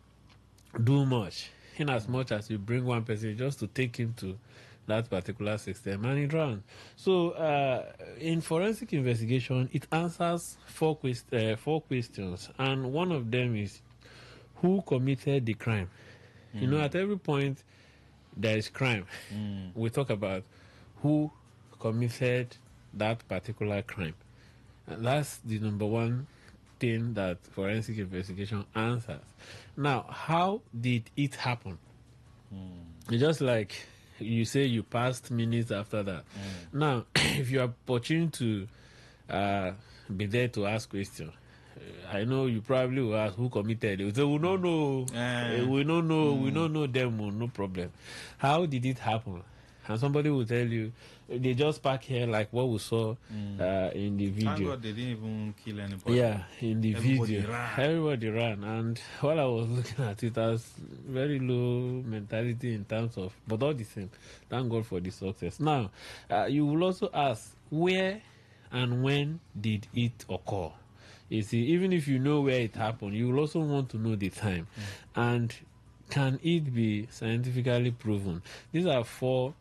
do much. In as much as you bring one person just to take him to that particular system and it runs. So in forensic investigation, it answers four questions, and one of them is who committed the crime. You know, at every point there is crime. We talk about who committed that particular crime. And that's the number one thing that forensic investigation answers. Now, how did it happen? It's just like you say you passed minutes after that. Now, if you are opportune to be there to ask questions, I know you probably will ask who committed it. You say, we don't know. We don't know. We don't know them. No problem. How did it happen? And somebody will tell you, they just park here like what we saw in the video. Thank God they didn't even kill anybody. Yeah, in the Everybody video. ran. Everybody ran. And while I was looking at it, as very low mentality in terms of, but all the same, thank God for the success. Now, you will also ask, where and when did it occur? You see, even if you know where it happened, you will also want to know the time. And can it be scientifically proven? These are four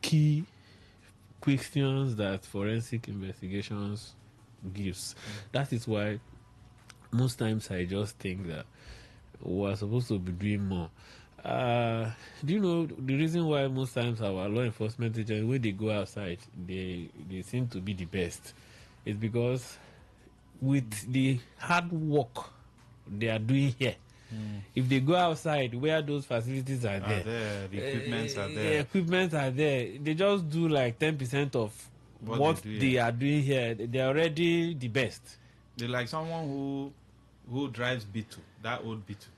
key questions that forensic investigations gives. That is why most times I just think that we're supposed to be doing more. Do you know the reason why most times our law enforcement agents, when they go outside, they seem to be the best? It's because with the hard work they are doing here, if they go outside where those facilities are there, the equipments are there. The equipment are there. They just do like 10% of what they are doing here. They're already the best. They're like someone who drives Beetle, that old Beetle.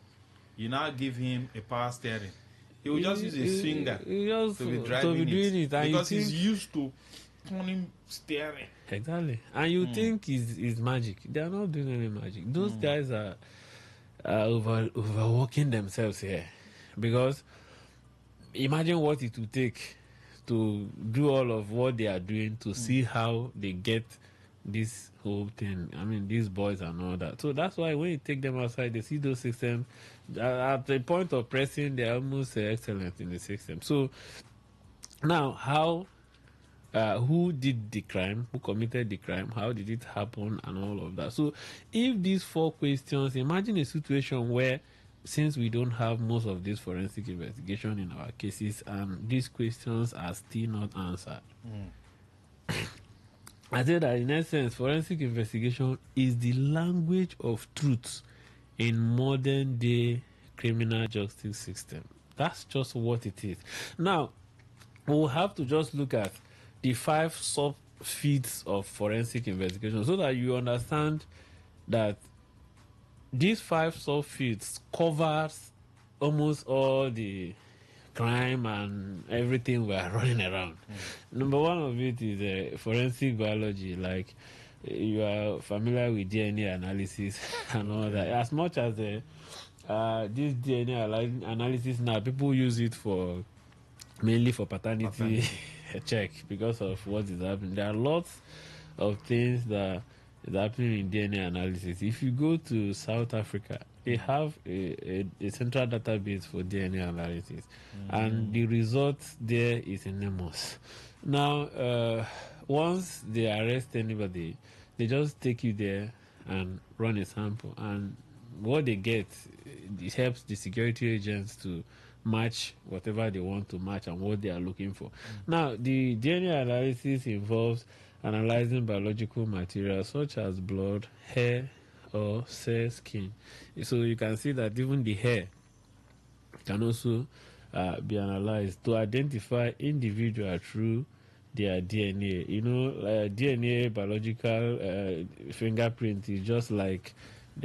You now give him a power steering. He will just use a swinger to be driving it because he's used to turning steering. Exactly. And you think it's magic. They are not doing any magic. Those guys are overworking themselves here, because imagine what it would take to do all of what they are doing to see how they get this whole thing. I mean, these boys and all that. So that's why when you take them outside, they see those systems. At the point of pressing, they're almost excellent in the system. So now, how who did the crime, who committed the crime, how did it happen, and all of that. So if these four questions, imagine a situation where, since we don't have most of this forensic investigation in our cases, and these questions are still not answered. I said that in essence, forensic investigation is the language of truth in modern day criminal justice system. That's just what it is. Now, we'll have to just look at the 5 sub-feeds of forensic investigation so that you understand that these 5 sub-feeds covers almost all the crime and everything we are running around. Number one of it is forensic biology, like you are familiar with DNA analysis and all that. As much as this DNA analysis now, people use it for mainly for paternity check because of what is happening. There are lots of things that is happening in DNA analysis. If you go to South Africa, they have a central database for DNA analysis, and the results there is enormous. Now, once they arrest anybody, they just take you there and run a sample, and what they get, it helps the security agents to match whatever they want to match and what they are looking for. Now, the DNA analysis involves analyzing biological materials such as blood, hair, or cell skin. So you can see that even the hair can also be analyzed to identify individual through their DNA. You know, DNA biological fingerprint is just like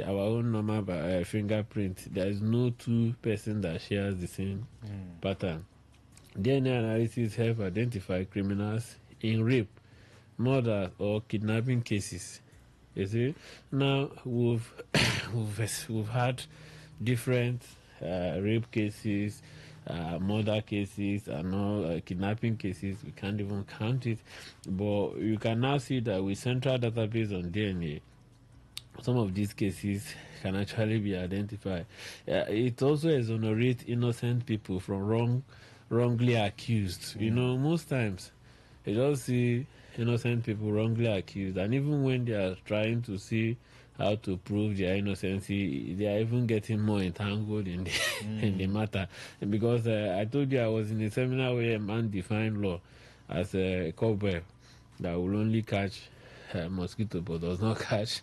our own normal fingerprint. There is no two person that shares the same pattern. DNA analysis help identify criminals in rape, murder, or kidnapping cases. You see, now we've we've had different rape cases, murder cases, and all kidnapping cases. We can't even count it, but you can now see that with central database on DNA, some of these cases can actually be identified. It also exonerates innocent people from wrongly accused. You know, most times you just see innocent people wrongly accused, and even when they are trying to see how to prove their innocency, they are even getting more entangled in in the matter. Because I told you I was in a seminar where a man defined law as a cobweb that will only catch mosquito but does not catch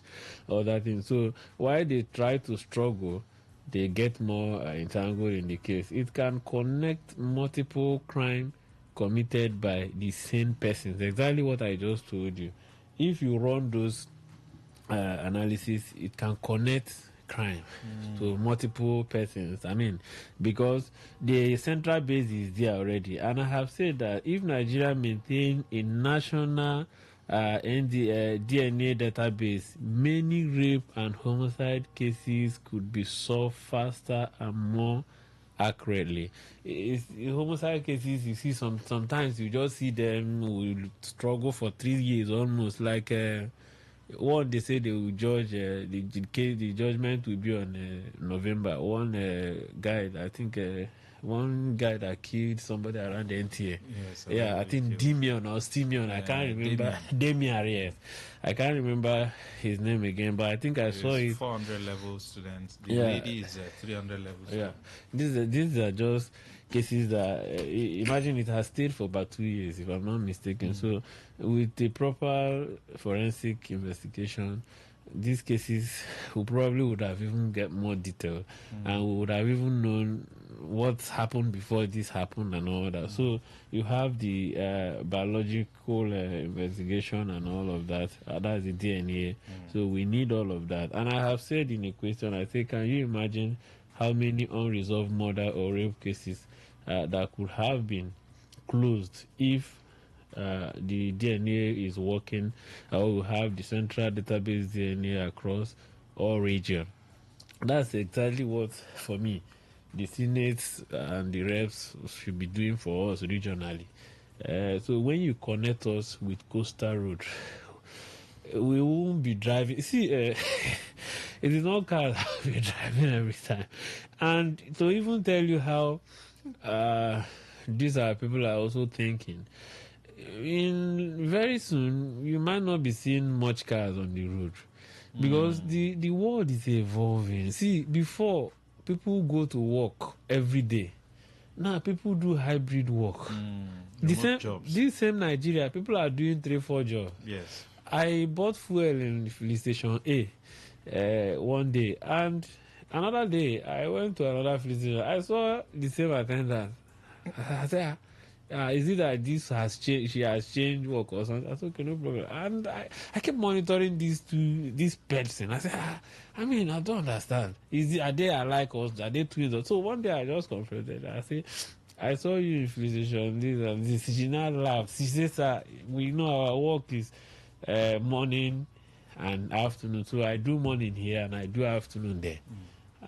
other things. So while they try to struggle, they get more entangled in the case. It can connect multiple crime committed by the same persons. Exactly what I just told you. If you run those analysis, it can connect crime to multiple persons. I mean, because the central base is there already, and I have said that if Nigeria maintain a national DNA database, many rape and homicide cases could be solved faster and more accurately. In homicide cases, you see sometimes you just see them will struggle for 3 years almost, like what they say they will judge the case. The judgment will be on November. One guy, I think one guy that killed somebody around the NTA. Yes, I think Dimion or Stimion. I can't remember. Damian, yes. I can't remember his name again, but I think I saw it. 400 level students. The lady is 300 level student. These are just cases that imagine it has stayed for about 2 years, if I'm not mistaken. So with the proper forensic investigation, these cases we probably would have even get more detail, and we would have even known what happened before this happened and all that. So you have the biological investigation and all of that. That's the DNA. So we need all of that. And I have said in a question, I say, can you imagine how many unresolved murder or rape cases that could have been closed if the DNA is working, or we have the central database DNA across all region? That's exactly what, for me, the Senate and the reps should be doing for us regionally. So when you connect us with coastal road, we won't be driving. See, it is not cars we're driving every time. And to even tell you how these are people are also thinking, in very soon you might not be seeing much cars on the road, because the world is evolving. See, before people go to work every day, now people do hybrid work. This same Nigeria, people are doing 3-4 jobs. Yes. I bought fuel in the police station A one day, and another day I went to another police station. I saw the same attendant. I said, is it that this has changed? She has changed work or something? I said, okay, no problem. And I kept monitoring this person. I said, I mean, I don't understand. Are they alike us? Are they twins? So one day I just confronted her. I said, I saw you in police station, this and this. She now laughed. She says, sir, we know our work is morning and afternoon. So I do morning here and I do afternoon there.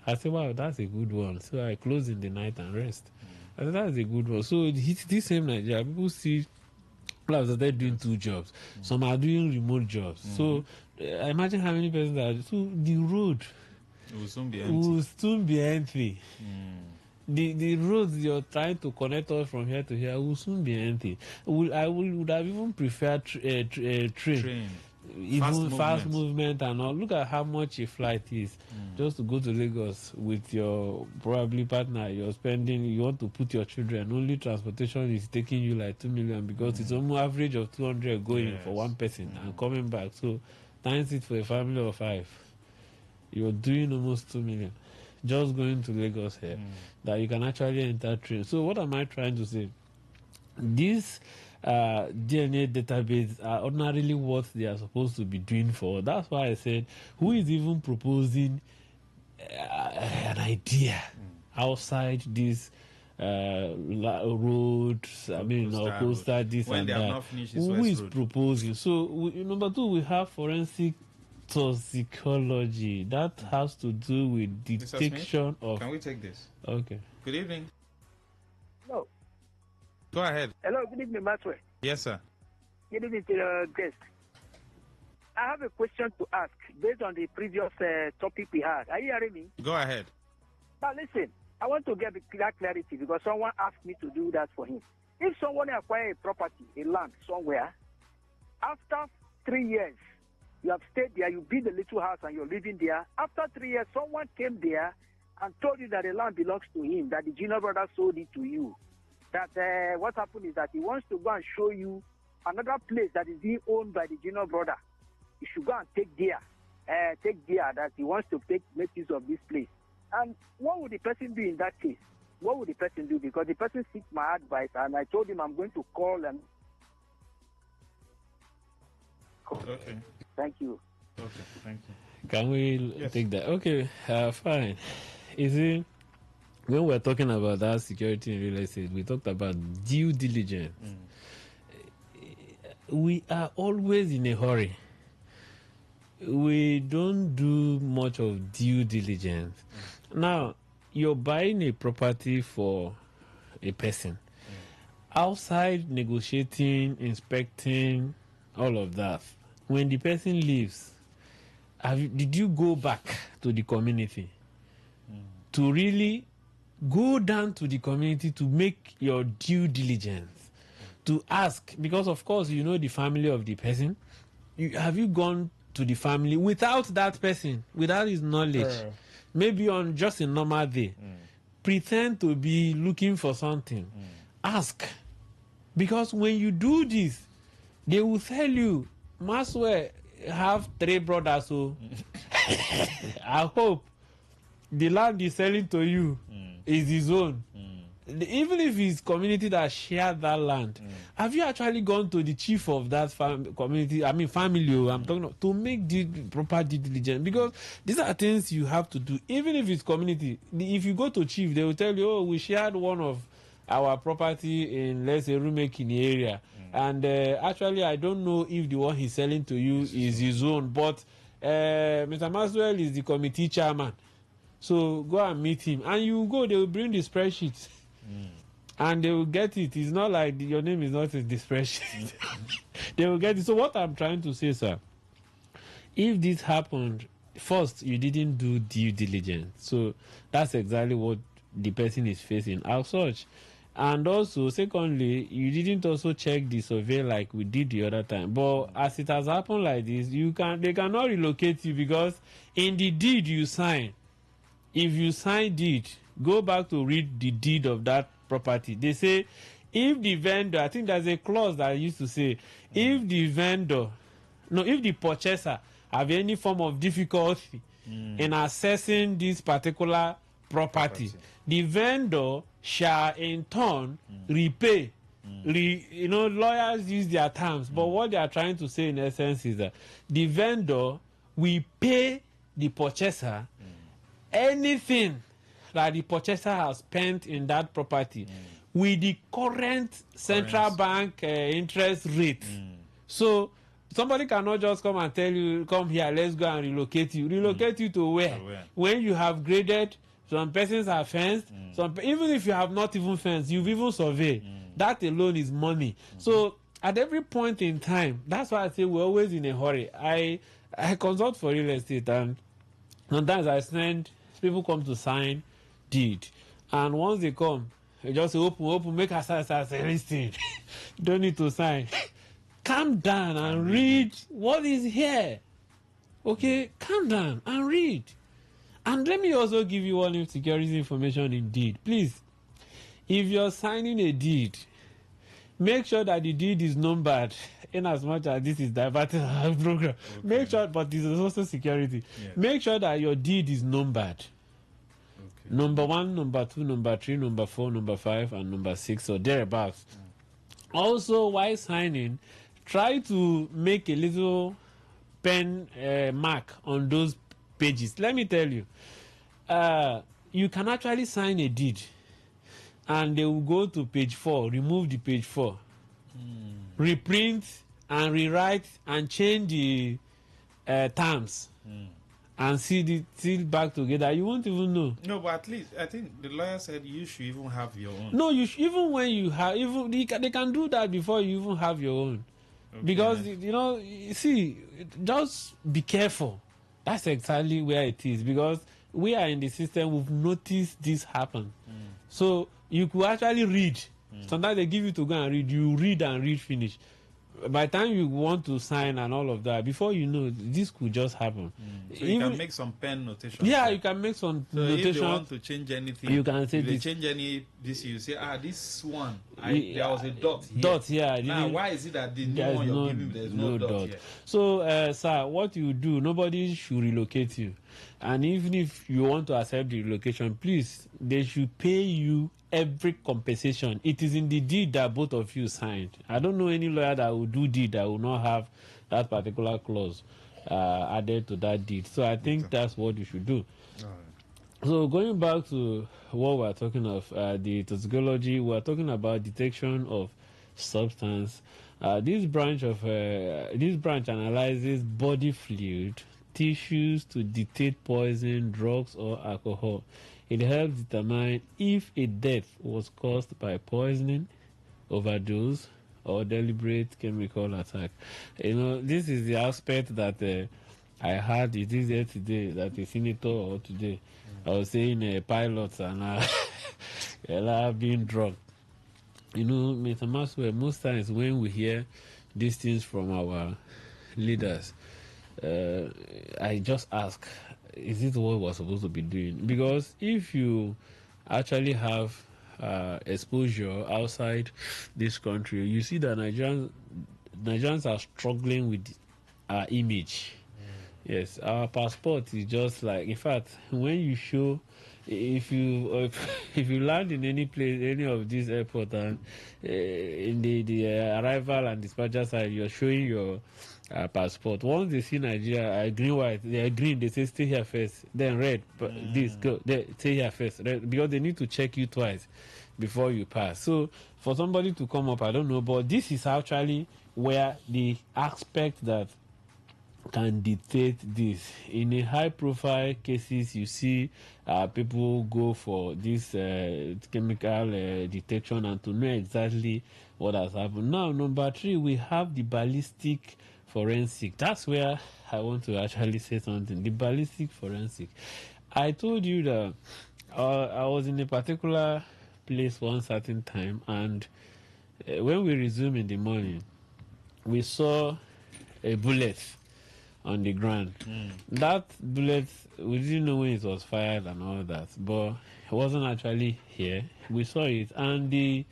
I said, wow, that's a good one. So I close in the night and rest. I said, that's a good one. So this same Nigeria, people see people have started doing 2 jobs. Some are doing remote jobs. So imagine how many persons are. So the road will soon be empty. The roads you're trying to connect us from here to here will soon be empty. I would have even preferred train. Even fast movement and all. Look at how much a flight is. Just to go to Lagos with your probably partner, you want to put your children, only transportation is taking you like 2 million, because it's almost average of 200 going for one person and coming back. So times it for a family of 5, you're doing almost 2 million just going to Lagos here, that you can actually enter train. So what am I trying to say? This DNA database are ordinarily what they are supposed to be doing for. That's why I said, who is even proposing an idea outside this roads, or coastal, this when and they that? have not finished this Who is road. proposing? So, number two, we have forensic toxicology. That has to do with detection of... Can we take this? Okay. Good evening. No. Go ahead. Hello, good evening, Maxwell. Yes, sir. Good evening to the guest. I have a question to ask based on the previous topic we had. Are you hearing me? Go ahead. Now listen, I want to get clear clarity because someone asked me to do that for him. If someone acquires a property, a land somewhere, after 3 years, you have stayed there, you build a little house and you're living there. After 3 years, someone came there and told you that the land belongs to him, that the junior brother sold it to you. That what happened is that he wants to go and show you another place that is being owned by the junior brother. You should go and take there that he wants to make use of this place. And what would the person do in that case? What would the person do? Because the person seeks my advice, and I told him I'm going to call and... Okay. Thank you. Okay, thank you. Can we take that? Okay, fine. You see, when we're talking about that security in real estate, we talked about due diligence. We are always in a hurry. We don't do much of due diligence. Now, you're buying a property for a person. Outside negotiating, inspecting, all of that. When the person leaves, did you go back to the community to really go down to the community to make your due diligence, to ask? Because, of course, you know the family of the person. Have you gone to the family without that person, without his knowledge? Maybe on just a normal day. Pretend to be looking for something. Ask. Because when you do this, they will tell you, Maxwell have 3 brothers, so I hope the land he's selling to you is his own. Even if it's community that shared that land, have you actually gone to the chief of that community, family, I'm talking about, to make the proper due diligence? Because these are things you have to do. Even if it's community, if you go to chief, they will tell you, oh, we shared one of our property in, let's say, Rumekini area. And actually, I don't know if the one he's selling to you is his own, but Mr. Maxwell is the committee chairman. So go and meet him. And you go, they will bring the spreadsheet. And they will get it. It's not like your name is not in the spreadsheet. They will get it. So what I'm trying to say, sir, if this happened, first, you didn't do due diligence. So that's exactly what the person is facing as such. And also, secondly, you didn't also check the survey like we did the other time. But as it has happened like this, they cannot relocate you, because in the deed you sign, if you sign deed, go back to read the deed of that property. They say, if the vendor, I think there's a clause that I used to say, if the purchaser have any form of difficulty in assessing this particular property, the vendor shall in turn repay. Lawyers use their terms, but what they are trying to say in essence is that the vendor will pay the purchaser anything that the purchaser has spent in that property with the current central bank interest rate. So somebody cannot just come and tell you, come here, let's go and relocate you. Relocate you to where? When you have graded, some persons are fenced, even if you have not even fenced, you've even surveyed. That alone is money. So at every point in time, that's why I say we're always in a hurry. I consult for real estate, and sometimes I send people come to sign deed, and once they come, they just say open, make us say listen. Don't need to sign. Calm down and read what is here. Okay, calm down and read. And let me also give you one security information in deed. Please, if you're signing a deed, make sure that the deed is numbered, in as much as this is diverting our program. Okay. Make sure, but this is also security. Yeah. Make sure that your deed is numbered. Okay. Number 1, number 2, number 3, number 4, number 5, and number 6, or thereabouts. Also, while signing, try to make a little pen mark on those pages. Let me tell you, you can actually sign a deed and they will go to page 4, remove the page 4, reprint and rewrite and change the terms and seal back together. You won't even know. No, but at least I think the lawyer said you should even have your own. No, even when you have, they can do that before you even have your own. Okay. Because you see, just be careful. That's exactly where it is, because we are in the system. We've noticed this happen. So you could actually read. Sometimes they give you to go and read. You read and read finish. By the time you want to sign and all of that, before you know, this could just happen. So you can make some pen notations. Yeah, you can make some notations. If they want to change anything, you can say if this. They change this, you say, this one, there was a dot here. Dot, yeah. Now, why is it that the new one you're giving, there's no dot here? So, sir, what you do, nobody should relocate you. And even if you want to accept the relocation, please, they should pay you every compensation. It is in the deed that both of you signed. I don't know any lawyer that will do deed that will not have that particular clause added to that deed. So I think that's what you should do. So going back to what we're talking of, the toxicology, we're talking about detection of substance. This branch analyzes body fluid, tissues to detect poison, drugs, or alcohol. It helps determine if a death was caused by poisoning, overdose, or deliberate chemical attack. This is the aspect that I had. It is here today that a senator or today I was saying pilots and being drugged. Mr. Maxwell, most times when we hear these things from our leaders, I just ask, is it what we're supposed to be doing? Because if you actually have exposure outside this country, you see that Nigerians are struggling with our image. Yes, our passport is just like, in fact, when you show, if you land in any place, any of these airports, and in the arrival and dispatcher side, you're showing your passport. Once they see Nigeria, green, white, they are green, they say stay here first, then red, but this go, they stay here first, red, because they need to check you twice before you pass. So for somebody to come up, I don't know, but this is actually where the aspect that can detect this. In a high profile cases, you see people go for this chemical detection and to know exactly what has happened. Now, number 3, we have the ballistic forensic. That's where I want to actually say something. The ballistic forensic. I told you that I was in a particular place one certain time, and when we resumed in the morning, we saw a bullet on the ground. That bullet, we didn't know when it was fired and all that, but it wasn't actually here. We saw it, and the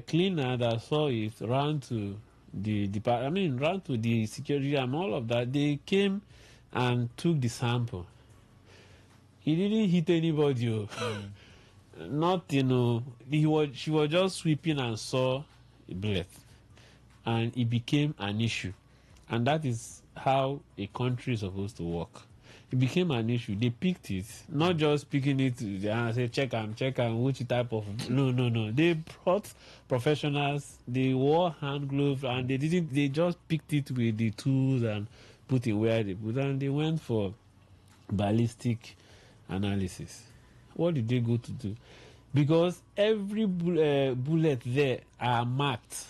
cleaner that saw it ran to the security and all of that. They came and took the sample. He didn't hit anybody. Not, she was just sweeping and saw a bullet, and it became an issue. And that is how a country is supposed to work. It became an issue. They picked it, not just picking it and say check and which type of. No. They brought professionals. They wore hand gloves, and they just picked it with the tools and put it where they put, and they went for ballistic analysis. What did they go to do? Because every bullet there are marked.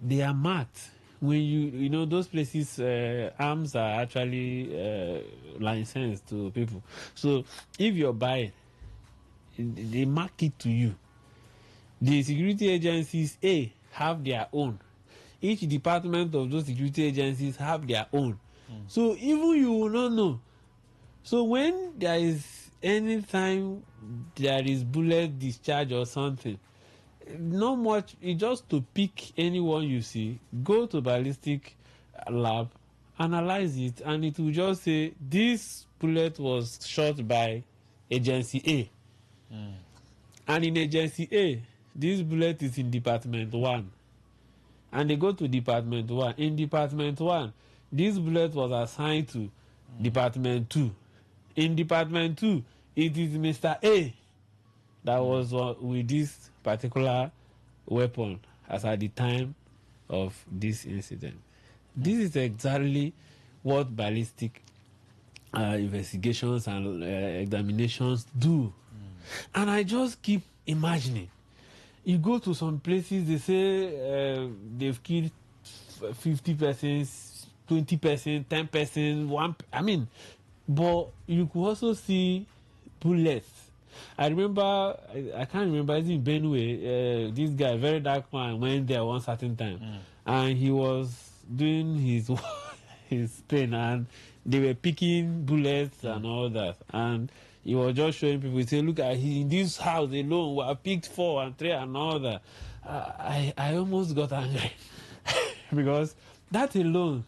They are marked. When you those places, arms are actually licensed to people. So if you're buying, they mark it to you. The security agencies have their own. Each department of those security agencies have their own. So even you will not know. So when there is any time there is bullet discharge or something, not much, it's just to pick anyone you see, go to ballistic lab, analyze it, and it will just say this bullet was shot by agency A. And in agency A, this bullet is in Department 1. And they go to Department 1. In Department 1, this bullet was assigned to Department 2. In Department 2, it is Mr. A that was with this particular weapon as at the time of this incident. This is exactly what ballistic investigations and examinations do. And I just keep imagining. You go to some places, they say they've killed 50 persons, 20 persons, 10 persons, but you could also see bullets. I remember, I can't remember, it's in Benue, this guy, very dark man, went there one certain time, and he was doing his his thing, and they were picking bullets and all that, and he was just showing people. He said, "Look at in this house alone, we have picked 4 and 3 and all that." I almost got angry because that alone,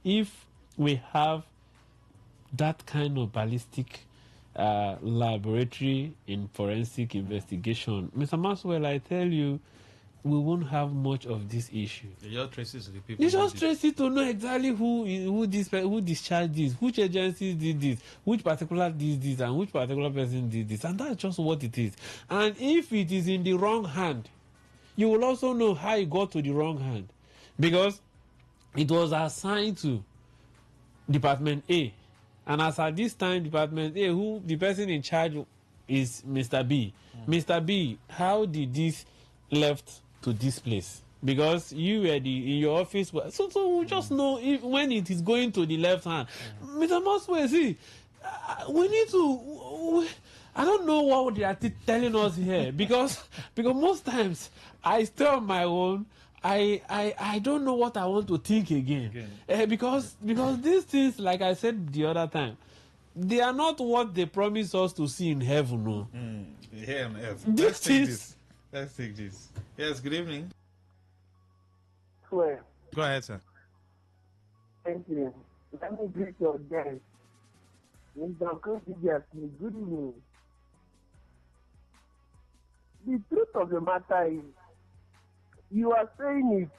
if we have that kind of ballistic laboratory in forensic investigation, Mr. Maxwell, I tell you, we won't have much of this issue. You just trace it to the people. You just trace it to know exactly who discharged this, which agencies did this, which particular did this, and which particular person did this, and that's just what it is. And if it is in the wrong hand, you will also know how it got to the wrong hand, because it was assigned to Department A, and as at this time, Department A, who the person in charge is Mr. B. Mr. B, how did this left to this place? Because you were in your office, so we just know when it is going to the left hand. Mr. Moswell, see, we need to. I don't know what they are telling us here, because most times I stay on my own. I don't know what I want to think again. Because these things, like I said the other time, they are not what they promise us to see in heaven. No. Here on earth. Let's take this. Yes, good evening. Swear. Go ahead, sir. Thank you. Let me greet your guest. Mr. Good evening. The truth of the matter is, you are saying it.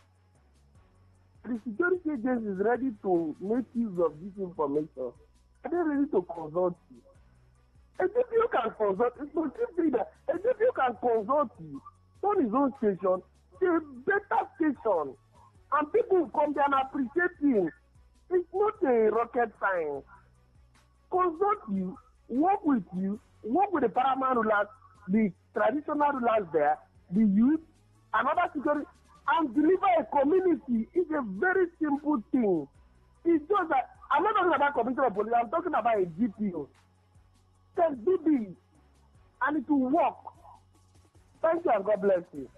The security agency is ready to make use of this information. Are they ready to consult you? And if you can consult, it's not simply that. And if you can consult you, on his own station, a better station, and people will come there and appreciate him. It's not a rocket science. Consult you, work with the paramount rulers, the traditional rulers there, the youth, another security, and deliver a community. Is a very simple thing. It's just that I'm not talking about commissioner of police, I'm talking about a GPO. Can do this, and it will work. Thank you, and God bless you.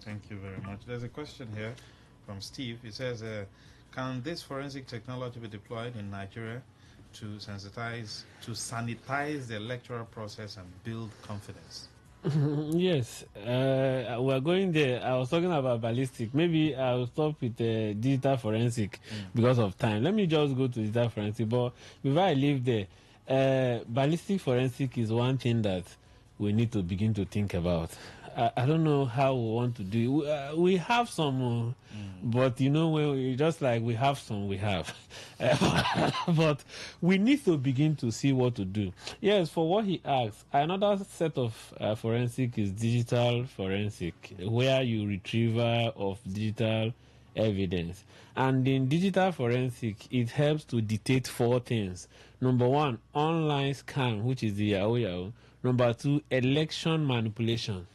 Thank you very much. There's a question here from Steve. He says, can this forensic technology be deployed in Nigeria to sanitize the electoral process and build confidence? Yes, we're going there. I was talking about ballistic. Maybe I'll stop with digital forensic because of time. Let me just go to digital forensic. But before I leave there, ballistic forensic is one thing that we need to begin to think about. I don't know how we want to do it. We have some, but when we just like we have some, we have. But we need to begin to see what to do. Yes, for what he asked, another set of forensic is digital forensic, where you retrieval of digital evidence. And in digital forensic, it helps to detect 4 things. Number 1, online scam, which is the Yahoo. Number 2, election manipulation.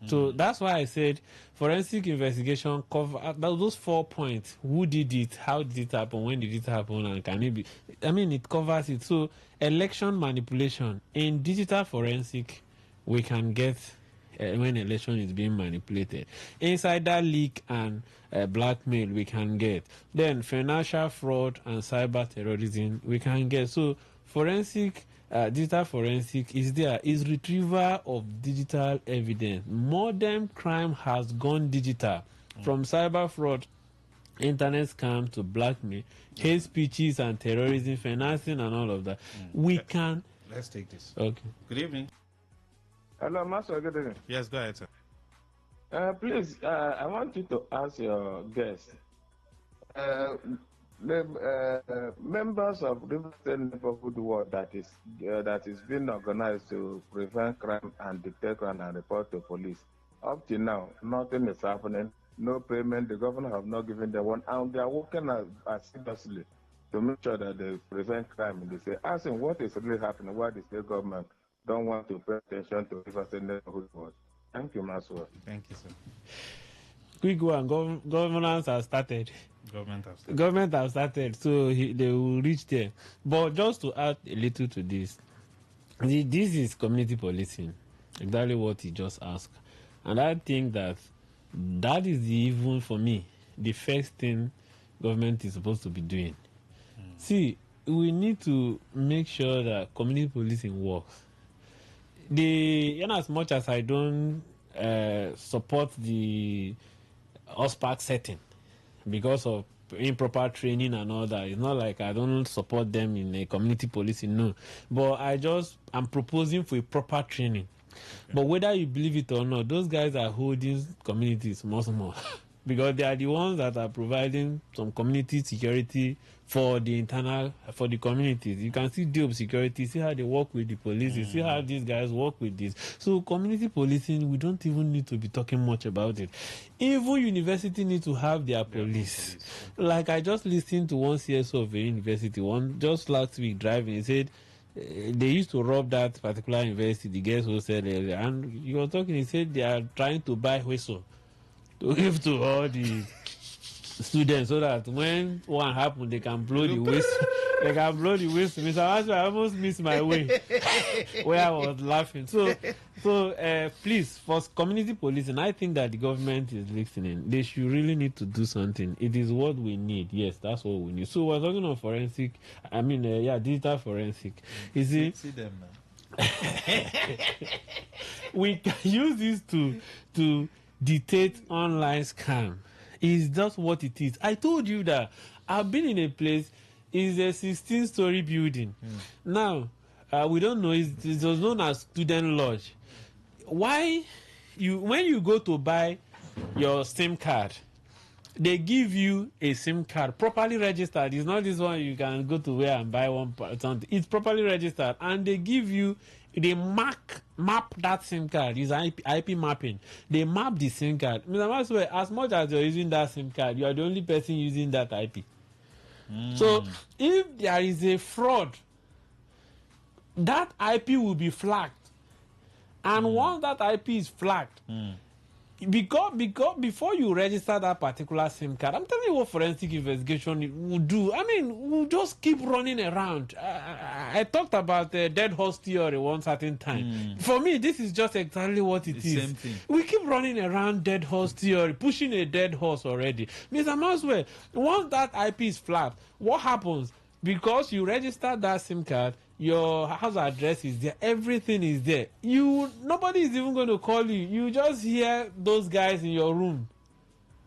So that's why I said forensic investigation cover those 4 points. Who did it? How did it happen? When did it happen? And can it be? It covers it. So election manipulation in digital forensic, we can get when election is being manipulated. Insider leak and blackmail, we can get. Then financial fraud and cyber terrorism, we can get. So forensic. Digital forensic is retrieval of digital evidence. Modern crime has gone digital, from cyber fraud, internet scam to blackmail, hate speeches and terrorism, financing and all of that. We can. Let's take this. Okay. Good evening. Hello, Master. Good evening. Yes, go ahead, sir. Please, I want you to ask your guest. The members of River State Neighborhood Watch that is being organized to prevent crime and detect crime and report to police. Up to now, nothing is happening. No payment. The governor have not given them one, and they are working assiduously to make sure that they prevent crime in the state. Asking what is really happening, why the state government don't want to pay attention to River State Neighborhood Watch. Thank you, Maswell. Thank you, sir. Quick one, governance has started. Government have started, so they will reach there. But just to add a little to this, this is community policing, exactly what he just asked. And I think that is even, for me, the first thing government is supposed to be doing. See, we need to make sure that community policing works. As much as I don't support the OSPAC setting because of improper training and all that, it's not like I don't support them in a community policing, no. But I'm proposing for a proper training. Okay. But whether you believe it or not, those guys are holding communities much more because they are the ones that are providing some community security for the communities. You can see Dope Security, see how they work with the police, see how these guys work with this. So community policing, we don't even need to be talking much about it. Even university need to have their police. Like I just listened to one CSO of a university, just last week driving, he said they used to rob that particular university, the guest who said earlier, and he was talking, he said they are trying to buy whistle to give to all the students so that when one happens, they can blow the whistle. They can blow the whistle. Mr. Maswell, I almost missed my way where I was laughing. So please, for community policing, I think that the government is listening. They should really need to do something. It is what we need. Yes, that's what we need. So we're talking of forensic. Digital forensic. You see them now. We can use this to detect online scam. It's just what it is. I told you that I've been in a place, it's a 16-story building. Now, we don't know, it was known as student lodge. When you go to buy your SIM card, they give you a SIM card properly registered. It's not this one you can go to where and buy one. It's properly registered, and they give you, they map that SIM card. It's IP mapping. They map the SIM card. Mr. Maswell, as much as you're using that SIM card, you are the only person using that IP. So if there is a fraud, that IP will be flagged. And once that IP is flagged, because before you register that particular SIM card, I'm telling you what forensic investigation will do. I mean, we'll just keep running around. I talked about the dead horse theory one certain time. For me, this is just exactly what it is. Same thing. We keep running around dead horse theory, pushing a dead horse already. Mr. Maswell, once that IP is flagged, what happens? Because you register that SIM card, your house address is there, everything is there. Nobody is even going to call you. You just hear those guys in your room.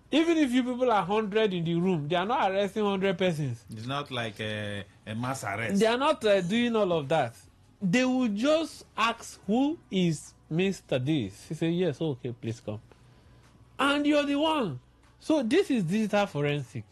Even if you people are 100 in the room, they are not arresting 100 persons. It's not like a mass arrest. They are not doing all of that. They will just ask, who is Mr. This? He say, yes, okay, please come. And you're the one. So this is digital forensic.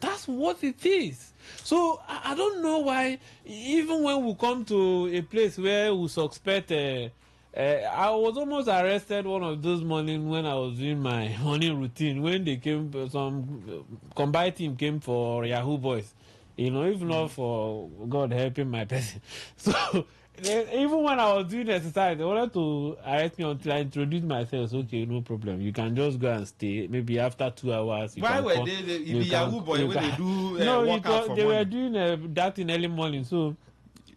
That's what it is. So I don't know why, even when we come to a place where we suspect, I was almost arrested one of those mornings when I was doing my morning routine, when they came, some combined team came for Yahoo Boys, if not for God helping my person. So even when I was doing exercise, they wanted to arrest me until I introduced myself. Okay, no problem. You can just go and stay. Maybe after 2 hours. Why were they the Yahoo Boy when they do workout for they money? were doing that in early morning. So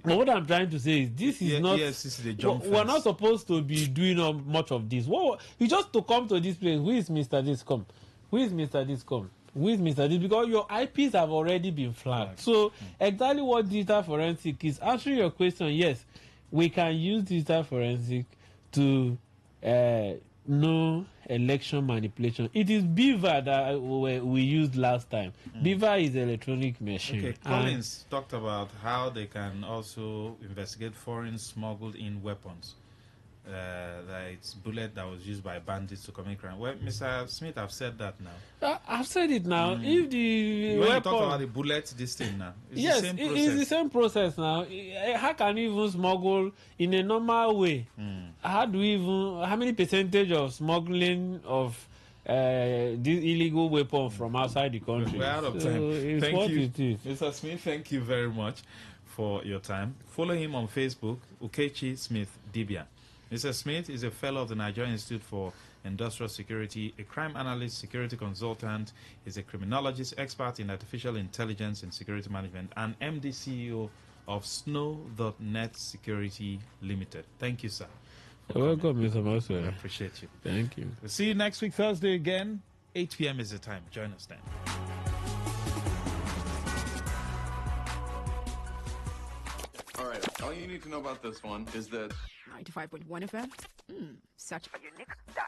what I'm trying to say is this is not. Yes, this is the jump we're not supposed to be doing much of this. You just to come to this place. Who is Mr. This come? Who is Mr. This come? With Mr. D, because your IPs have already been flagged. So exactly what digital forensic is, answering your question, yes, we can use digital forensic to know election manipulation. It is Beaver that we used last time. Beaver is an electronic machine. Okay, Collins talked about how they can also investigate foreign smuggled in weapons. that it's bullet that was used by bandits to commit crime. Well, Mr. Smith, I've said that now. I've said it now. If the when weapon, you talk about the bullet, this thing now, it's yes, the same process. it's the same process now. How can you even smuggle in a normal way? How many percentage of smuggling of this illegal weapon from outside the country? We're out of So time. it's Thank what you, it is. Mr. Smith. Thank you very much for your time. Follow him on Facebook, Ukechi Smith Dibia. Mr. Smith is a fellow of the Nigerian Institute for Industrial Security, a crime analyst, security consultant. He's a criminologist, expert in artificial intelligence and security management, and MD CEO of Snow.net Security Limited. Thank you, sir. You're welcome, Mr. Maxwell. I appreciate you. Thank you. We'll see you next week, Thursday again. 8 p.m. is the time. Join us then. All right, all you need to know about this one is that 95.1 FM. Such a unique dial.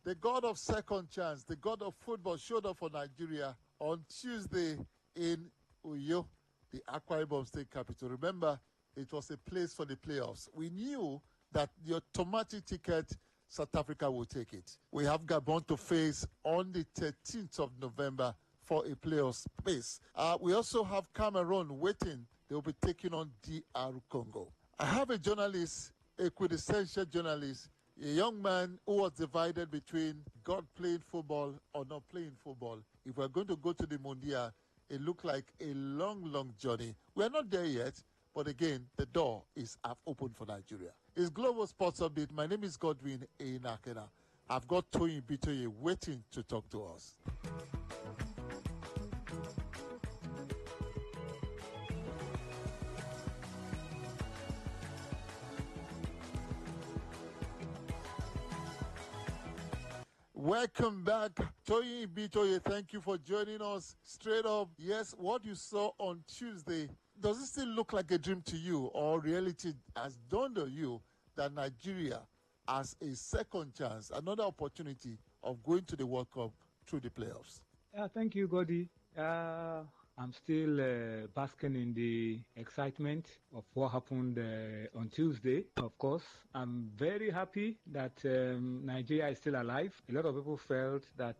The God of second chance, the God of football, showed up for Nigeria on Tuesday in Uyo, the Akwa Ibom State capital. Remember, it was a place for the playoffs. We knew that the automatic ticket, South Africa will take it. We have Gabon to face on the 13th of November for a playoff space. We also have Cameroon waiting. They will be taking on DR Congo. I have a journalist, a quintessential journalist, a young man who was divided between God playing football or not playing football. If we're going to go to the Mondial, it looked like a long, long journey. We're not there yet, but again, the door is half open for Nigeria. It's Global Sports Update. My name is Godwin Einakena. I've got Toyin Bitoye waiting to talk to us. Welcome back, Toyin Bitoye. Thank you for joining us. Straight up, yes, what you saw on Tuesday, does it still look like a dream to you, or reality has dawned on you that Nigeria has a second chance, another opportunity of going to the World Cup through the playoffs? Thank you, Godi. I'm still basking in the excitement of what happened on Tuesday. Of course, I'm very happy that Nigeria is still alive. A lot of people felt that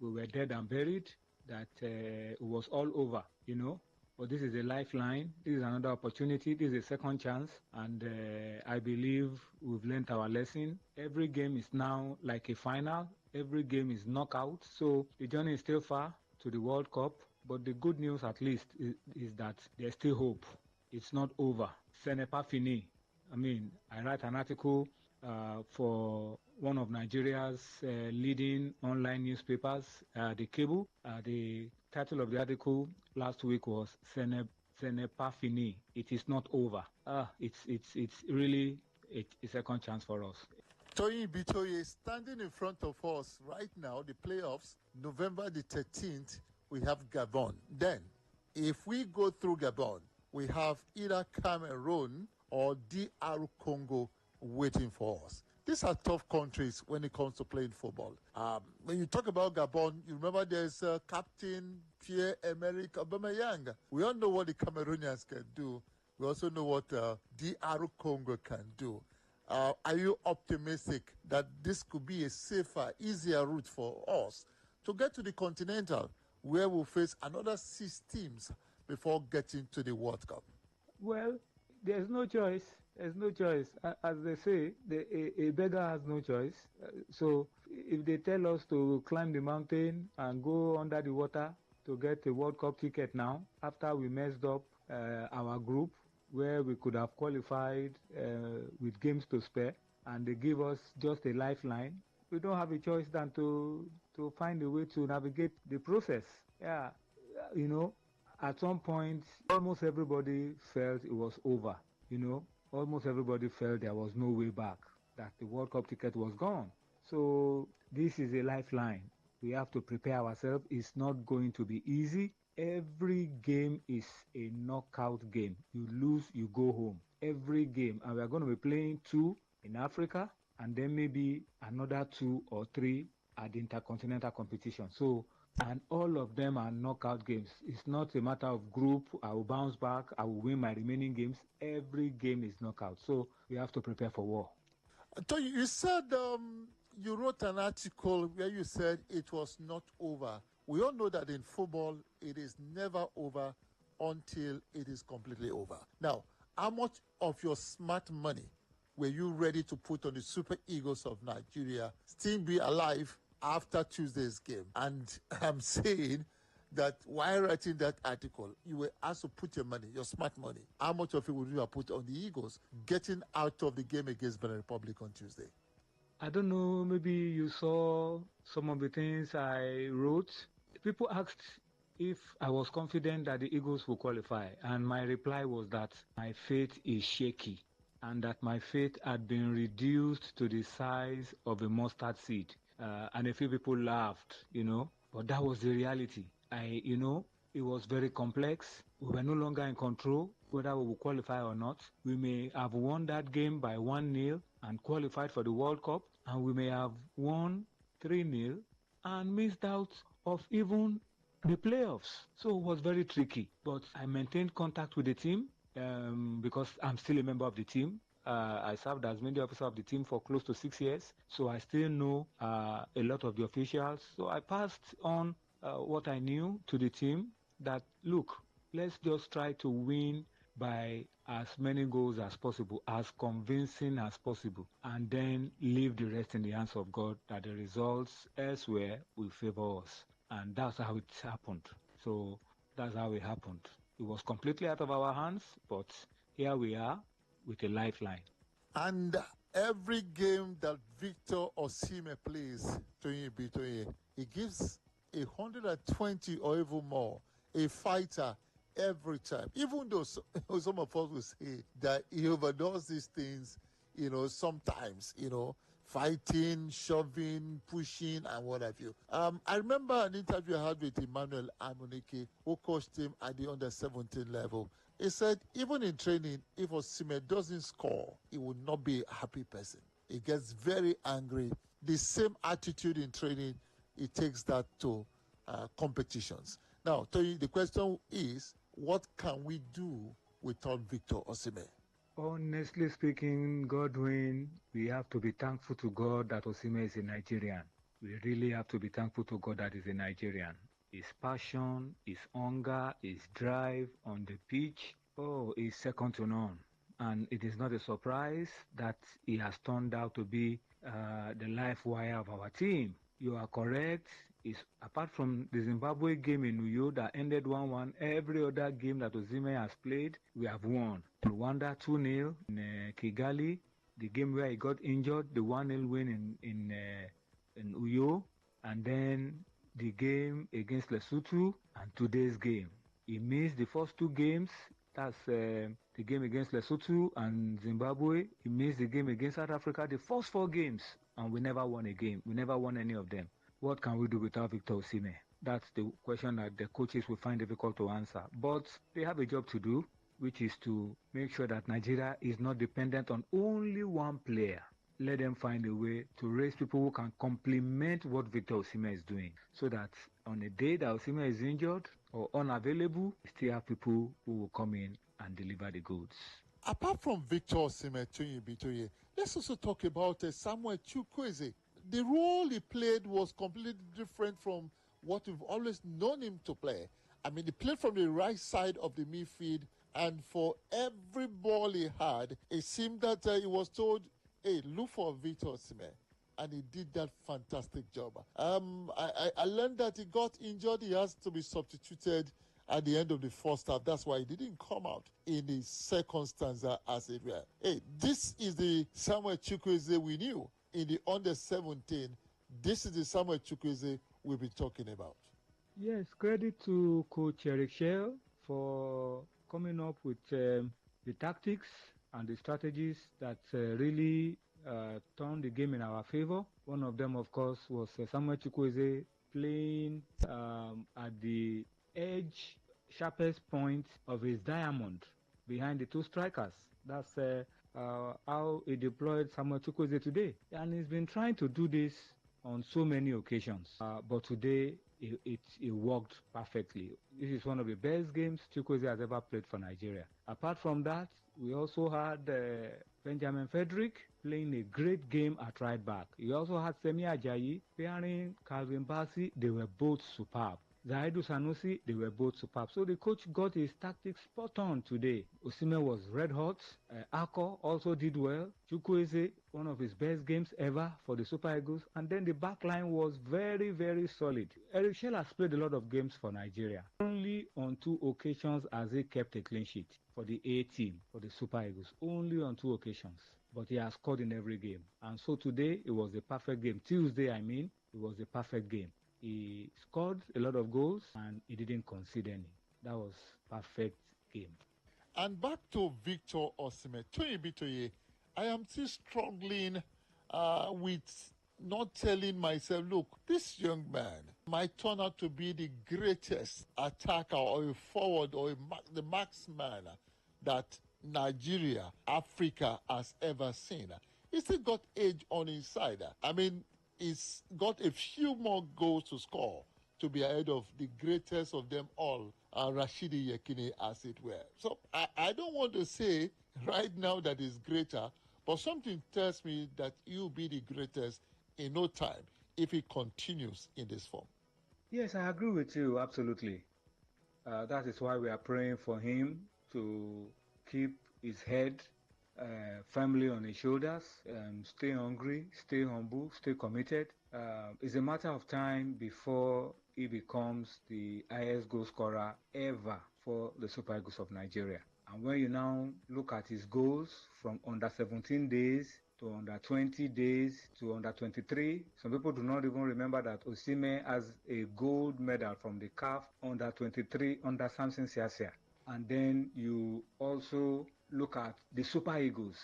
we were dead and buried, that it was all over, you know. But this is a lifeline. This is another opportunity. This is a second chance. And I believe we've learned our lesson. Every game is now like a final. Every game is knockout. So the journey is still far to the World Cup. But the good news, at least, is that there's still hope. It's not over. Ce n'est pas fini. I mean, I write an article for one of Nigeria's leading online newspapers, The Cable. The title of the article last week was Ce n'est pas fini. It is not over. It's really a second chance for us. Toyin Bitoye, standing in front of us right now, the playoffs, November the 13th, we have Gabon. Then, if we go through Gabon, we have either Cameroon or DR Congo waiting for us. These are tough countries when it comes to playing football. When you talk about Gabon, you remember there's Captain Pierre-Emerick Aubameyang. We all know what the Cameroonians can do. We also know what DR Congo can do. Are you optimistic that this could be a safer, easier route for us to get to the Continental, where we'll face another 6 teams before getting to the World Cup? Well, there's no choice. There's no choice. As they say, a beggar has no choice. So if they tell us to climb the mountain and go under the water to get a World Cup ticket now, after we messed up our group, where we could have qualified with games to spare, and they give us just a lifeline, we don't have a choice than to find a way to navigate the process. Yeah, you know, at some point, almost everybody felt it was over, you know. Almost everybody felt there was no way back, that the World Cup ticket was gone. So this is a lifeline. We have to prepare ourselves. It's not going to be easy. Every game is a knockout game. You lose, you go home. Every game. And we are going to be playing 2 in Africa and then maybe another 2 or 3 at the intercontinental competition. So, and all of them are knockout games. It's not a matter of group, I will bounce back, I will win my remaining games. Every game is knockout. So we have to prepare for war. Tony, you said you wrote an article where you said it was not over. We all know that in football, it is never over until it is completely over. Now, how much of your smart money were you ready to put on the Super Eagles of Nigeria still be alive after Tuesday's game? And I'm saying that while writing that article, you were asked to put your money, your smart money. How much of it would you have put on the Eagles getting out of the game against Benin Republic on Tuesday? I don't know, maybe you saw some of the things I wrote. People asked if I was confident that the Eagles will qualify, and my reply was that my faith is shaky and that my faith had been reduced to the size of a mustard seed. And a few people laughed, but that was the reality. It was very complex. We were no longer in control whether we will qualify or not. We may have won that game by 1-0 and qualified for the World Cup, and we may have won 3-0 and missed out of even the playoffs. So it was very tricky. But I maintained contact with the team because I'm still a member of the team. I served as media officer of the team for close to 6 years, so I still know a lot of the officials. So I passed on what I knew to the team, that, look, let's just try to win by as many goals as possible, as convincing as possible, and then leave the rest in the hands of God, that the results elsewhere will favor us. And that's how it happened. So that's how it happened. It was completely out of our hands, but here we are with a lifeline. And every game that Victor Osimhen plays, he gives 120 or even more, a fighter every time. Even though some of us will say that he overdoes these things, sometimes, fighting, shoving, pushing, and what have you. I remember an interview I had with Emmanuel Amunike, who coached him at the under-17 level. He said, even in training, if Osimhen doesn't score, he will not be a happy person. He gets very angry. The same attitude in training, he takes that to competitions. Now, Tony, the question is, what can we do without Victor Osimhen? Honestly speaking, Godwin, we have to be thankful to God that Osimhen is a Nigerian. We really have to be thankful to God that he's a Nigerian. His passion, his hunger, his drive on the pitch, is second to none. And it is not a surprise that he has turned out to be the life wire of our team. You are correct. Apart from the Zimbabwe game in Uyo that ended 1-1, every other game that Osimhen has played, we have won. Rwanda 2-0 in Kigali, the game where he got injured, the 1-0 win in Uyo, and then the game against Lesotho, and today's game. He missed the first 2 games. That's the game against Lesotho and Zimbabwe. He missed the game against South Africa, the first 4 games, and we never won a game. We never won any of them. What can we do without Victor Osimhen? That's the question that the coaches will find difficult to answer. But they have a job to do, which is to make sure that Nigeria is not dependent on only one player. Let them find a way to raise people who can complement what Victor Osimhen is doing, so that on a day that Osimhen is injured or unavailable, we still have people who will come in and deliver the goods. Apart from Victor Osimhen, let's also talk about Samuel Chukwueze. The role he played was completely different from what we've always known him to play. I mean, he played from the right side of the midfield, and for every ball he had, it seemed that he was told, hey, look for Victor Osimhen. And he did that fantastic job. I learned that he got injured. He has to be substituted at the end of the first half. That's why he didn't come out in the second stanza as it were. Hey, this is the Samuel Chukwueze we knew in the under-17. This is the Samuel Chukwueze we've been talking about. Yes, credit to Coach Eric Shell for coming up with the tactics and the strategies that really turned the game in our favor. One of them, of course, was Samuel Chukwueze playing at the sharpest point of his diamond behind the 2 strikers. That's how he deployed Samuel Chukwueze today. And he's been trying to do this on so many occasions. But today, it worked perfectly. This is one of the best games Chukwueze has ever played for Nigeria. Apart from that, we also had Benjamin Frederick playing a great game at right back. We also had Semi Ajayi pairing Calvin Bassey. They were both superb. Zaidu Sanusi, they were both superb. So the coach got his tactics spot on today. Osimhen was red hot. Ako also did well. Chukwueze, one of his best games ever for the Super Eagles. And then the back line was very, very solid. Eric Shell has played a lot of games for Nigeria. Only on 2 occasions has he kept a clean sheet for the A team, for the Super Eagles. Only on 2 occasions. But he has scored in every game. And so today, it was a perfect game. Tuesday, it was a perfect game. He scored a lot of goals and he didn't concede any. That was perfect game. And back to Victor Osimhen. Toyin Bitoye, I am still struggling with not telling myself, look, this young man might turn out to be the greatest attacker or a forward or the marksman that Nigeria, Africa has ever seen. He still got age on his side. I mean, he's got a few more goals to score to be ahead of the greatest of them all, Rashidi Yekini, as it were. So I don't want to say right now that he's greater, but something tells me that he'll be the greatest in no time if he continues in this form. Yes, I agree with you, absolutely. That is why we are praying for him to keep his head firmly on his shoulders, stay hungry, stay humble, stay committed. It's a matter of time before he becomes the highest goal scorer ever for the Super Eagles of Nigeria. And when you now look at his goals from under 17 days to under 20 days to under 23, some people do not even remember that Osimhen has a gold medal from the CAF under 23 under Samson Siasia. And then you also look at the Super Eagles.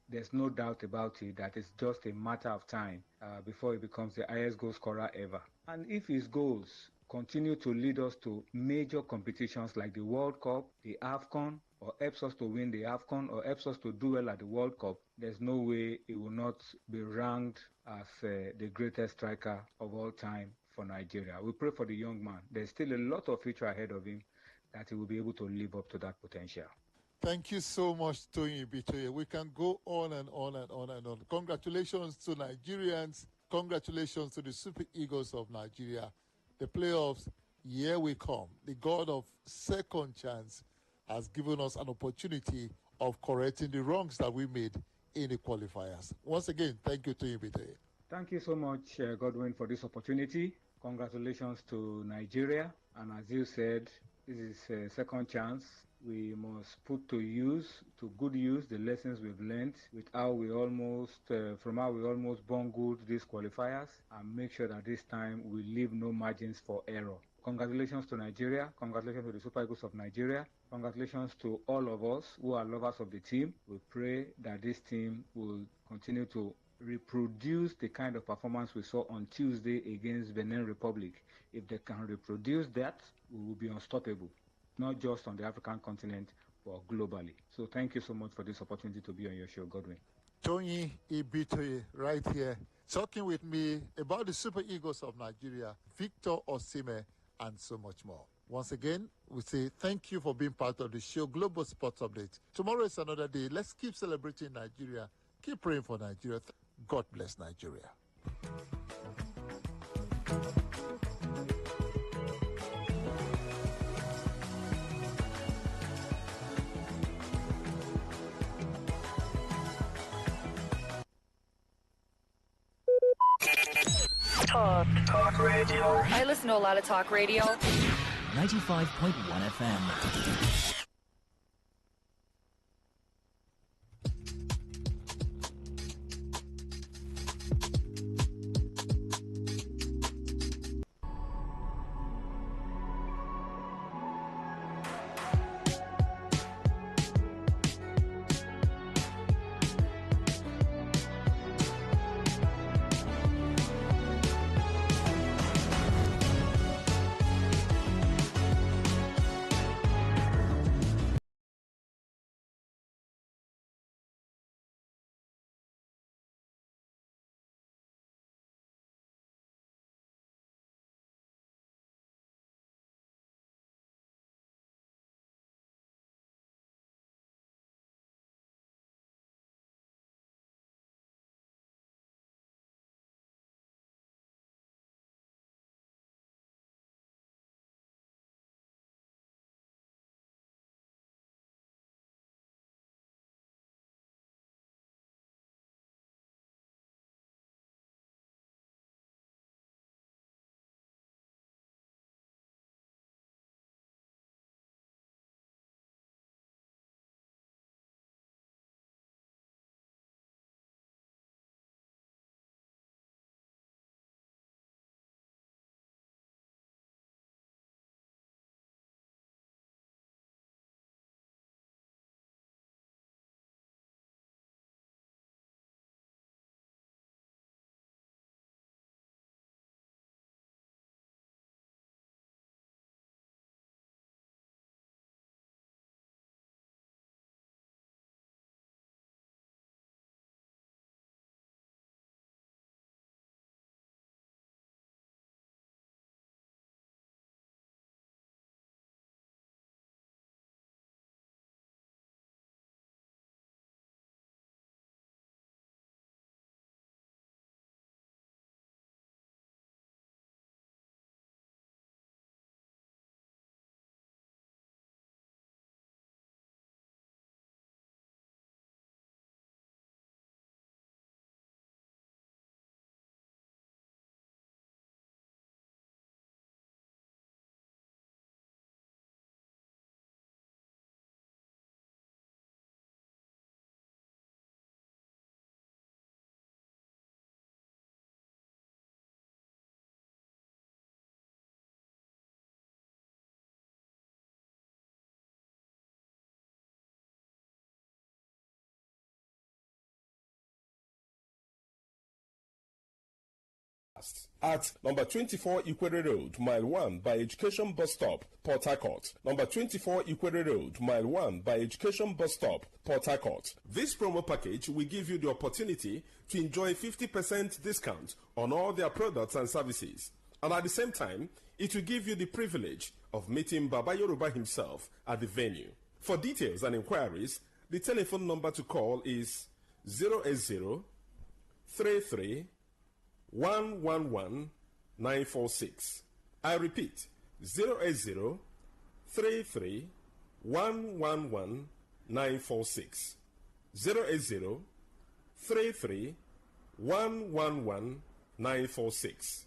There's no doubt about it that it's just a matter of time before he becomes the highest goal scorer ever. And if his goals continue to lead us to major competitions like the World Cup, the AFCON, or helps us to win the AFCON, or helps us to do well at the World Cup, there's no way he will not be ranked as the greatest striker of all time for Nigeria. We pray for the young man. There's still a lot of future ahead of him that he will be able to live up to that potential. Thank you so much, Toyin Bitoye. We can go on and on and on and on. Congratulations to Nigerians. Congratulations to the Super Eagles of Nigeria. The playoffs, here we come. The God of second chance has given us an opportunity of correcting the wrongs that we made in the qualifiers. Once again, thank you, Toyin Bitoye. Thank you so much, Godwin, for this opportunity. Congratulations to Nigeria. And as you said, this is a second chance. We must put to good use, the lessons we've learned with from how we almost bungled these qualifiers, and make sure that this time we leave no margins for error. Congratulations to Nigeria. Congratulations to the Super Eagles of Nigeria. Congratulations to all of us who are lovers of the team. We pray that this team will continue to reproduce the kind of performance we saw on Tuesday against Benin Republic. If they can reproduce that, we will be unstoppable, not just on the African continent, but globally. So thank you so much for this opportunity to be on your show, Godwin. Toyin Ibitoye, right here, talking with me about the Super Eagles of Nigeria, Victor Osimhen, and so much more. Once again, we say thank you for being part of the show, Global Sports Update. Tomorrow is another day. Let's keep celebrating Nigeria. Keep praying for Nigeria. God bless Nigeria. Talk radio. I listen to a lot of talk radio. 95.1 FM. fast at number 24 Ikwere Road, Mile 1 by Education Bus Stop, Port Harcourt. Number 24 Ikwere Road, Mile 1 by Education Bus Stop, Port Harcourt. This promo package will give you the opportunity to enjoy 50% discount on all their products and services. And at the same time, it will give you the privilege of meeting Baba Yoruba himself at the venue. For details and inquiries, the telephone number to call is 080 33 111 946. I repeat, 080 33 111 946. 080 33 111 946.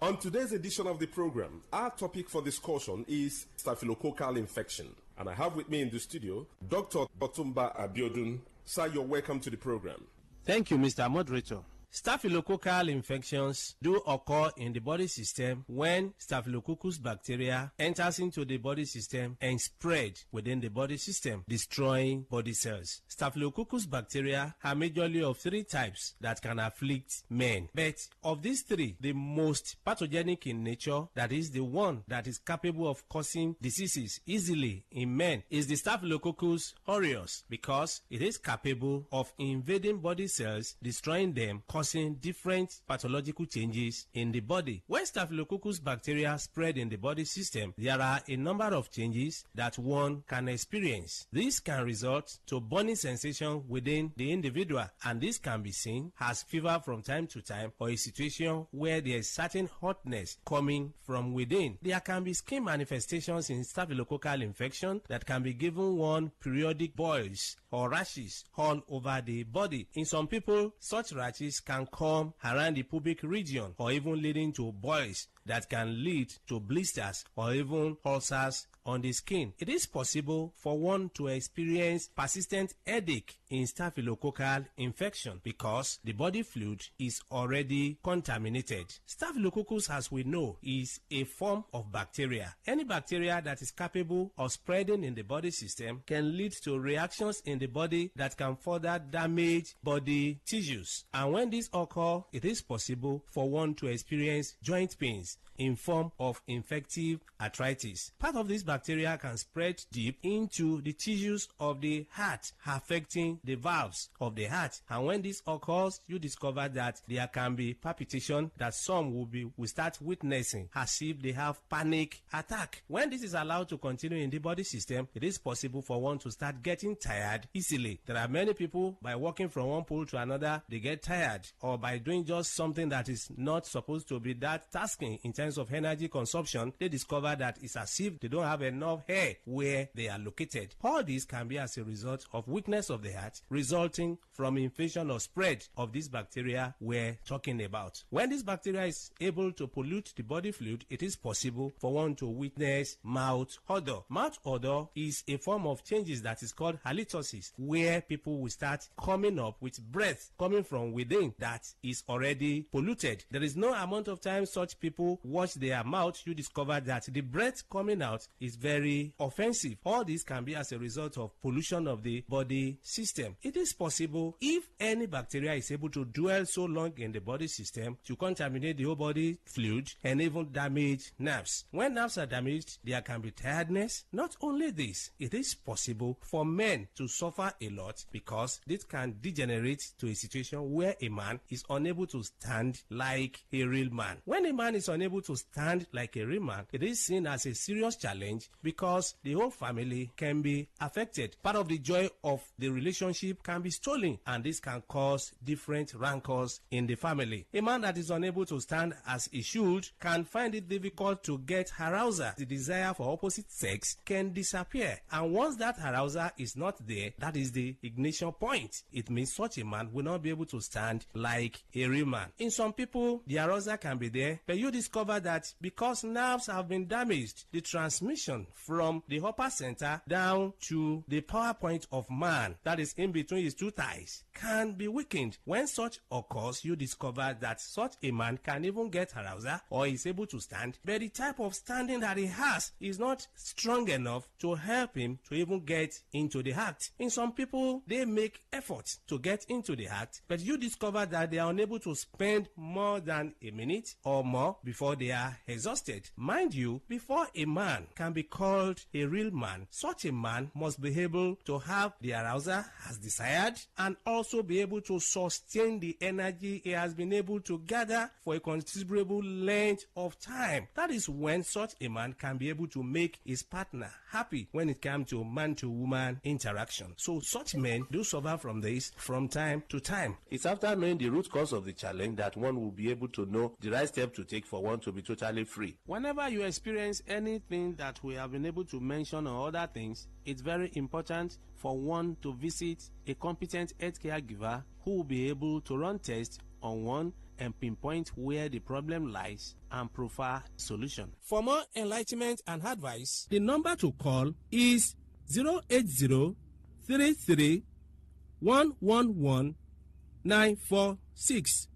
On today's edition of the program, our topic for discussion is staphylococcal infection. And I have with me in the studio Dr. Otumba Abiodun. Sir, you're welcome to the program. Thank you, Mr. Moderator. Staphylococcal infections do occur in the body system when Staphylococcus bacteria enters into the body system and spread within the body system, destroying body cells. Staphylococcus bacteria are majorly of 3 types that can afflict men. But of these 3, the most pathogenic in nature, that is the one that is capable of causing diseases easily in men, is the Staphylococcus aureus, because it is capable of invading body cells, destroying them, causing different pathological changes in the body. When Staphylococcus bacteria spread in the body system, there are a number of changes that one can experience. This can result to burning sensation within the individual, and this can be seen as fever from time to time, or a situation where there is certain hotness coming from within. There can be skin manifestations in staphylococcal infection that can be given one periodic boils or rashes all over the body. In some people, such rashes can come around the pubic region, or even leading to boils that can lead to blisters or even ulcers on the skin. It is possible for one to experience persistent headache in staphylococcal infection because the body fluid is already contaminated. Staphylococcus, as we know, is a form of bacteria. Any bacteria that is capable of spreading in the body system can lead to reactions in the body that can further damage body tissues. And when this occurs, it is possible for one to experience joint pains in form of infective arthritis. Part of this bacteria can spread deep into the tissues of the heart, affecting the valves of the heart. And when this occurs, you discover that there can be palpitation that some will start witnessing as if they have panic attack. When this is allowed to continue in the body system, it is possible for one to start getting tired easily. There are many people, by walking from one pole to another, they get tired, or by doing just something that is not supposed to be that tasking in terms of energy consumption, they discover that it's as if they don't have enough hair where they are located. All this can be as a result of weakness of the heart, resulting from infection or spread of this bacteria we're talking about. When this bacteria is able to pollute the body fluid, it is possible for one to witness mouth odor. Mouth odor is a form of changes that is called halitosis, where people will start coming up with breath coming from within that is already polluted. There is no amount of time such people wash their mouth, you discover that the breath coming out is very offensive. All this can be as a result of pollution of the body system. It is possible, if any bacteria is able to dwell so long in the body system, to contaminate the whole body fluid and even damage nerves. When nerves are damaged, there can be tiredness. Not only this, it is possible for men to suffer a lot because this can degenerate to a situation where a man is unable to stand like a real man. When a man is unable to stand like a real man, it is seen as a serious challenge because the whole family can be affected. Part of the joy of the relationship can be stolen, and this can cause different rancors in the family. A man that is unable to stand as he should can find it difficult to get arousal. The desire for opposite sex can disappear, and once that arousal is not there, that is the ignition point. It means such a man will not be able to stand like a real man. In some people, the arousal can be there, but you discover that because nerves have been damaged, the transmission connection from the upper center down to the power point of man, that is in between his two thighs, can be weakened. When such occurs, you discover that such a man can even get arousal or is able to stand, but the type of standing that he has is not strong enough to help him to even get into the act. In some people, they make efforts to get into the act, but you discover that they are unable to spend more than a minute or more before they are exhausted. Mind you, before a man can be called a real man, such a man must be able to have the arousal as desired and also be able to sustain the energy he has been able to gather for a considerable length of time. That is when such a man can be able to make his partner happy when it comes to man-to-woman interaction. So such men do suffer from this from time to time. It's after knowing the root cause of the challenge that one will be able to know the right step to take for one to be totally free. Whenever you experience anything that we have been able to mention or other things, it's very important for one to visit a competent healthcare giver who will be able to run tests on one and pinpoint where the problem lies and provide solution. For more enlightenment and advice, the number to call is 080-33-111-946.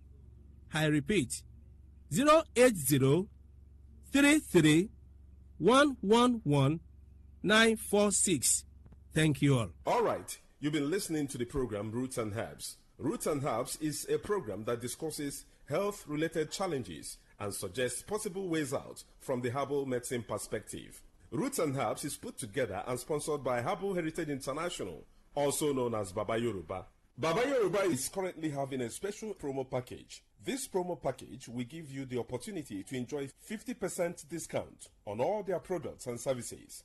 I repeat, 080-33-111-946. Thank you all. All right, you've been listening to the program Roots and Herbs. Roots and Herbs is a program that discusses health-related challenges and suggests possible ways out from the herbal medicine perspective. Roots and Herbs is put together and sponsored by Herbal Heritage International, also known as Baba Yoruba. Baba Yoruba is currently having a special promo package. This promo package will give you the opportunity to enjoy 50% discount on all their products and services.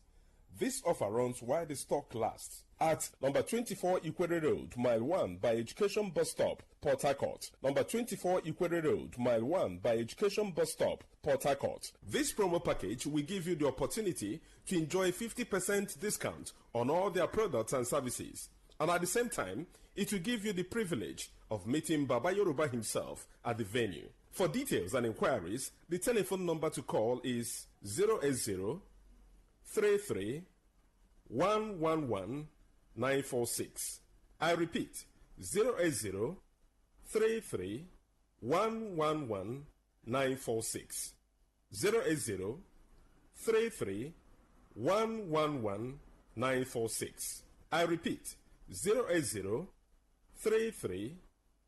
This offer runs while the stock lasts at number 24 Ikwere Road, Mile 1 by Education Bus Stop, Port Harcourt. Number 24 Ikwere Road, Mile 1 by Education Bus Stop, Port Harcourt. This promo package will give you the opportunity to enjoy 50% discount on all their products and services. And at the same time, it will give you the privilege of meeting Baba Yoruba himself at the venue. For details and inquiries, the telephone number to call is 080 33 111 946. I repeat, 080 33 111 946. 080 33 111 946. I repeat, 080 33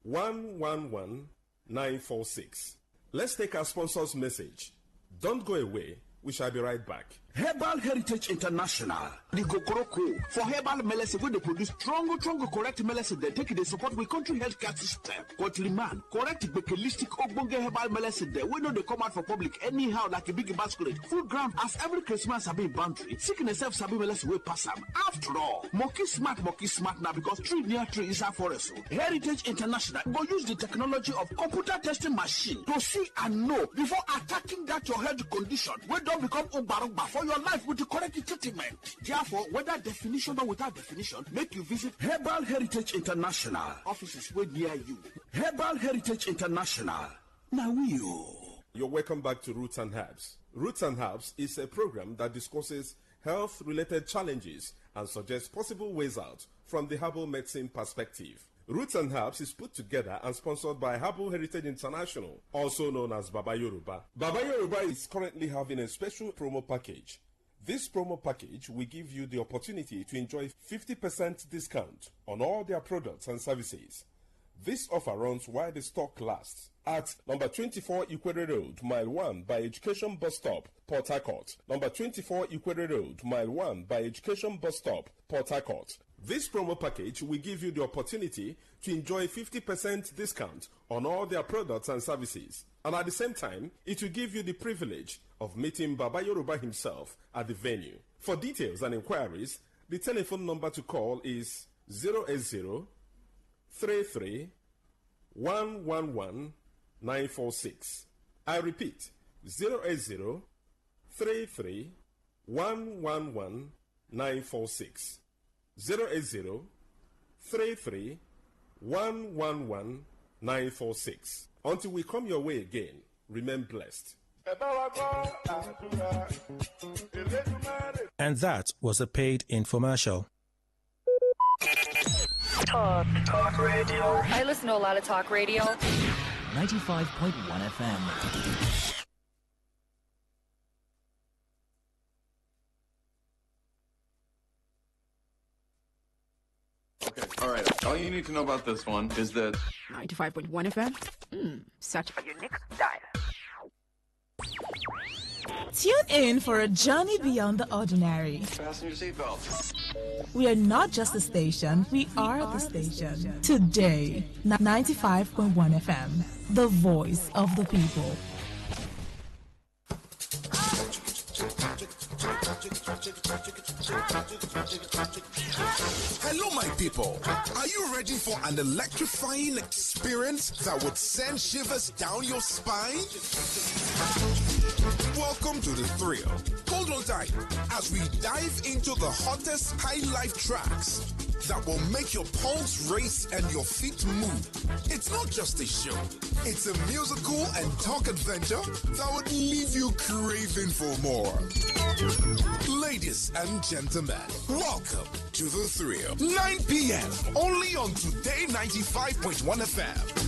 111 946. Let's take our sponsor's message. Don't go away. We shall be right back. Herbal Heritage International, the Kokoroko, for herbal medicine, when they produce strong, correct medicine, they take it, they support with country healthcare system. Country man, correct, bakelistic, ogbonge herbal medicine, they know they come out for public anyhow, like a big basket. Full ground, as every Christmas have been boundary, sickness self sabi medicine will pass them. After all, monkey smart now, because tree near tree is a forest. Heritage International go use the technology of computer testing machine to see and know before attacking that your health condition, we don't become umbarumba for your life with the correct treatment. Therefore, whether definition or without definition, make you visit Herbal Heritage International. Offices way near you. Herbal Heritage International. Now You're welcome back to Roots and Herbs. Roots and Herbs is a program that discusses health-related challenges and suggests possible ways out from the herbal medicine perspective. Roots and Herbs is put together and sponsored by Herbal Heritage International, also known as Baba Yoruba. Baba Yoruba is currently having a special promo package. This promo package will give you the opportunity to enjoy 50% discount on all their products and services. This offer runs while the stock lasts at number 24 Ikwere Road, Mile 1 by Education Bus Stop, Port Harcourt. Number 24 Ikwere Road, Mile 1 by Education Bus Stop, Port Harcourt. This promo package will give you the opportunity to enjoy 50% discount on all their products and services. And at the same time, it will give you the privilege of meeting Baba Yoruba himself at the venue. For details and inquiries, the telephone number to call is 080 33 111 946. I repeat, 080 33 111 946. 080 33 111 946. Until we come your way again, remain blessed. And that was a paid infomercial. Talk radio. I listen to a lot of talk radio. 95.1 FM. Okay, all right. All you need to know about this one is that 95.1 FM. Such a unique dial. Tune in for a journey beyond the ordinary. fasten your seatbelt. We are not just a station, we are the station. Today, 95.1 FM, the voice of the people. Hello, my people. Are you ready for an electrifying experience that would send shivers down your spine? Welcome to the thrill. Hold on tight as we dive into the hottest high life tracks that will make your pulse race and your feet move. It's not just a show. It's a musical and talk adventure that would leave you craving for more. Ladies and gentlemen, welcome to the thrill. 9 p.m. only on Today 95.1 FM.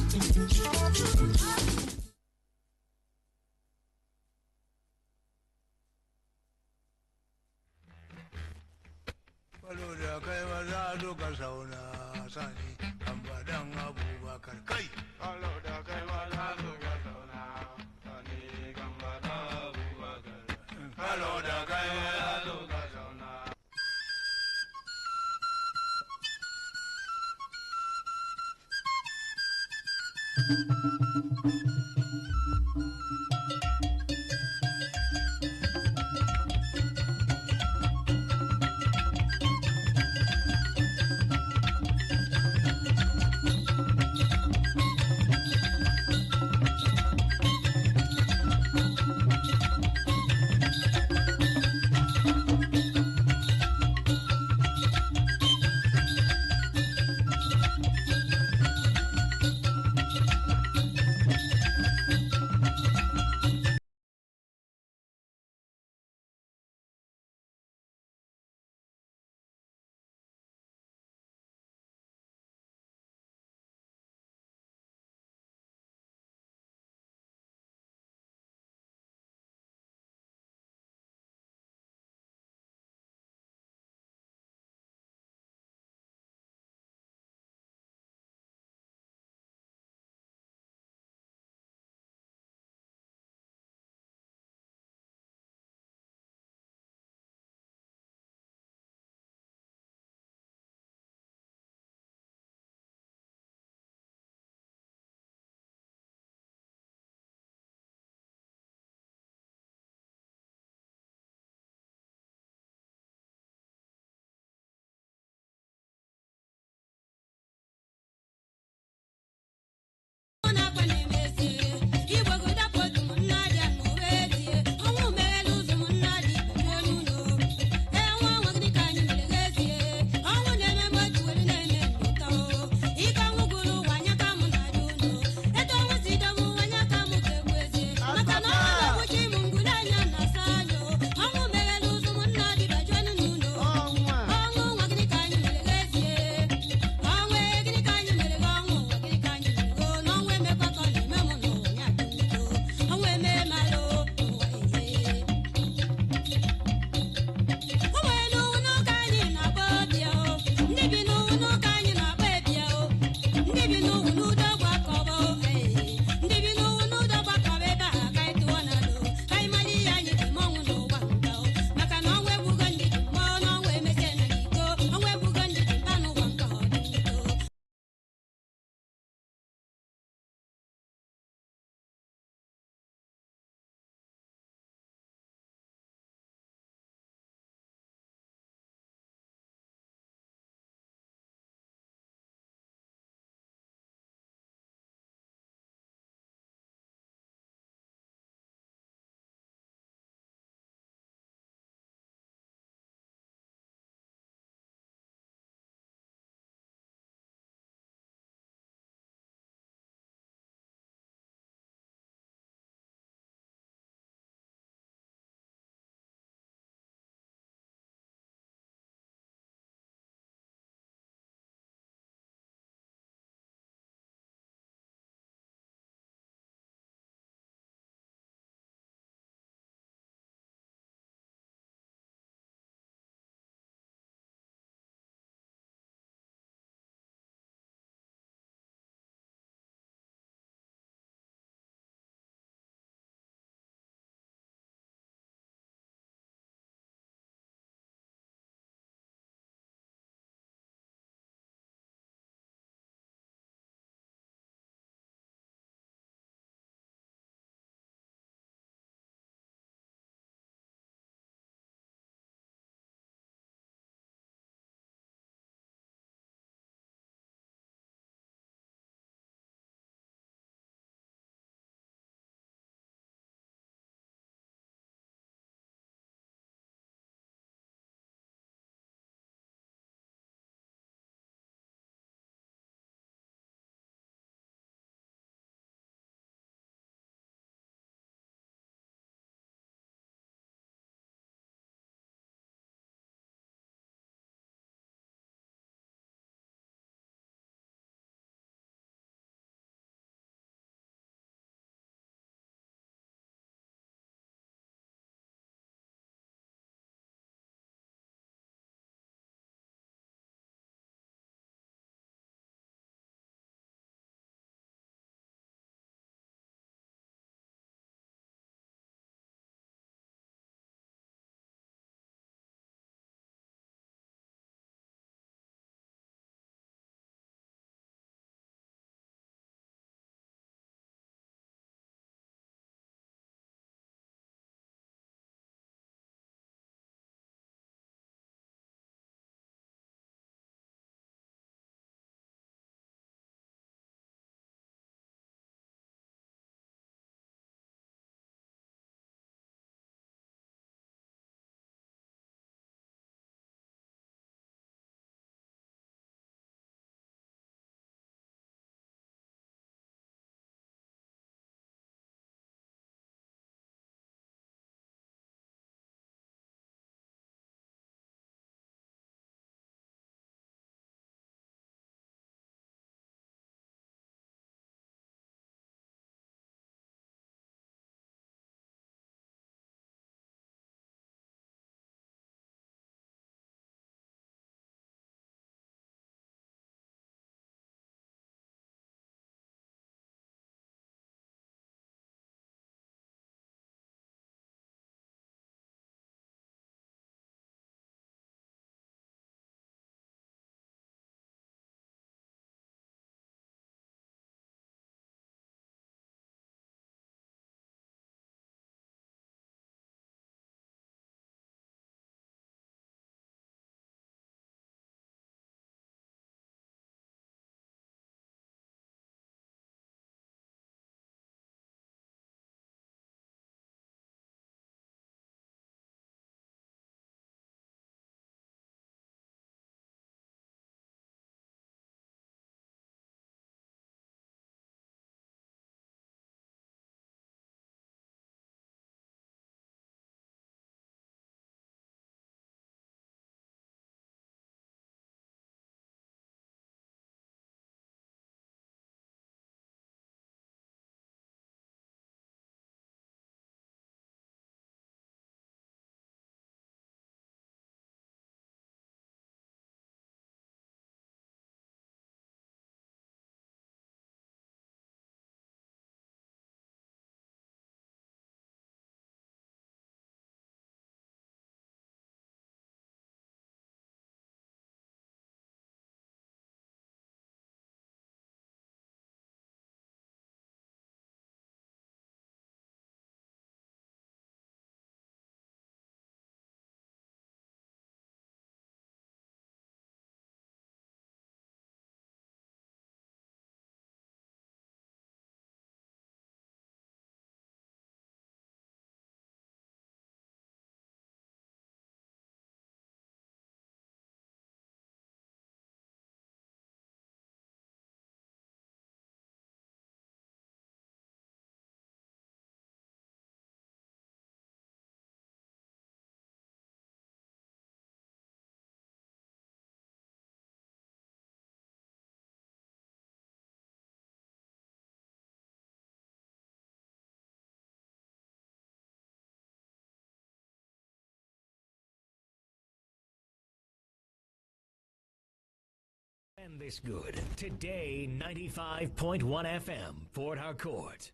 And this good. Today 95.1 FM, Port Harcourt.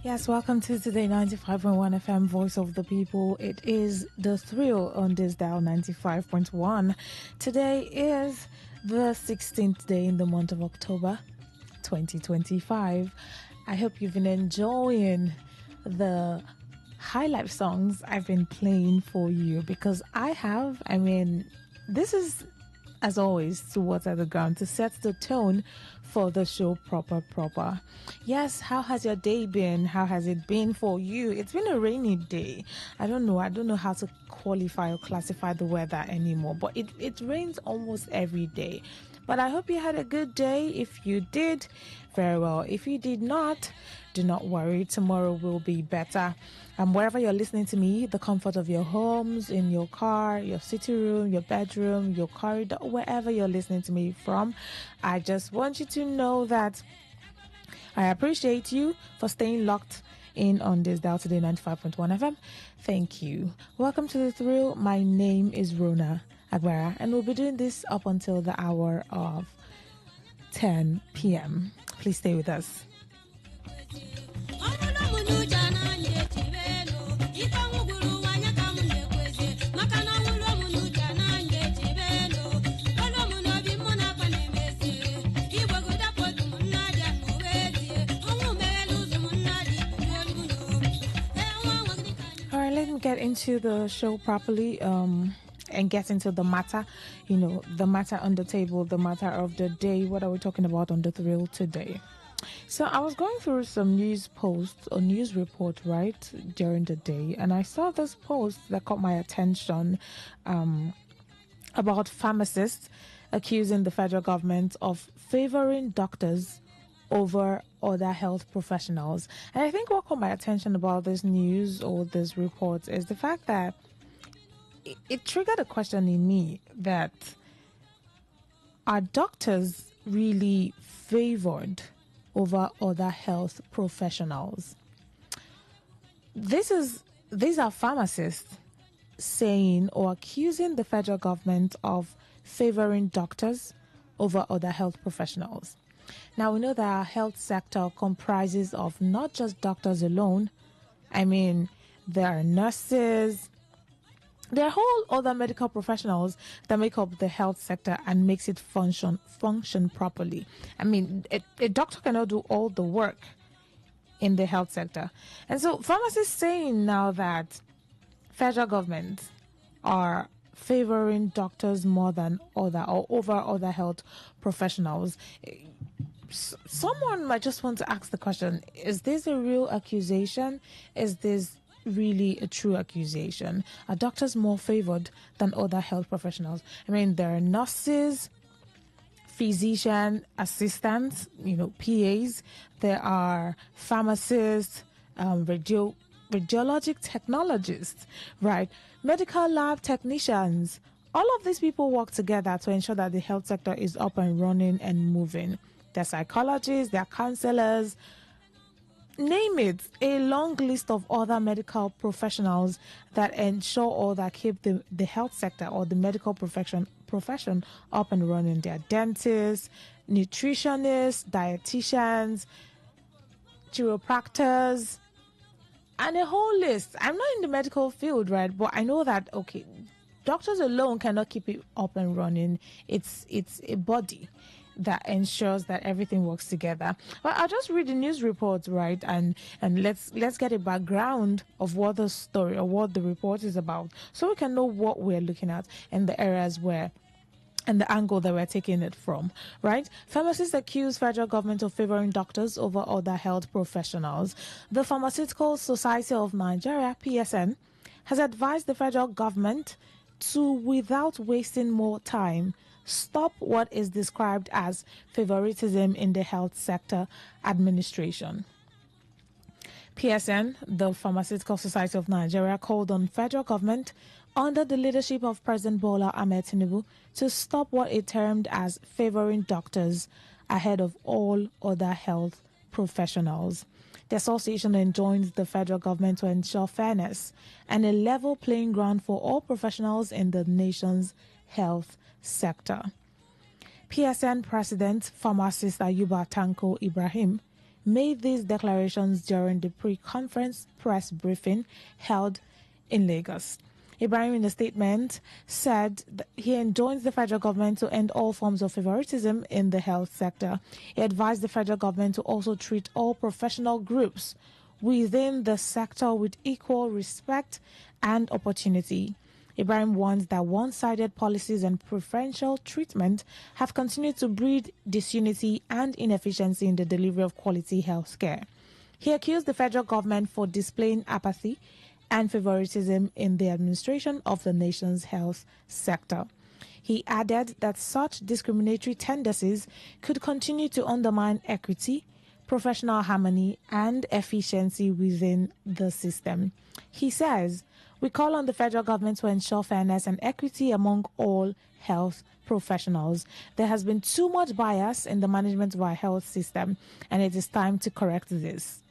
Yes, welcome to Today 95.1 FM, Voice of the People. It is the thrill on this dial 95.1. Today is the 16th day in the month of October 2025. I hope you've been enjoying the high life songs I've been playing for you, because I have. I mean, this is, as always, to water the ground, to set the tone for the show proper. Yes, how has your day been? How has it been for you? It's been a rainy day. I don't know how to qualify or classify the weather anymore, but it rains almost every day. But I hope you had a good day. If you did, very well. If you did not, do not worry. Tomorrow will be better. Wherever you're listening to me, the comfort of your homes, in your car, your sitting room, your bedroom, your corridor, wherever you're listening to me from, I just want you to know that I appreciate you for staying locked in on this dial today 95.1 FM. Thank you. Welcome to The Thrill. My name is Rona Agbara, and we'll be doing this up until the hour of 10 p.m. Please stay with us. Let me get into the show properly and get into the matter, the matter on the table, the matter of the day. What are we talking about on The Thrill today? So I was going through some news posts or news report, right, during the day, and I saw this post that caught my attention about pharmacists accusing the federal government of favoring doctors over other health professionals. And I think what caught my attention about this news or this report is the fact that it triggered a question in me that are doctors really favored over other health professionals? These are pharmacists saying or accusing the federal government of favoring doctors over other health professionals. Now, we know that our health sector comprises of not just doctors alone. I mean, there are nurses, there are whole other medical professionals that make up the health sector and makes it function properly. I mean, a doctor cannot do all the work in the health sector. And so pharmacists saying now that federal government are favoring doctors more than over other health professionals. Someone might just want to ask the question, is this a real accusation? Is this really a true accusation? Are doctors more favored than other health professionals? I mean, there are nurses, physician assistants, PAs. There are pharmacists, radiologic technologists, right? Medical lab technicians. All of these people work together to ensure that the health sector is up and running and moving. They're psychologists, they're counselors, name it, a long list of other medical professionals that ensure or that keep the health sector or the medical profession up and running. They're dentists, nutritionists, dietitians, chiropractors, and a whole list. I'm not in the medical field, right? But I know that, okay, doctors alone cannot keep it up and running. It's a body that ensures that everything works together. But I'll just read the news report, right? And let's get a background of what the story or what the report is about, so we can know what we're looking at and the areas where and the angle that we're taking it from, right? Pharmacists accuse federal government of favoring doctors over other health professionals. The Pharmaceutical Society of Nigeria, PSN, has advised the federal government to, without wasting more time, stop what is described as favoritism in the health sector administration. PSN, the Pharmaceutical Society of Nigeria, called on federal government under the leadership of President Bola Ahmed Tinubu to stop what it termed as favoring doctors ahead of all other health professionals. The association enjoins the federal government to ensure fairness and a level playing ground for all professionals in the nation's health sector. PSN President Pharmacist Ayuba Tanko Ibrahim made these declarations during the pre-conference press briefing held in Lagos. Ibrahim, in a statement, said that he enjoins the federal government to end all forms of favoritism in the health sector. He advised the federal government to also treat all professional groups within the sector with equal respect and opportunity. Ibrahim warns that one-sided policies and preferential treatment have continued to breed disunity and inefficiency in the delivery of quality health care. He accused the federal government for displaying apathy and favoritism in the administration of the nation's health sector. He added that such discriminatory tendencies could continue to undermine equity, professional harmony, and efficiency within the system. He says, "We call on the federal government to ensure fairness and equity among all health professionals. There has been too much bias in the management of our health system, and it is time to correct this."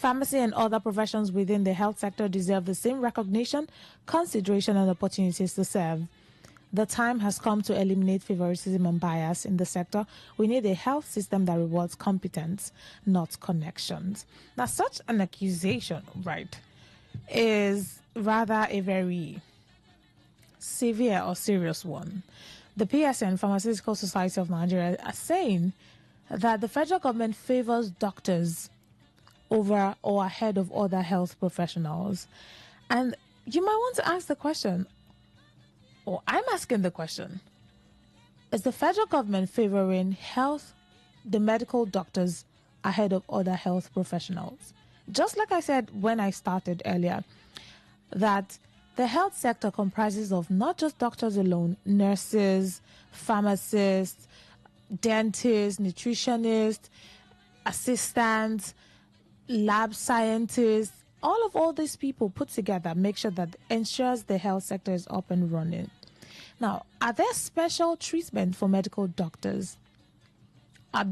Pharmacy and other professions within the health sector deserve the same recognition, consideration, and opportunities to serve. The time has come to eliminate favoritism and bias in the sector. We need a health system that rewards competence, not connections. Now, such an accusation, right, is rather a very severe or serious one. The PSN, Pharmaceutical Society of Nigeria, are saying that the federal government favors doctors over or ahead of other health professionals. And you might want to ask the question, or I'm asking the question, is the federal government favoring the medical doctors ahead of other health professionals? Just like I said when I started earlier, that the health sector comprises of not just doctors alone, nurses, pharmacists, dentists, nutritionists, assistants, lab scientists. All these people put together make sure that ensures the health sector is up and running. Now, are there special treatment for medical doctors? Are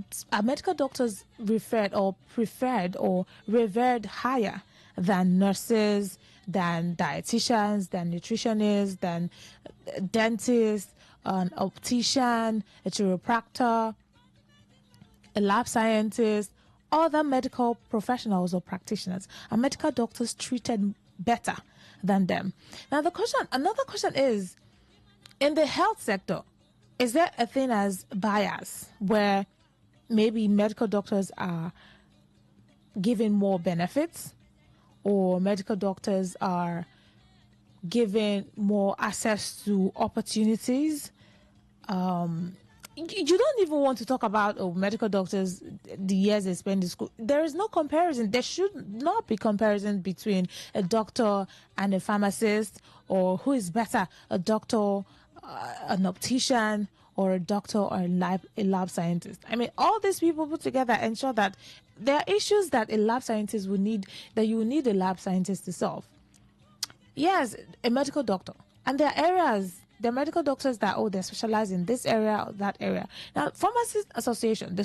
medical doctors referred or preferred or revered higher than nurses, than dietitians, than nutritionists, than dentists, an optician, a chiropractor, a lab scientist, other medical professionals or practitioners? Are medical doctors treated better than them? Now, another question is, in the health sector, is there a thing as bias where maybe medical doctors are given more benefits, or medical doctors are given more access to opportunities? You don't even want to talk about medical doctors, the years they spend in school. There is no comparison. There should not be comparison between a doctor and a pharmacist, or who is better, a doctor, an optician, or a doctor or a lab scientist. I mean, all these people put together ensure that there are issues that a lab scientist would need, that you need a lab scientist to solve. Yes, a medical doctor. And there are areas, there are medical doctors that, they're specialized in this area or that area. Now, Pharmacist Association, the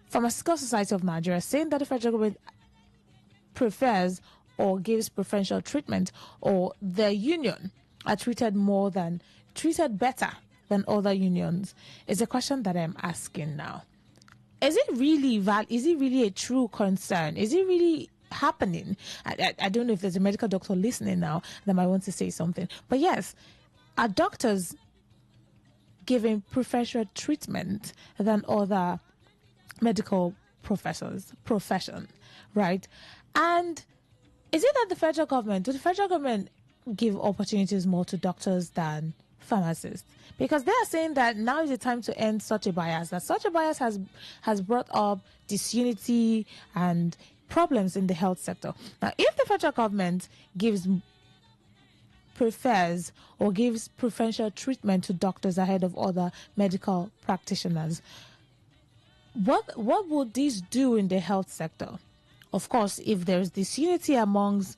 Pharmaceutical Society of Nigeria, saying that the federal government prefers or gives preferential treatment, or the union are treated better than other unions, is a question that I'm asking now. Is it really a true concern? Is it really happening? I don't know if there's a medical doctor listening now that might want to say something. But yes, are doctors giving preferential treatment than other medical profession, right? And is it that the federal government give opportunities more to doctors than pharmacists? Because they are saying that now is the time to end such a bias, that such a bias has brought up disunity and problems in the health sector. Now, if the federal government prefers or gives preferential treatment to doctors ahead of other medical practitioners, what would this do in the health sector? Of course, if there's disunity amongst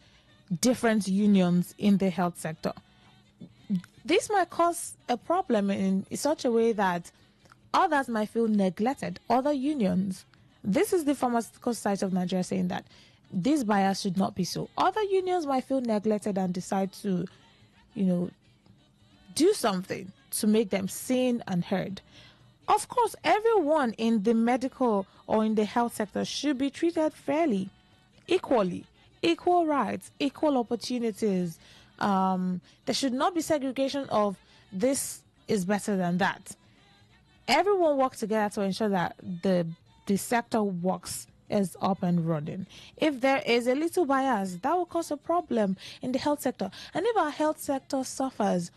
different unions in the health sector, this might cause a problem in such a way that others might feel neglected, other unions. This is the Pharmaceutical Society of Nigeria saying that this bias should not be so. Other unions might feel neglected and decide to, do something to make them seen and heard. Of course, everyone in the medical or in the health sector should be treated fairly, equally, equal rights, equal opportunities. There should not be segregation of this is better than that. Everyone works together to ensure that the sector works is up and running. If there is a little bias, that will cause a problem in the health sector. And if our health sector suffers,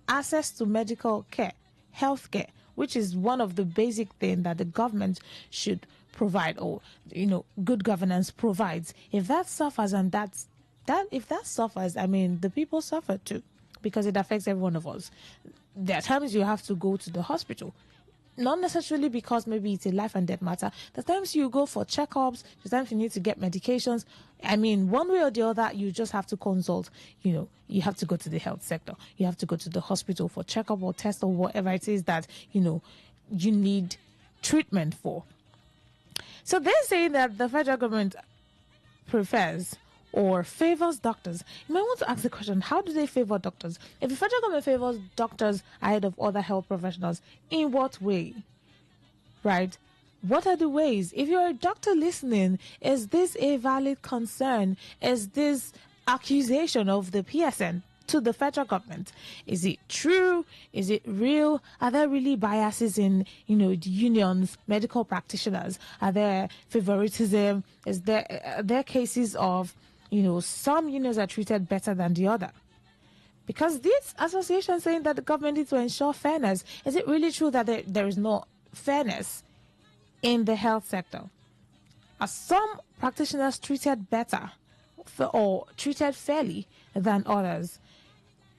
access to medical care, health care, which is one of the basic things that the government should provide, or good governance provides. If that suffers, and if that suffers, the people suffer too, because it affects every one of us. There are times you have to go to the hospital, not necessarily because maybe it's a life and death matter. There are times you go for checkups, there are times you need to get medications. One way or the other, you just have to consult. You have to go to the health sector. You have to go to the hospital for checkup or test or whatever it is that, you need treatment for. So they're saying that the federal government prefers or favors doctors, you might want to ask the question, how do they favor doctors? If the federal government favors doctors ahead of other health professionals, in what way? Right? What are the ways? If you're a doctor listening, is this a valid concern? Is this accusation of the PSN to the federal government? Is it true? Is it real? Are there really biases in, the unions, medical practitioners? Are there favoritism? Are there cases of, some unions are treated better than the other? Because this association saying that the government needs to ensure fairness, is it really true that there is no fairness in the health sector? Are some practitioners treated better or treated fairly than others?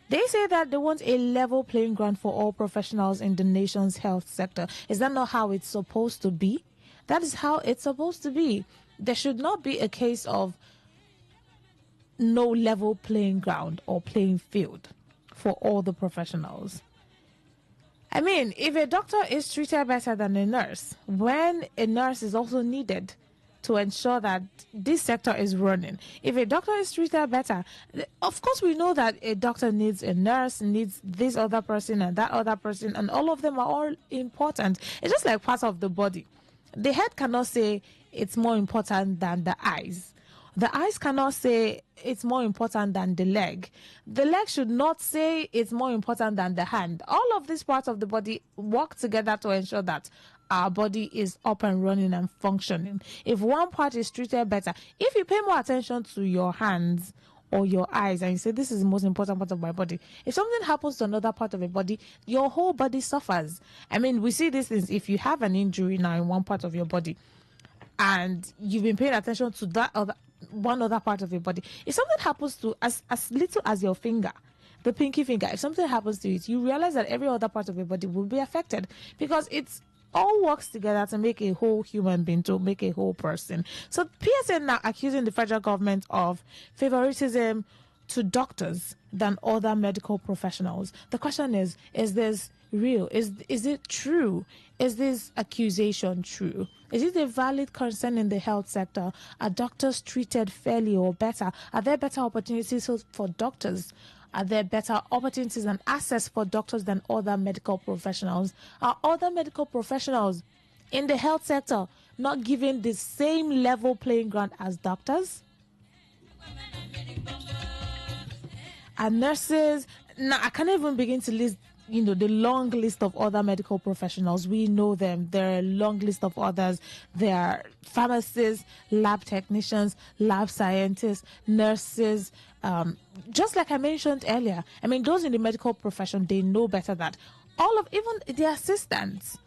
They say that they want a level playing ground for all professionals in the nation's health sector. Is that not how it's supposed to be? That is how it's supposed to be. There should not be a case of no level playing ground or playing field for all the professionals. I mean, if a doctor is treated better than a nurse, when a nurse is also needed to ensure that this sector is running, if a doctor is treated better, of course we know that a doctor needs a nurse, needs this other person and that other person, and all of them are all important. It's just like part of the body. The head cannot say it's more important than the eyes. The eyes cannot say it's more important than the leg. The leg should not say it's more important than the hand. All of these parts of the body work together to ensure that our body is up and running and functioning. If one part is treated better, if you pay more attention to your hands or your eyes and you say this is the most important part of my body, if something happens to another part of your body, your whole body suffers. I mean, we see these things. If you have an injury now in one part of your body and you've been paying attention to that one other part of your body, if something happens to as little as your finger, the pinky finger, if something happens to it, you realize that every other part of your body will be affected, because it's all works together to make a whole human being, to make a whole person. So PSN now accusing the federal government of favoritism to doctors than other medical professionals. The question is this real? Is it true? Is this accusation true? Is it a valid concern in the health sector? Are doctors treated fairly or better? Are there better opportunities for doctors? Are there better opportunities and access for doctors than other medical professionals? Are other medical professionals in the health sector not given the same level playing ground as doctors? And nurses? Now, I can't even begin to list the long list of other medical professionals. We know them. There are a long list of others. There are pharmacists, lab technicians, lab scientists, nurses. Just like I mentioned earlier, I mean, those in the medical profession, they know better that even the assistants,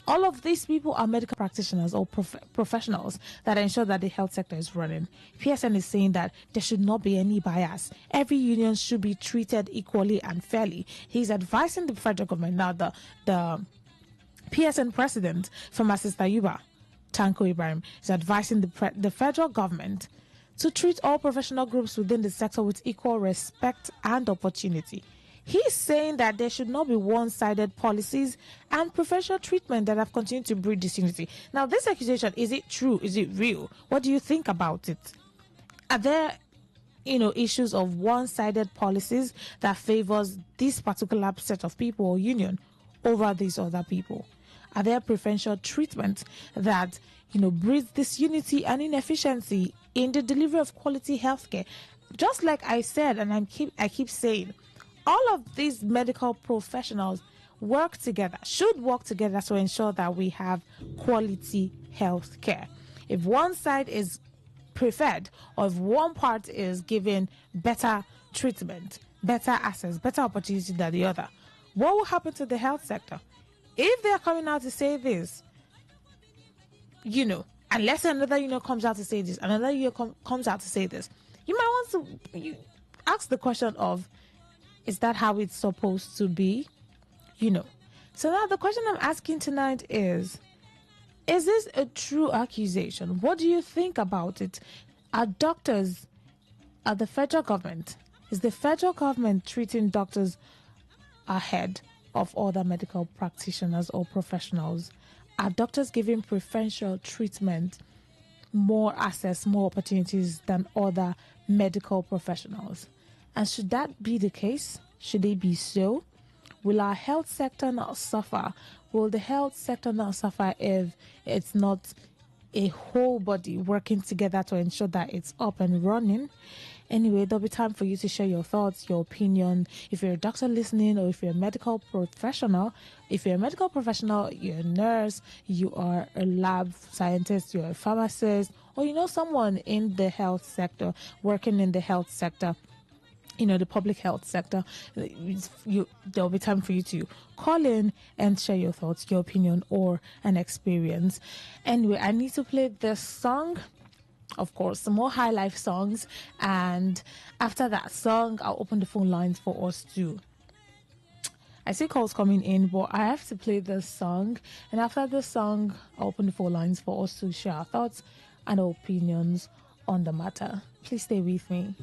all of these people are medical practitioners or professionals that ensure that the health sector is running. PSN is saying that there should not be any bias. Every union should be treated equally and fairly. He's advising the federal government. Now, the PSN president, Pharmacist Ayuba Tanko Ibrahim, is advising the federal government to treat all professional groups within the sector with equal respect and opportunity. He's saying that there should not be one-sided policies and preferential treatment that have continued to breed disunity. Now, this accusation, is it true? Is it real? What do you think about it? Are there, issues of one-sided policies that favors this particular set of people or union over these other people? Are there preferential treatment that, breeds disunity and inefficiency in the delivery of quality healthcare? Just like I said, and I keep saying, all of these medical professionals should work together to ensure that we have quality health care. If one side is preferred, or if one part is given better treatment, better access, better opportunity than the other, what will happen to the health sector? If they are coming out to say this, unless another union comes out to say this, another union comes out to say this, you might want to ask the question of, is that how it's supposed to be? So now the question I'm asking tonight is this a true accusation? What do you think about it? Are doctors, are the federal government, is the federal government treating doctors ahead of other medical practitioners or professionals? Are doctors giving preferential treatment more access, more opportunities than other medical professionals. And should that be the case? Should it be so? Will our health sector not suffer? Will the health sector not suffer if it's not a whole body working together to ensure that it's up and running? Anyway, there'll be time for you to share your thoughts, your opinion. If you're a doctor listening, or if you're a medical professional, you're a nurse, you are a lab scientist, you're a pharmacist, or you know someone in the health sector, working in the health sector, the public health sector, there'll be time for you to call in and share your thoughts, your opinion, or an experience. Anyway, I need to play this song. Of course, some more high life songs, and after that song, I'll open the phone lines for us too. I see calls coming in, but I have to play this song, and after this song, I'll open the phone lines for us to share our thoughts and opinions on the matter. Please stay with me.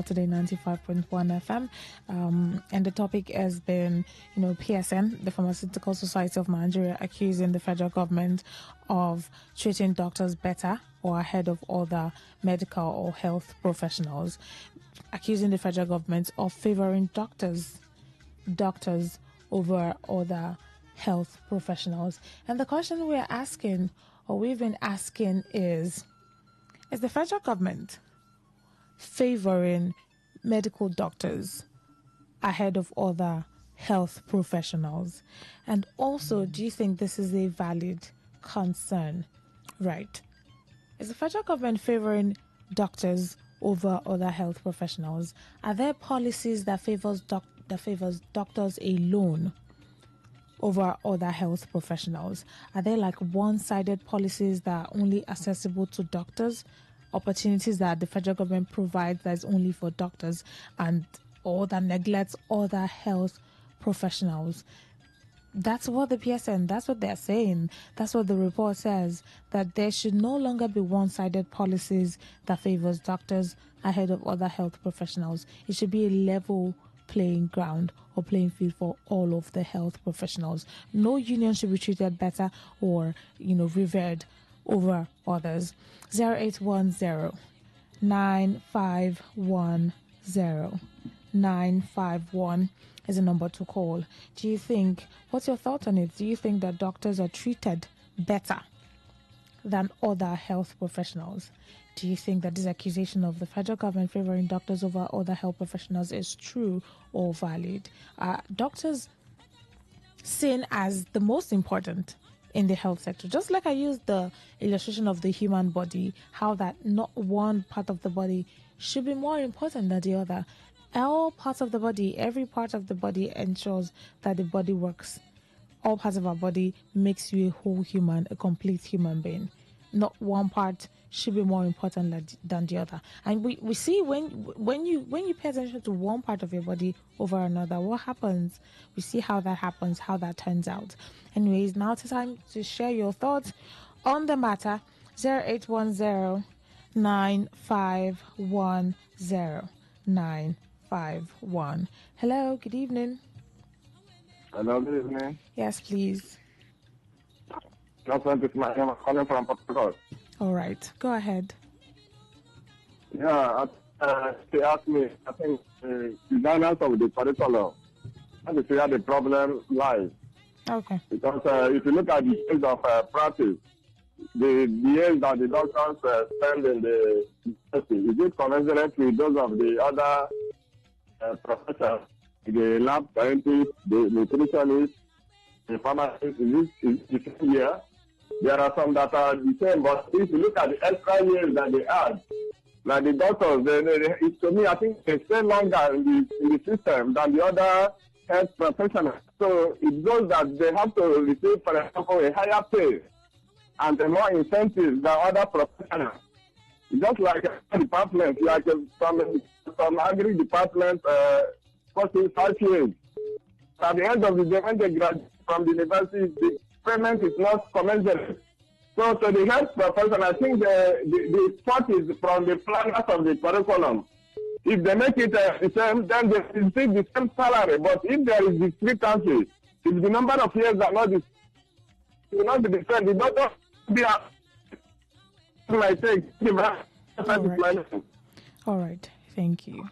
Today 95.1 FM, and the topic has been, PSN, the Pharmaceutical Society of Nigeria, accusing the federal government of treating doctors better or ahead of other medical or health professionals, accusing the federal government of favoring doctors over other health professionals. And the question we're asking, or we've been asking, is the federal government favoring medical doctors ahead of other health professionals? And also, do you think this is a valid concern? Right. Is the federal government favoring doctors over other health professionals? Are there policies that favors doctors alone over other health professionals? Are there like one-sided policies that are only accessible to doctors? Opportunities that the federal government provides that is only for doctors, and or that neglects other health professionals. That's what the PSN, that's what they're saying. That's what the report says, that there should no longer be one-sided policies that favors doctors ahead of other health professionals. It should be a level playing ground or playing field for all of the health professionals. No union should be treated better or, revered over others. 0810 9510 951 is a number to call. What's your thought on it? Do you think that doctors are treated better than other health professionals? Do you think that this accusation of the federal government favoring doctors over other health professionals is true or valid? Are doctors seen as the most important in the health sector? Just like I used the illustration of the human body, how that not one part of the body should be more important than the other. All parts of the body, every part of the body ensures that the body works. All parts of our body makes you a whole human, a complete human being. Not one part should be more important than the other. And we see when you pay attention to one part of your body over another, what happens? We see how that happens, how that turns out. Anyways, now it's time to share your thoughts on the matter. 0810 9510 951. Hello, good evening. Hello, good evening. Yes, please. I'm calling from Portugal. All right, go ahead. Yeah, they asked me, I think, the designers of the curriculum, how to figure the problem lies. Okay. Because if you look at the years of practice, the years that the doctors spend in the university, is it commensurate with those of the other professors, the lab scientists, the nutritionists, the pharmacists? Is it the same year? There are some that are the same, but if you look at the extra years that they add, like the doctors, to me, I think they stay longer in the system than the other health professionals. So it goes that they have to receive, for example, a higher pay and more incentives than other professionals. Just like a department, like some agri department, 5 years. At the end of the day, when they graduate from the university, the payment is not commensurate. So to the health profession, I think the fault is from the planners of the curriculum. If they make it the same, then they receive the same salary. But if there is discrepancy, if the number of years are not the same, the doctor will be my take. All right, thank you.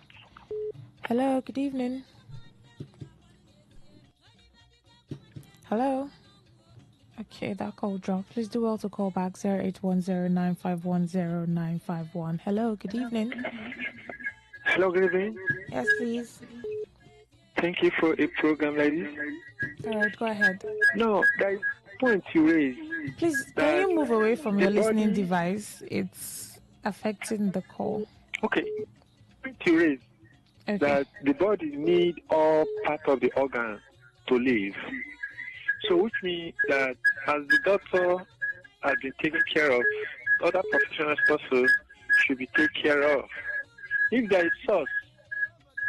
Hello, good evening. Hello. Okay, that call dropped. Please do well to call back 0810 9510 951. Hello, good evening. Hello, good evening. Yes, please. Thank you for a program, ladies. All right, go ahead. No, there is a point you raised. Please, can you move away from your listening device? It's affecting the call. Okay. Point you raised that the body need all part of the organ to live. So which means that as the doctor has been taken care of, other professionals also should be taken care of. If there is source,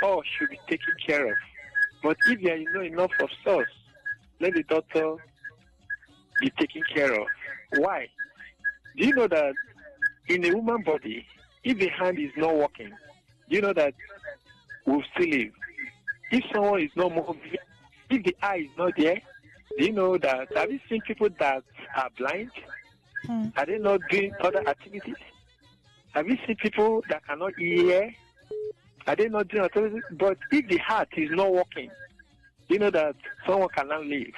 all should be taken care of. But if there is not enough of source, let the doctor be taken care of. Why? Do you know that in a woman's body, if the hand is not working, do you know that we'll still live? If someone is not moving, if the eye is not there, do you know that? Have you seen people that are blind? Are they not doing other activities? Have you seen people that cannot hear? Are they not doing activities? But if the heart is not working, do you know that someone cannot live?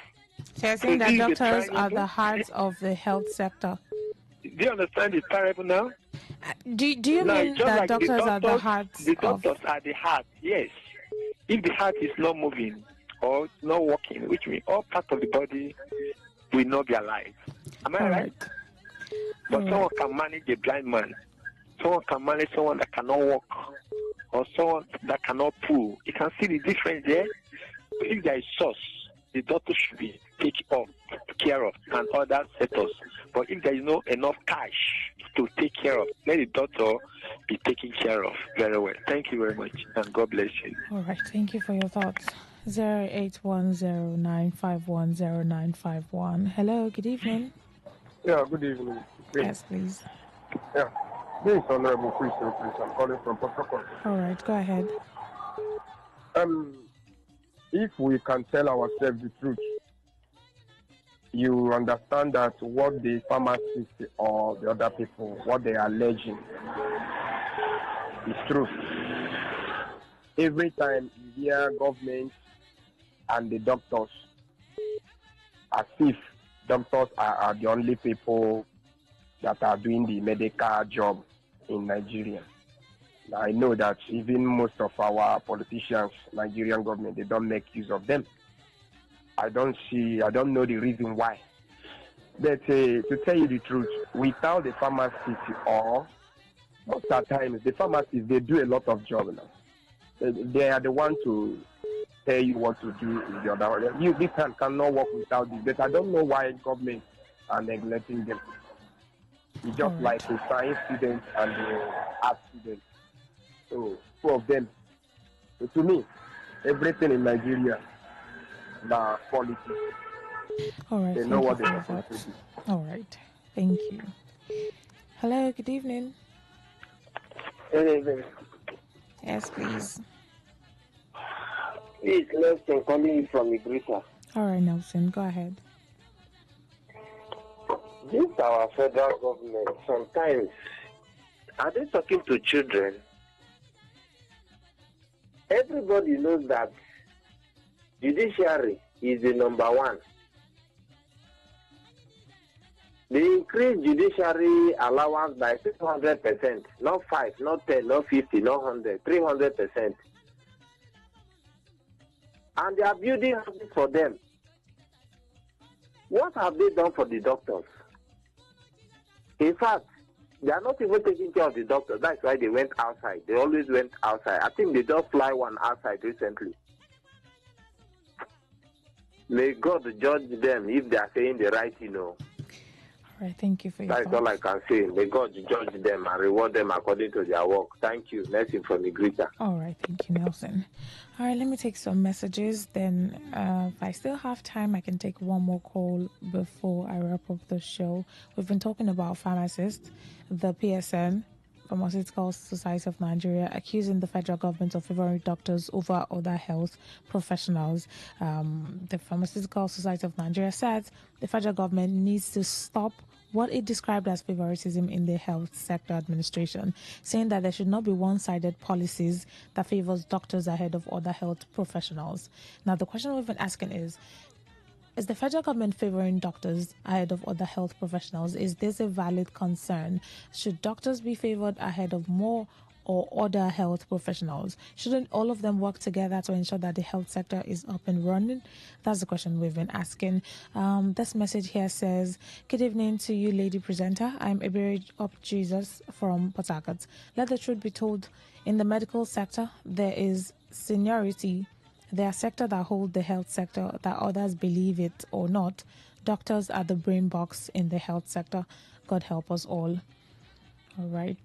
So you're saying that doctors are the heart of the health sector? Do you understand the parable now? Do you mean that doctors are the heart? The doctors are the heart, yes. If the heart is not moving or not working, which means all parts of the body will not be alive. Am I right? But someone can manage a blind man. Someone can manage someone that cannot walk, or someone that cannot pull. You can see the difference there. If there is source, the doctor should be taken care of and other sectors. But if there is no enough cash to take care of. Let the doctor be taken care of very well. Thank you very much, and God bless you. All right, thank you for your thoughts. 08109510951. Hello, good evening. Yeah, good evening. Yes, please. Yeah, this is Honorable Christian, please. I'm calling from Port Harcourt. All right, go ahead. If we can tell ourselves the truth, you understand that what the pharmacists or the other people, what they are alleging is true. Every time you hear government and the doctors, as if doctors are the only people that are doing the medical job in Nigeria. I know that even most of our politicians, Nigerian government, they don't make use of them. I don't know the reason why. But to tell you the truth, without the pharmacists, or most of the times, the pharmacists, they do a lot of job now. They are the ones to tell you what to do in the other. This hand cannot work without this, but I don't know why government are neglecting them. It's just like the science students and the art students. So, two of them. So to me, everything in Nigeria, the quality. All right, they know what thank they're you for your supposed to thoughts. do. All right, thank you. Hello, good evening. Yes, please. Please, Nelson calling you from Igrita. All right, Nelson, go ahead. This our federal government, sometimes, are they talking to children? Everybody knows that judiciary is the number one. They increased judiciary allowance by 600%, not 5, not 10, not 50, not 100, 300%. And they are building houses for them. What have they done for the doctors? In fact, they are not even taking care of the doctors. That's why they went outside. They always went outside. I think they just fly one outside recently. May God judge them if they are saying the right, All right, thank you for your That's thoughts. all I can say. May God judge them and reward them according to their work. Thank you. Nelson from Igrita. All right, thank you, Nelson. All right, let me take some messages. Then, if I still have time, I can take one more call before I wrap up the show. We've been talking about pharmacists, the PSN, Pharmaceutical Society of Nigeria, accusing the federal government of favoring doctors over other health professionals. The Pharmaceutical Society of Nigeria said the federal government needs to stop what it described as favoritism in the health sector administration, saying that there should not be one-sided policies that favors doctors ahead of other health professionals. Now, the question we've been asking is the federal government favoring doctors ahead of other health professionals? Is this a valid concern? Should doctors be favored ahead of more or other health professionals? Shouldn't all of them work together to ensure that the health sector is up and running? That's the question we've been asking. This message here says, good evening to you, lady presenter. I'm Ebere Up Jesus from Port Harcourt. Let the truth be told, in the medical sector, there is seniority. There are sectors that hold the health sector that others believe it or not. Doctors are the brain box in the health sector. God help us all. All right.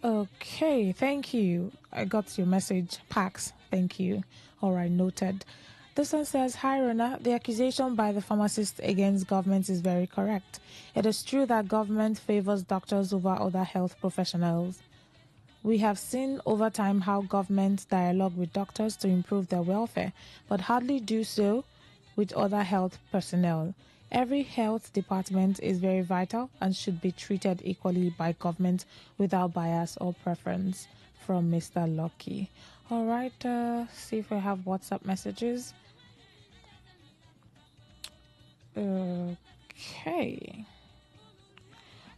Okay, thank you. I got your message, Pax. Thank you. All right, noted. This one says, hi, Rona. The accusation by the pharmacist against government is very correct. It is true that government favors doctors over other health professionals. We have seen over time how governments dialogue with doctors to improve their welfare, but hardly do so with other health personnel. Every health department is very vital and should be treated equally by government without bias or preference. From Mr. Lucky. All right, see if we have WhatsApp messages. Okay.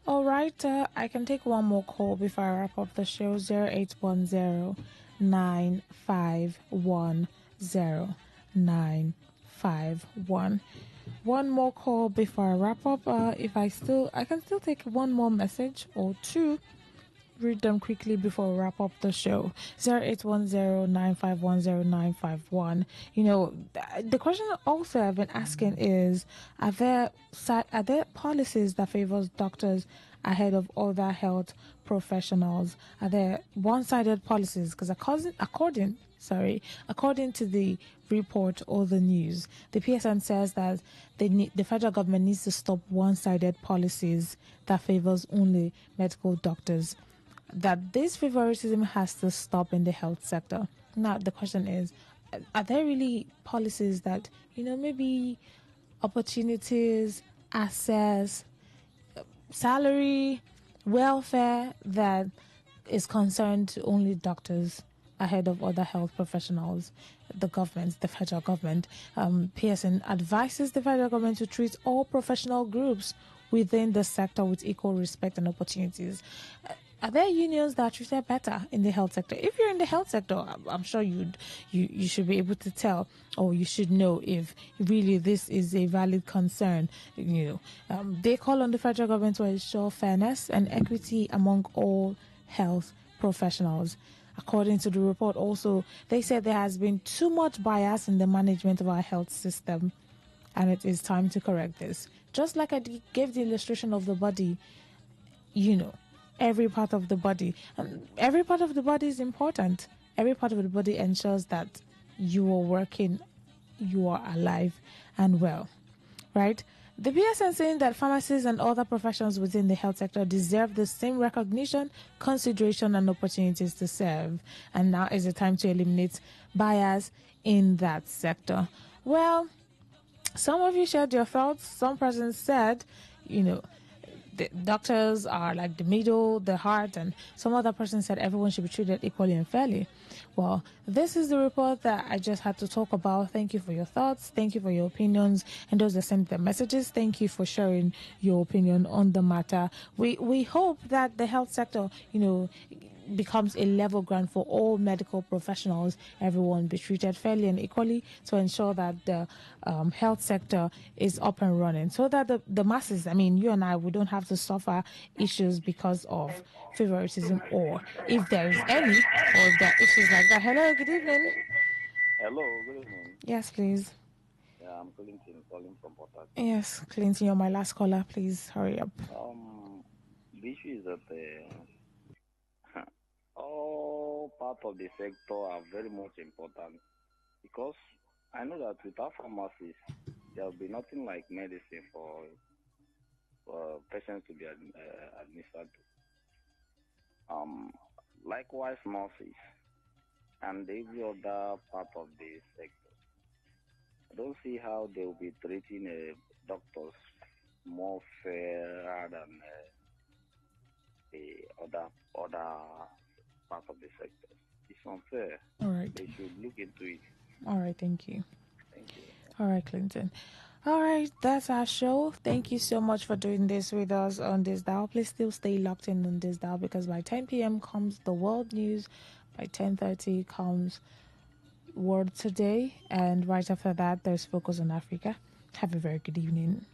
All right, I can take one more call before I wrap up the show. 0810-951-0951. One more call before I wrap up. I can still take one more message or two. read them quickly before we wrap up the show. 0810-9510951. The question also I've been asking is, are there policies that favors doctors ahead of other health professionals? Are there one-sided policies? Because according to the report or the news, the PSN says that the federal government needs to stop one-sided policies that favors only medical doctors. That this favoritism has to stop in the health sector. Now, the question is, are there really policies that, maybe opportunities, access, salary, welfare that is concerned to only doctors ahead of other health professionals? The federal government, PSN advises the federal government to treat all professional groups within the sector with equal respect and opportunities. Are there unions that are treated better in the health sector? If you're in the health sector, I'm sure you should be able to tell, or you should know if really this is a valid concern. They call on the federal government to ensure fairness and equity among all health professionals. According to the report also, they said there has been too much bias in the management of our health system, and it is time to correct this. Just like I gave the illustration of the body, every part of the body. Every part of the body is important. Every part of the body ensures that you are working, you are alive and well, right? The PSN saying that pharmacists and other professionals within the health sector deserve the same recognition, consideration, and opportunities to serve. And now is the time to eliminate bias in that sector. Well, some of you shared your thoughts. Some persons said, the doctors are like the middle, the heart, and some other person said everyone should be treated equally and fairly. Well, this is the report that I just had to talk about. Thank you for your thoughts. Thank you for your opinions. And those that sent the messages, thank you for sharing your opinion on the matter. We hope that the health sector, becomes a level ground for all medical professionals. Everyone be treated fairly and equally to ensure that the health sector is up and running, so that the masses, you and I, we don't have to suffer issues because of favoritism, or if there is any, or if there are issues like that. Hello, good evening. Hello, good evening. Yes, please. Yeah, I'm Clinton calling from Port Harcourt. Yes, Clinton, you're my last caller. Please hurry up. The issue is that all parts of the sector are very much important, because I know that without pharmacists, there will be nothing like medicine for patients to be administered to. Likewise, nurses and every other part of the sector. I don't see how they will be treating doctors more fair than the other part of the sector. It's unfair. All right. They should look into it. All right, thank you. Thank you. All right, Clinton. All right, that's our show. Thank you so much for doing this with us on this dial. Please still stay locked in on this dial, because by 10 p.m. comes the world news. By 10:30 comes World Today. And right after that, there's Focus on Africa. Have a very good evening.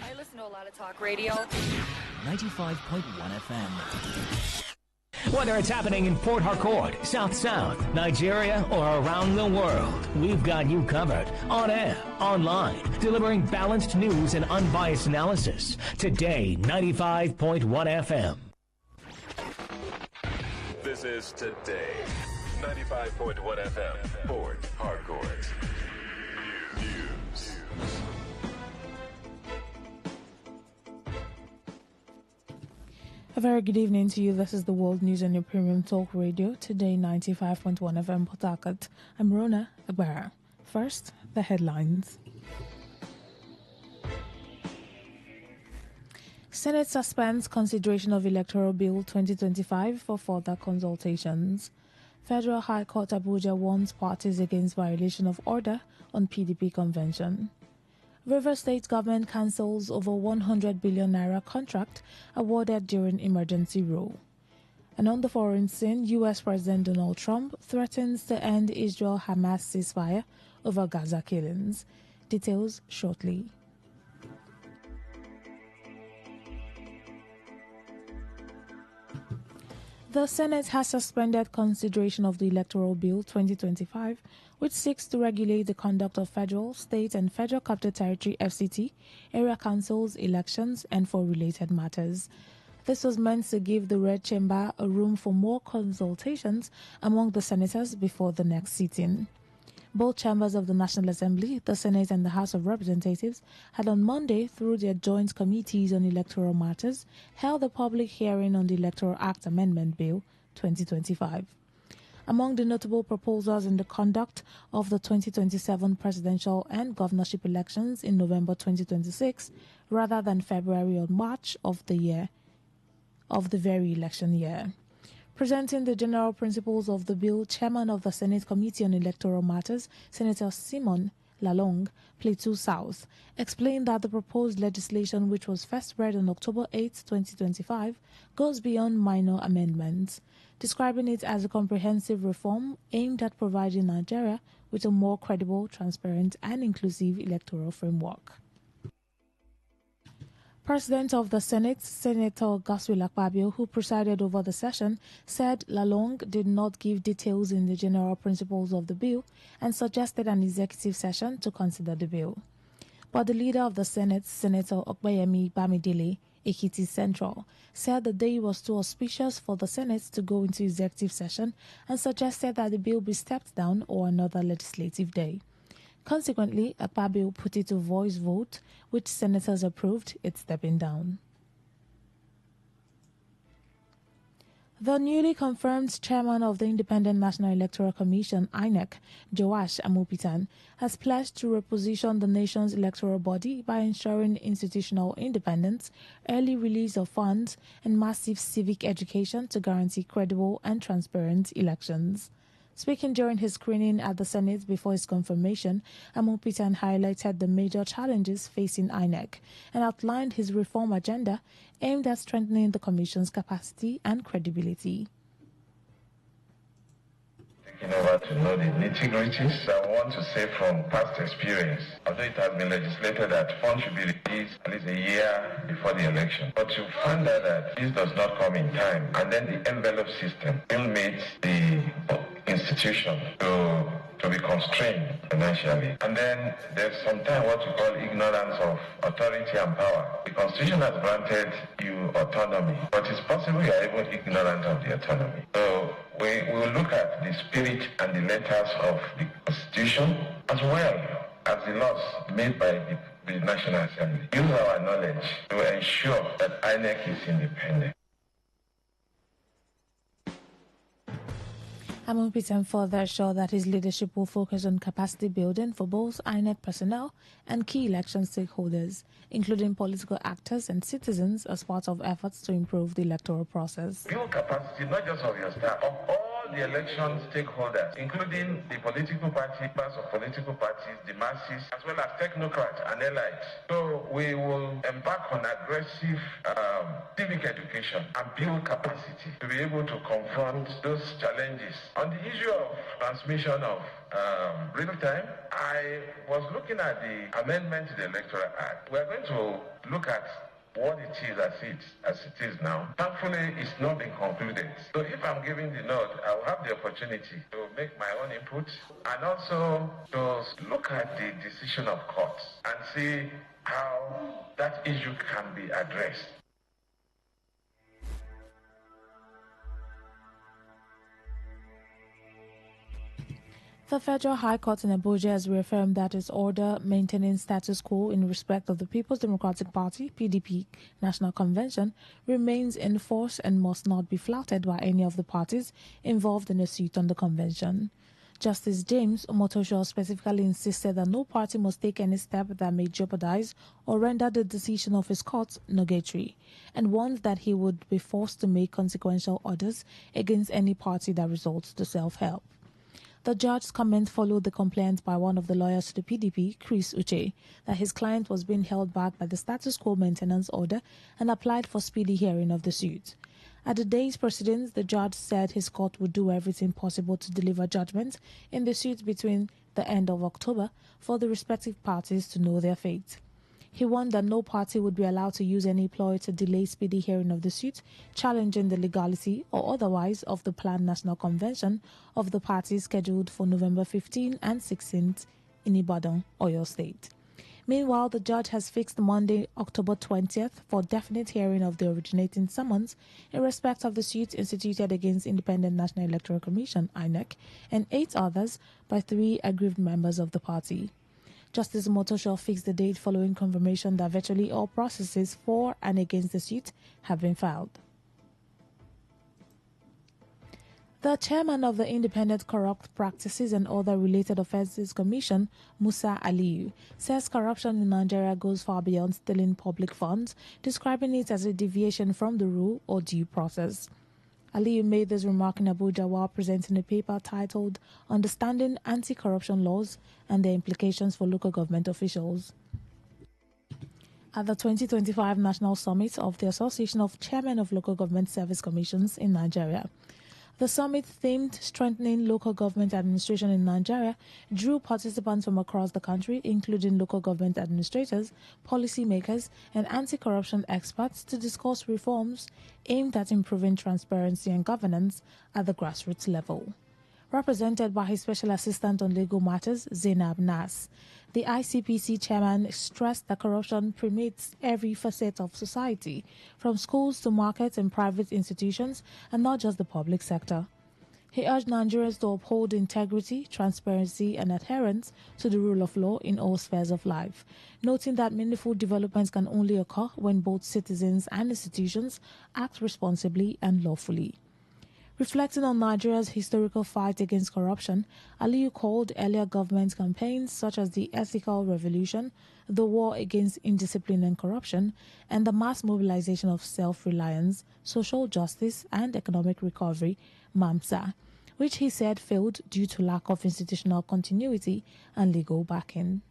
I listen to a lot of talk radio. 95.1 FM. Whether it's happening in Port Harcourt, South, Nigeria, or around the world, we've got you covered. On air, online, delivering balanced news and unbiased analysis. Today, 95.1 FM. This is Today, 95.1 FM, Port Harcourt. News. A very good evening to you. This is the World News on your Premium Talk Radio, Today 95.1 FM Port Harcourt. I'm Rona Agbara. First, the headlines. Senate suspends consideration of Electoral Bill 2025 for further consultations. Federal High Court Abuja warns parties against violation of order on PDP convention. River State government cancels over 100 billion naira contract awarded during emergency rule. And on the foreign scene, U.S. President Donald Trump threatens to end Israel-Hamas ceasefire over Gaza killings. Details shortly. The Senate has suspended consideration of the Electoral Bill 2025, which seeks to regulate the conduct of federal, state, and federal capital territory FCT, area councils, elections, and for related matters. This was meant to give the Red Chamber a room for more consultations among the senators before the next sitting. Both chambers of the National Assembly, the Senate and the House of Representatives, had on Monday, through their joint committees on electoral matters, held a public hearing on the Electoral Act Amendment Bill 2025. Among the notable proposals in the conduct of the 2027 presidential and governorship elections in November 2026, rather than February or March of the very election year. Presenting the general principles of the bill, Chairman of the Senate Committee on Electoral Matters, Senator Simon Lalong, Plateau South, explained that the proposed legislation, which was first read on October 8, 2025, goes beyond minor amendments, describing it as a comprehensive reform aimed at providing Nigeria with a more credible, transparent, and inclusive electoral framework. President of the Senate, Senator Godswill Akpabio, who presided over the session, said Lalong did not give details in the general principles of the bill and suggested an executive session to consider the bill. But the leader of the Senate, Senator Okpeyemi Bamidele, Ekiti Central, said the day was too auspicious for the Senate to go into executive session and suggested that the bill be stepped down or another legislative day. Consequently, Akpabio put it to voice vote, which senators approved its stepping down. The newly confirmed chairman of the Independent National Electoral Commission, INEC, Joash Amupitan, has pledged to reposition the nation's electoral body by ensuring institutional independence, early release of funds, and massive civic education to guarantee credible and transparent elections. Speaking during his screening at the Senate before his confirmation, Amupitan highlighted the major challenges facing INEC and outlined his reform agenda aimed at strengthening the Commission's capacity and credibility. Taking over to know the nitty-gritties, I want to say from past experience, although it has been legislated that funds should be released at least a year before the election, but you find out that this does not come in time, and then the envelope system still makes the institution to be constrained financially. And then there's sometimes what you call ignorance of authority and power. The Constitution has granted you autonomy, but it's possible you are even ignorant of the autonomy. So we will look at the spirit and the letters of the Constitution as well as the laws made by the National Assembly. Use our knowledge to ensure that INEC is independent. Amupitan further assured that his leadership will focus on capacity building for both INEC personnel and key election stakeholders, including political actors and citizens, as part of efforts to improve the electoral process. Build capacity not just of your staff, of all the election stakeholders, including the political parties, members of political parties, the masses, as well as technocrats and elites. So we will embark on aggressive civic education and build capacity to be able to confront those challenges. On the issue of transmission of real time, I was looking at the amendment to the Electoral Act. We're going to look at what it is as it is now. Thankfully, it's not been concluded. So if I'm giving the nod, I'll have the opportunity to make my own input and also to look at the decision of courts and see how that issue can be addressed. The Federal High Court in Abuja has reaffirmed that its order maintaining status quo in respect of the People's Democratic Party (PDP) National Convention remains in force and must not be flouted by any of the parties involved in a suit on the convention. Justice James Omotosho specifically insisted that no party must take any step that may jeopardize or render the decision of his court nugatory, and warned that he would be forced to make consequential orders against any party that resorts to self-help. The judge's comment followed the complaint by one of the lawyers to the PDP, Chris Uche, that his client was being held back by the status quo maintenance order and applied for speedy hearing of the suit. At the day's proceedings, the judge said his court would do everything possible to deliver judgment in the suit between the end of October for the respective parties to know their fate. He warned that no party would be allowed to use any ploy to delay speedy hearing of the suit, challenging the legality or otherwise of the planned national convention of the parties scheduled for November 15 and 16th in Ibadan, Oyo State. Meanwhile, the judge has fixed Monday, October 20th for definite hearing of the originating summons in respect of the suit instituted against Independent National Electoral Commission, INEC, and 8 others by 3 aggrieved members of the party. Justice Motosho fixed the date following confirmation that virtually all processes for and against the suit have been filed. The chairman of the Independent Corrupt Practices and Other Related Offences Commission, Musa Aliyu, says corruption in Nigeria goes far beyond stealing public funds, describing it as a deviation from the rule or due process. Aliyu made this remark in Abuja while presenting a paper titled Understanding Anti-Corruption Laws and Their Implications for Local Government Officials at the 2025 National Summit of the Association of Chairmen of Local Government Service Commissions in Nigeria. The summit, themed Strengthening Local Government Administration in Nigeria, drew participants from across the country, including local government administrators, policymakers, and anti-corruption experts to discuss reforms aimed at improving transparency and governance at the grassroots level. Represented by his Special Assistant on Legal Matters, Zainab Nas, the ICPC chairman stressed that corruption permeates every facet of society, from schools to markets and private institutions, and not just the public sector. He urged Nigerians to uphold integrity, transparency, and adherence to the rule of law in all spheres of life, noting that meaningful developments can only occur when both citizens and institutions act responsibly and lawfully. Reflecting on Nigeria's historical fight against corruption, Aliyu called earlier government campaigns such as the Ethical Revolution, the War Against Indiscipline and Corruption, and the mass mobilization of self-reliance, social justice, and economic recovery, MAMSA, which he said failed due to lack of institutional continuity and legal backing.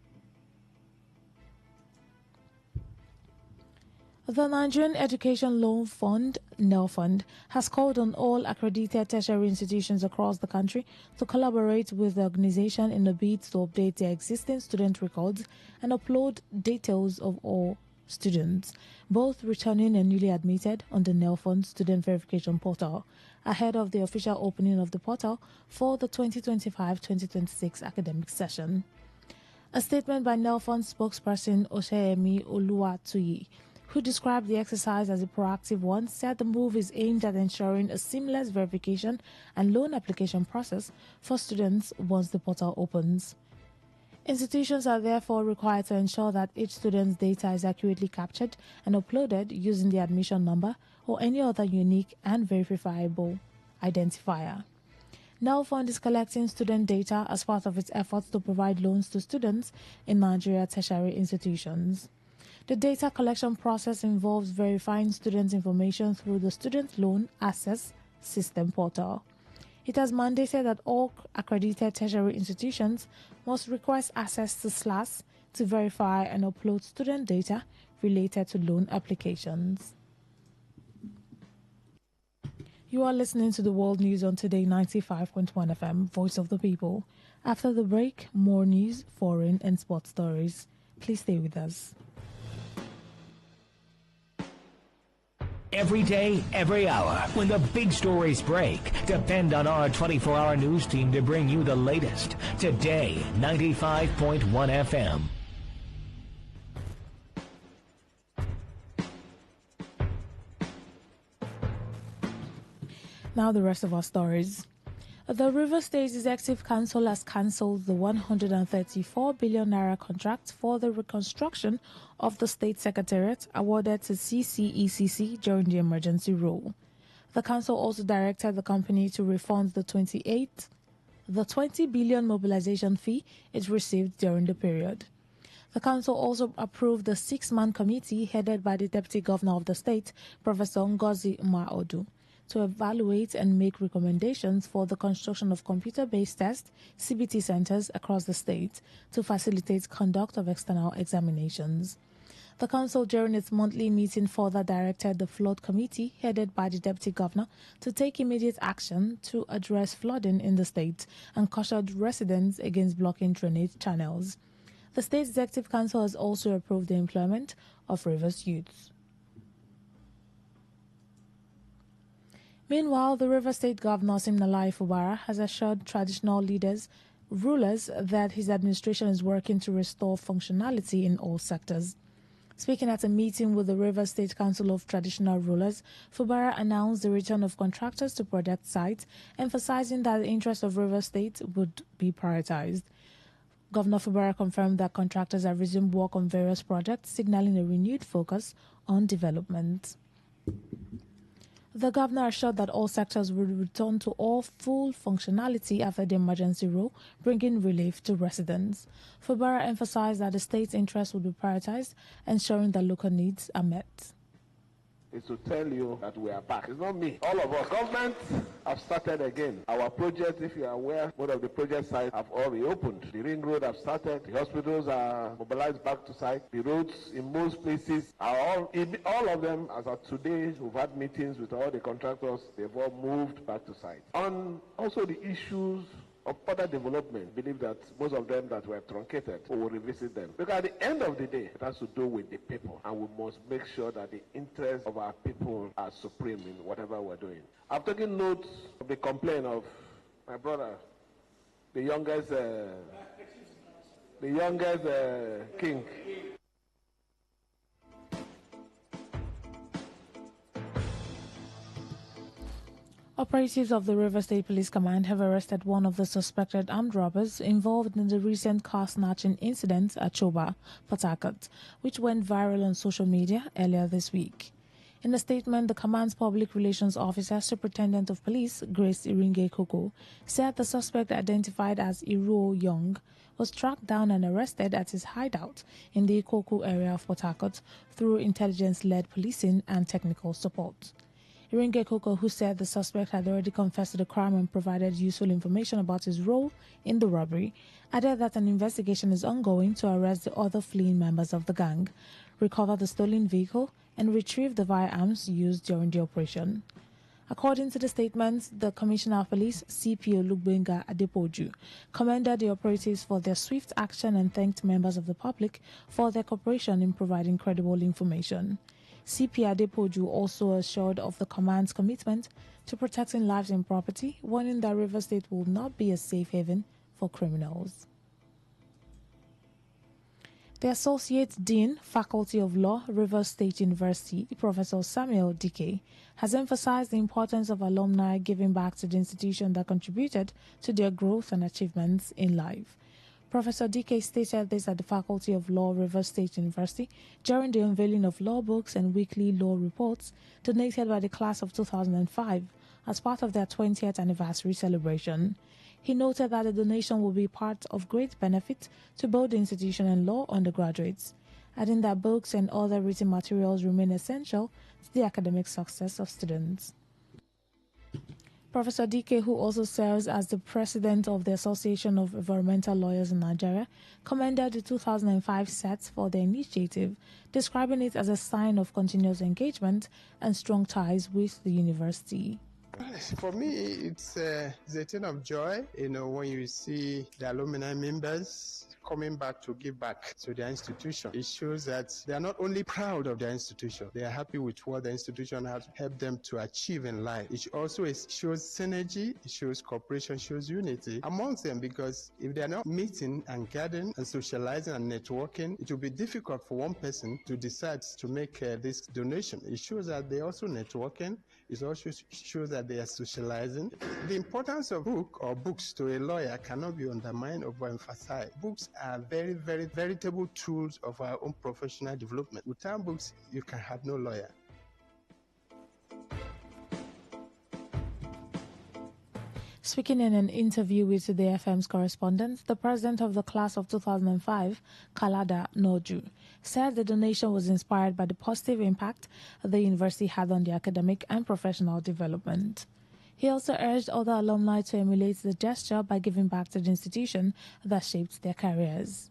The Nigerian Education Loan Fund, NELFund, has called on all accredited tertiary institutions across the country to collaborate with the organization in a bid to update their existing student records and upload details of all students, both returning and newly admitted, on the NELFund Student Verification Portal, ahead of the official opening of the portal for the 2025-2026 academic session. A statement by NELFund spokesperson Oshayemi Oluwatuyi, who described the exercise as a proactive one, said the move is aimed at ensuring a seamless verification and loan application process for students once the portal opens. Institutions are therefore required to ensure that each student's data is accurately captured and uploaded using the admission number or any other unique and verifiable identifier. NELFund is collecting student data as part of its efforts to provide loans to students in Nigeria tertiary institutions. The data collection process involves verifying students' information through the Student Loan Access System portal. It has mandated that all accredited tertiary institutions must request access to SLAS to verify and upload student data related to loan applications. You are listening to the World News on Today 95.1 FM, Voice of the People. After the break, more news, foreign and sports stories. Please stay with us. Every day, every hour, when the big stories break, depend on our 24-hour news team to bring you the latest. Today, 95.1 FM. Now the rest of our stories. The River State Executive Council has cancelled the 134 billion naira contract for the reconstruction of the State Secretariat awarded to CCECC during the emergency rule. The council also directed the company to refund the 20 billion mobilization fee it received during the period. The council also approved the 6-man committee headed by the Deputy Governor of the state, Professor Ngozi Umaodu, to evaluate and make recommendations for the construction of computer-based test (CBT) centers across the state to facilitate conduct of external examinations. The council, during its monthly meeting, further directed the flood committee, headed by the Deputy Governor, to take immediate action to address flooding in the state and cautioned residents against blocking drainage channels. The State Executive Council has also approved the employment of Rivers youths. Meanwhile, the River State Governor Siminalayi Fubara has assured traditional rulers that his administration is working to restore functionality in all sectors. Speaking at a meeting with the River State Council of Traditional Rulers, Fubara announced the return of contractors to project sites, emphasizing that the interests of River State would be prioritized. Governor Fubara confirmed that contractors have resumed work on various projects, signaling a renewed focus on development. The governor assured that all sectors will return to all full functionality after the emergency rule, bringing relief to residents. Fubara emphasized that the state's interests will be prioritized, ensuring that local needs are met. Is to tell you that we are back. It's not me. All of us. Government have started again. Our projects, if you are aware, one of the project sites have all reopened. The ring road have started. The hospitals are mobilized back to site. The roads in most places are all of them, as of today, we've had meetings with all the contractors. They've all moved back to site. On also the issues of other development, believe that most of them that were truncated, we will revisit them. Because at the end of the day, it has to do with the people, and we must make sure that the interests of our people are supreme in whatever we're doing. I've taken note of the complaint of my brother, the youngest king. Operatives of the River State Police Command have arrested one of the suspected armed robbers involved in the recent car snatching incident at Choba, Port Harcourt, which went viral on social media earlier this week. In a statement, the command's public relations officer, Superintendent of Police, Grace Iringe Koko, said the suspect, identified as Iruo Young, was tracked down and arrested at his hideout in the Ikoko area of Port Harcourt through intelligence-led policing and technical support. Iringe Koko, who said the suspect had already confessed to the crime and provided useful information about his role in the robbery, added that an investigation is ongoing to arrest the other fleeing members of the gang, recover the stolen vehicle, and retrieve the firearms used during the operation. According to the statement, the Commissioner of Police, CPO Lugbenga Adepoju, commended the operatives for their swift action and thanked members of the public for their cooperation in providing credible information. CP Adepoju also assured of the command's commitment to protecting lives and property, warning that River State will not be a safe haven for criminals. The Associate Dean, Faculty of Law, Rivers State University, Professor Samuel Dike, has emphasized the importance of alumni giving back to the institution that contributed to their growth and achievements in life. Professor Dike stated this at the Faculty of Law, Rivers State University, during the unveiling of law books and weekly law reports donated by the class of 2005 as part of their 20th anniversary celebration. He noted that the donation will be part of great benefit to both the institution and law undergraduates, adding that books and other written materials remain essential to the academic success of students. Professor Dike, who also serves as the president of the Association of Environmental Lawyers in Nigeria, commended the 2005 sets for their initiative, describing it as a sign of continuous engagement and strong ties with the university. For me, it's a thing of joy, when you see the alumni members coming back to give back to their institution. It shows that they are not only proud of their institution, they are happy with what the institution has helped them to achieve in life. It also shows synergy, it shows cooperation, shows unity amongst them, because if they are not meeting and gathering and socializing and networking, it will be difficult for one person to decide to make this donation. It shows that they are also networking, It also shows that they are socializing. The importance of book or books to a lawyer cannot be undermined or emphasized. Books are very, very veritable tools of our own professional development. Without books, you can have no lawyer. Speaking in an interview with Today FM's correspondent, the president of the class of 2005, Kalada Noju, said the donation was inspired by the positive impact the university had on the academic and professional development. He also urged other alumni to emulate the gesture by giving back to the institution that shaped their careers.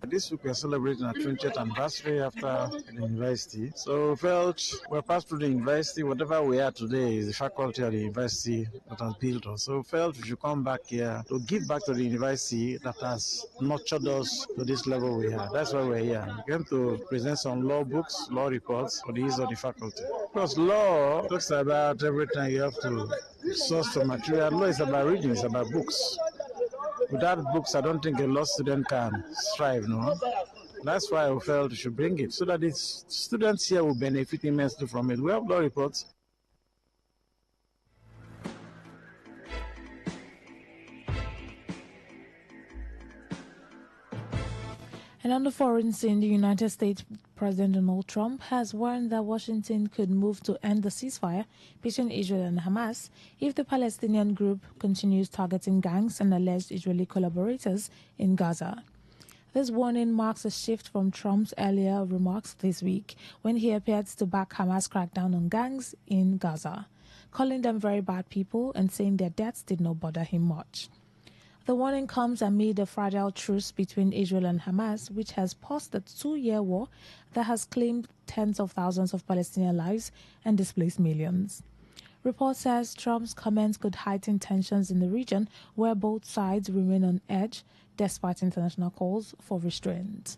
This week we're celebrating our 20th anniversary after the university. So we felt we're passed through the university. Whatever we are today is the faculty of the university that has built us. So we felt we should come back here to give back to the university that has nurtured us to this level we are. That's why we're here. We came to present some law books, law reports for the use of the faculty. Because law talks about every time you have to source the material. Law is about reading, it's about books. Without books, I don't think a law student can strive, no? That's why I felt we should bring it, so that the students here will benefit immensely from it. We have law reports. And on the foreign scene, the United States President Donald Trump has warned that Washington could move to end the ceasefire between Israel and Hamas if the Palestinian group continues targeting gangs and alleged Israeli collaborators in Gaza. This warning marks a shift from Trump's earlier remarks this week when he appeared to back Hamas crackdown on gangs in Gaza, calling them very bad people and saying their deaths did not bother him much. The warning comes amid a fragile truce between Israel and Hamas, which has paused a 2-year war that has claimed tens of thousands of Palestinian lives and displaced millions. Report says Trump's comments could heighten tensions in the region where both sides remain on edge despite international calls for restraint.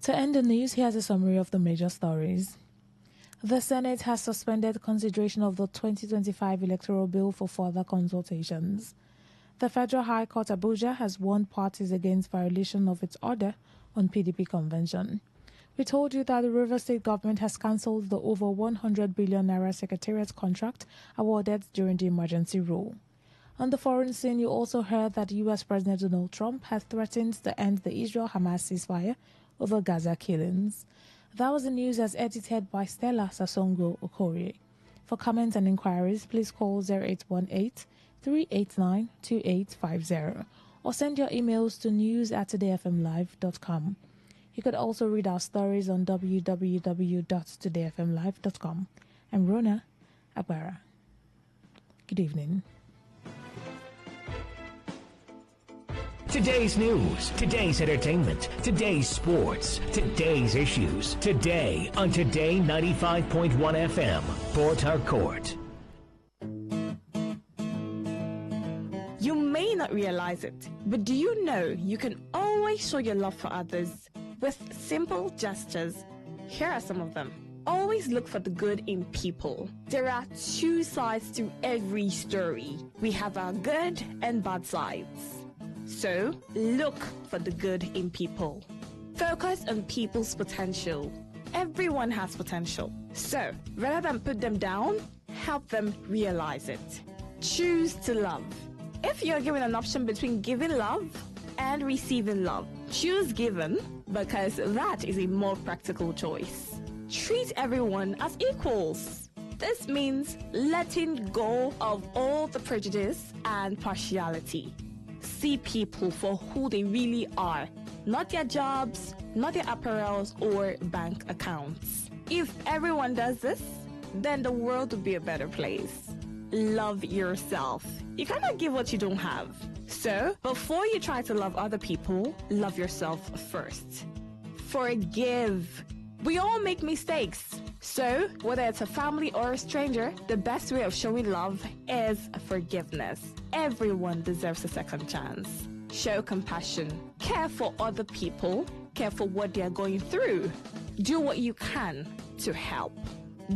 To end the news, here's a summary of the major stories. The Senate has suspended consideration of the 2025 electoral bill for further consultations. The Federal High Court Abuja has warned parties against violation of its order on PDP convention. We told you that the Rivers State government has cancelled the over 100 billion naira secretariat contract awarded during the emergency rule. On the foreign scene, you also heard that U.S. President Donald Trump has threatened to end the Israel-Hamas ceasefire over Gaza killings. That was the news as edited by Stella Sasongo Okorie. For comments and inquiries, please call 0818-389-2850 or send your emails to news@todayfmlive.com. You could also read our stories on www.todayfmlive.com. I'm Rona Agbara. Good evening. Today's news, today's entertainment, today's sports, today's issues. Today on Today 95.1 FM, Port Harcourt. You may not realize it, but do you know you can always show your love for others with simple gestures? Here are some of them. Always look for the good in people. There are two sides to every story. We have our good and bad sides. So, look for the good in people. Focus on people's potential. Everyone has potential. So, rather than put them down, help them realize it. Choose to love. If you're given an option between giving love and receiving love, choose given because that is a more practical choice. Treat everyone as equals. This means letting go of all the prejudice and partiality. See people for who they really are, not their jobs, not their apparels or bank accounts. If everyone does this, then the world would be a better place. Love yourself. You cannot give what you don't have. So, before you try to love other people, love yourself first. Forgive. We all make mistakes. So, whether it's a family or a stranger, the best way of showing love is forgiveness. Everyone deserves a second chance. Show compassion. Care for other people. Care for what they are going through. Do what you can to help.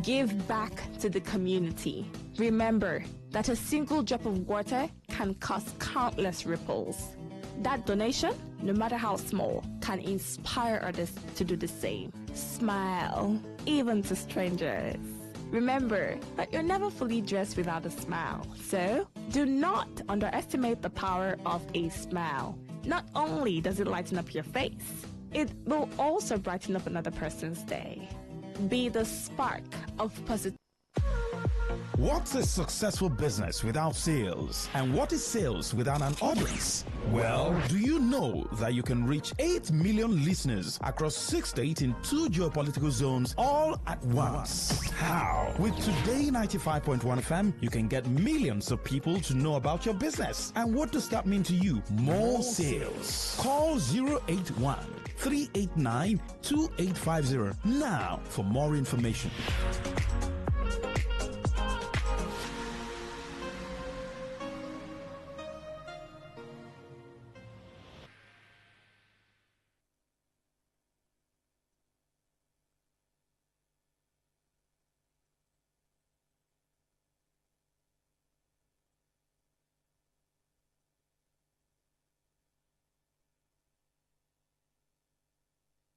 Give back to the community. Remember that a single drop of water can cause countless ripples. That donation, no matter how small, can inspire others to do the same. Smile, even to strangers. Remember that you're never fully dressed without a smile. So, do not underestimate the power of a smile. Not only does it lighten up your face, it will also brighten up another person's day. Be the spark of positivity. What's a successful business without sales? And what is sales without an audience? Well, do you know that you can reach 8 million listeners across 6 states in 2 geopolitical zones all at once? How? With Today 95.1 FM, you can get millions of people to know about your business. And what does that mean to you? More sales. Call 081 389 2850 now for more information.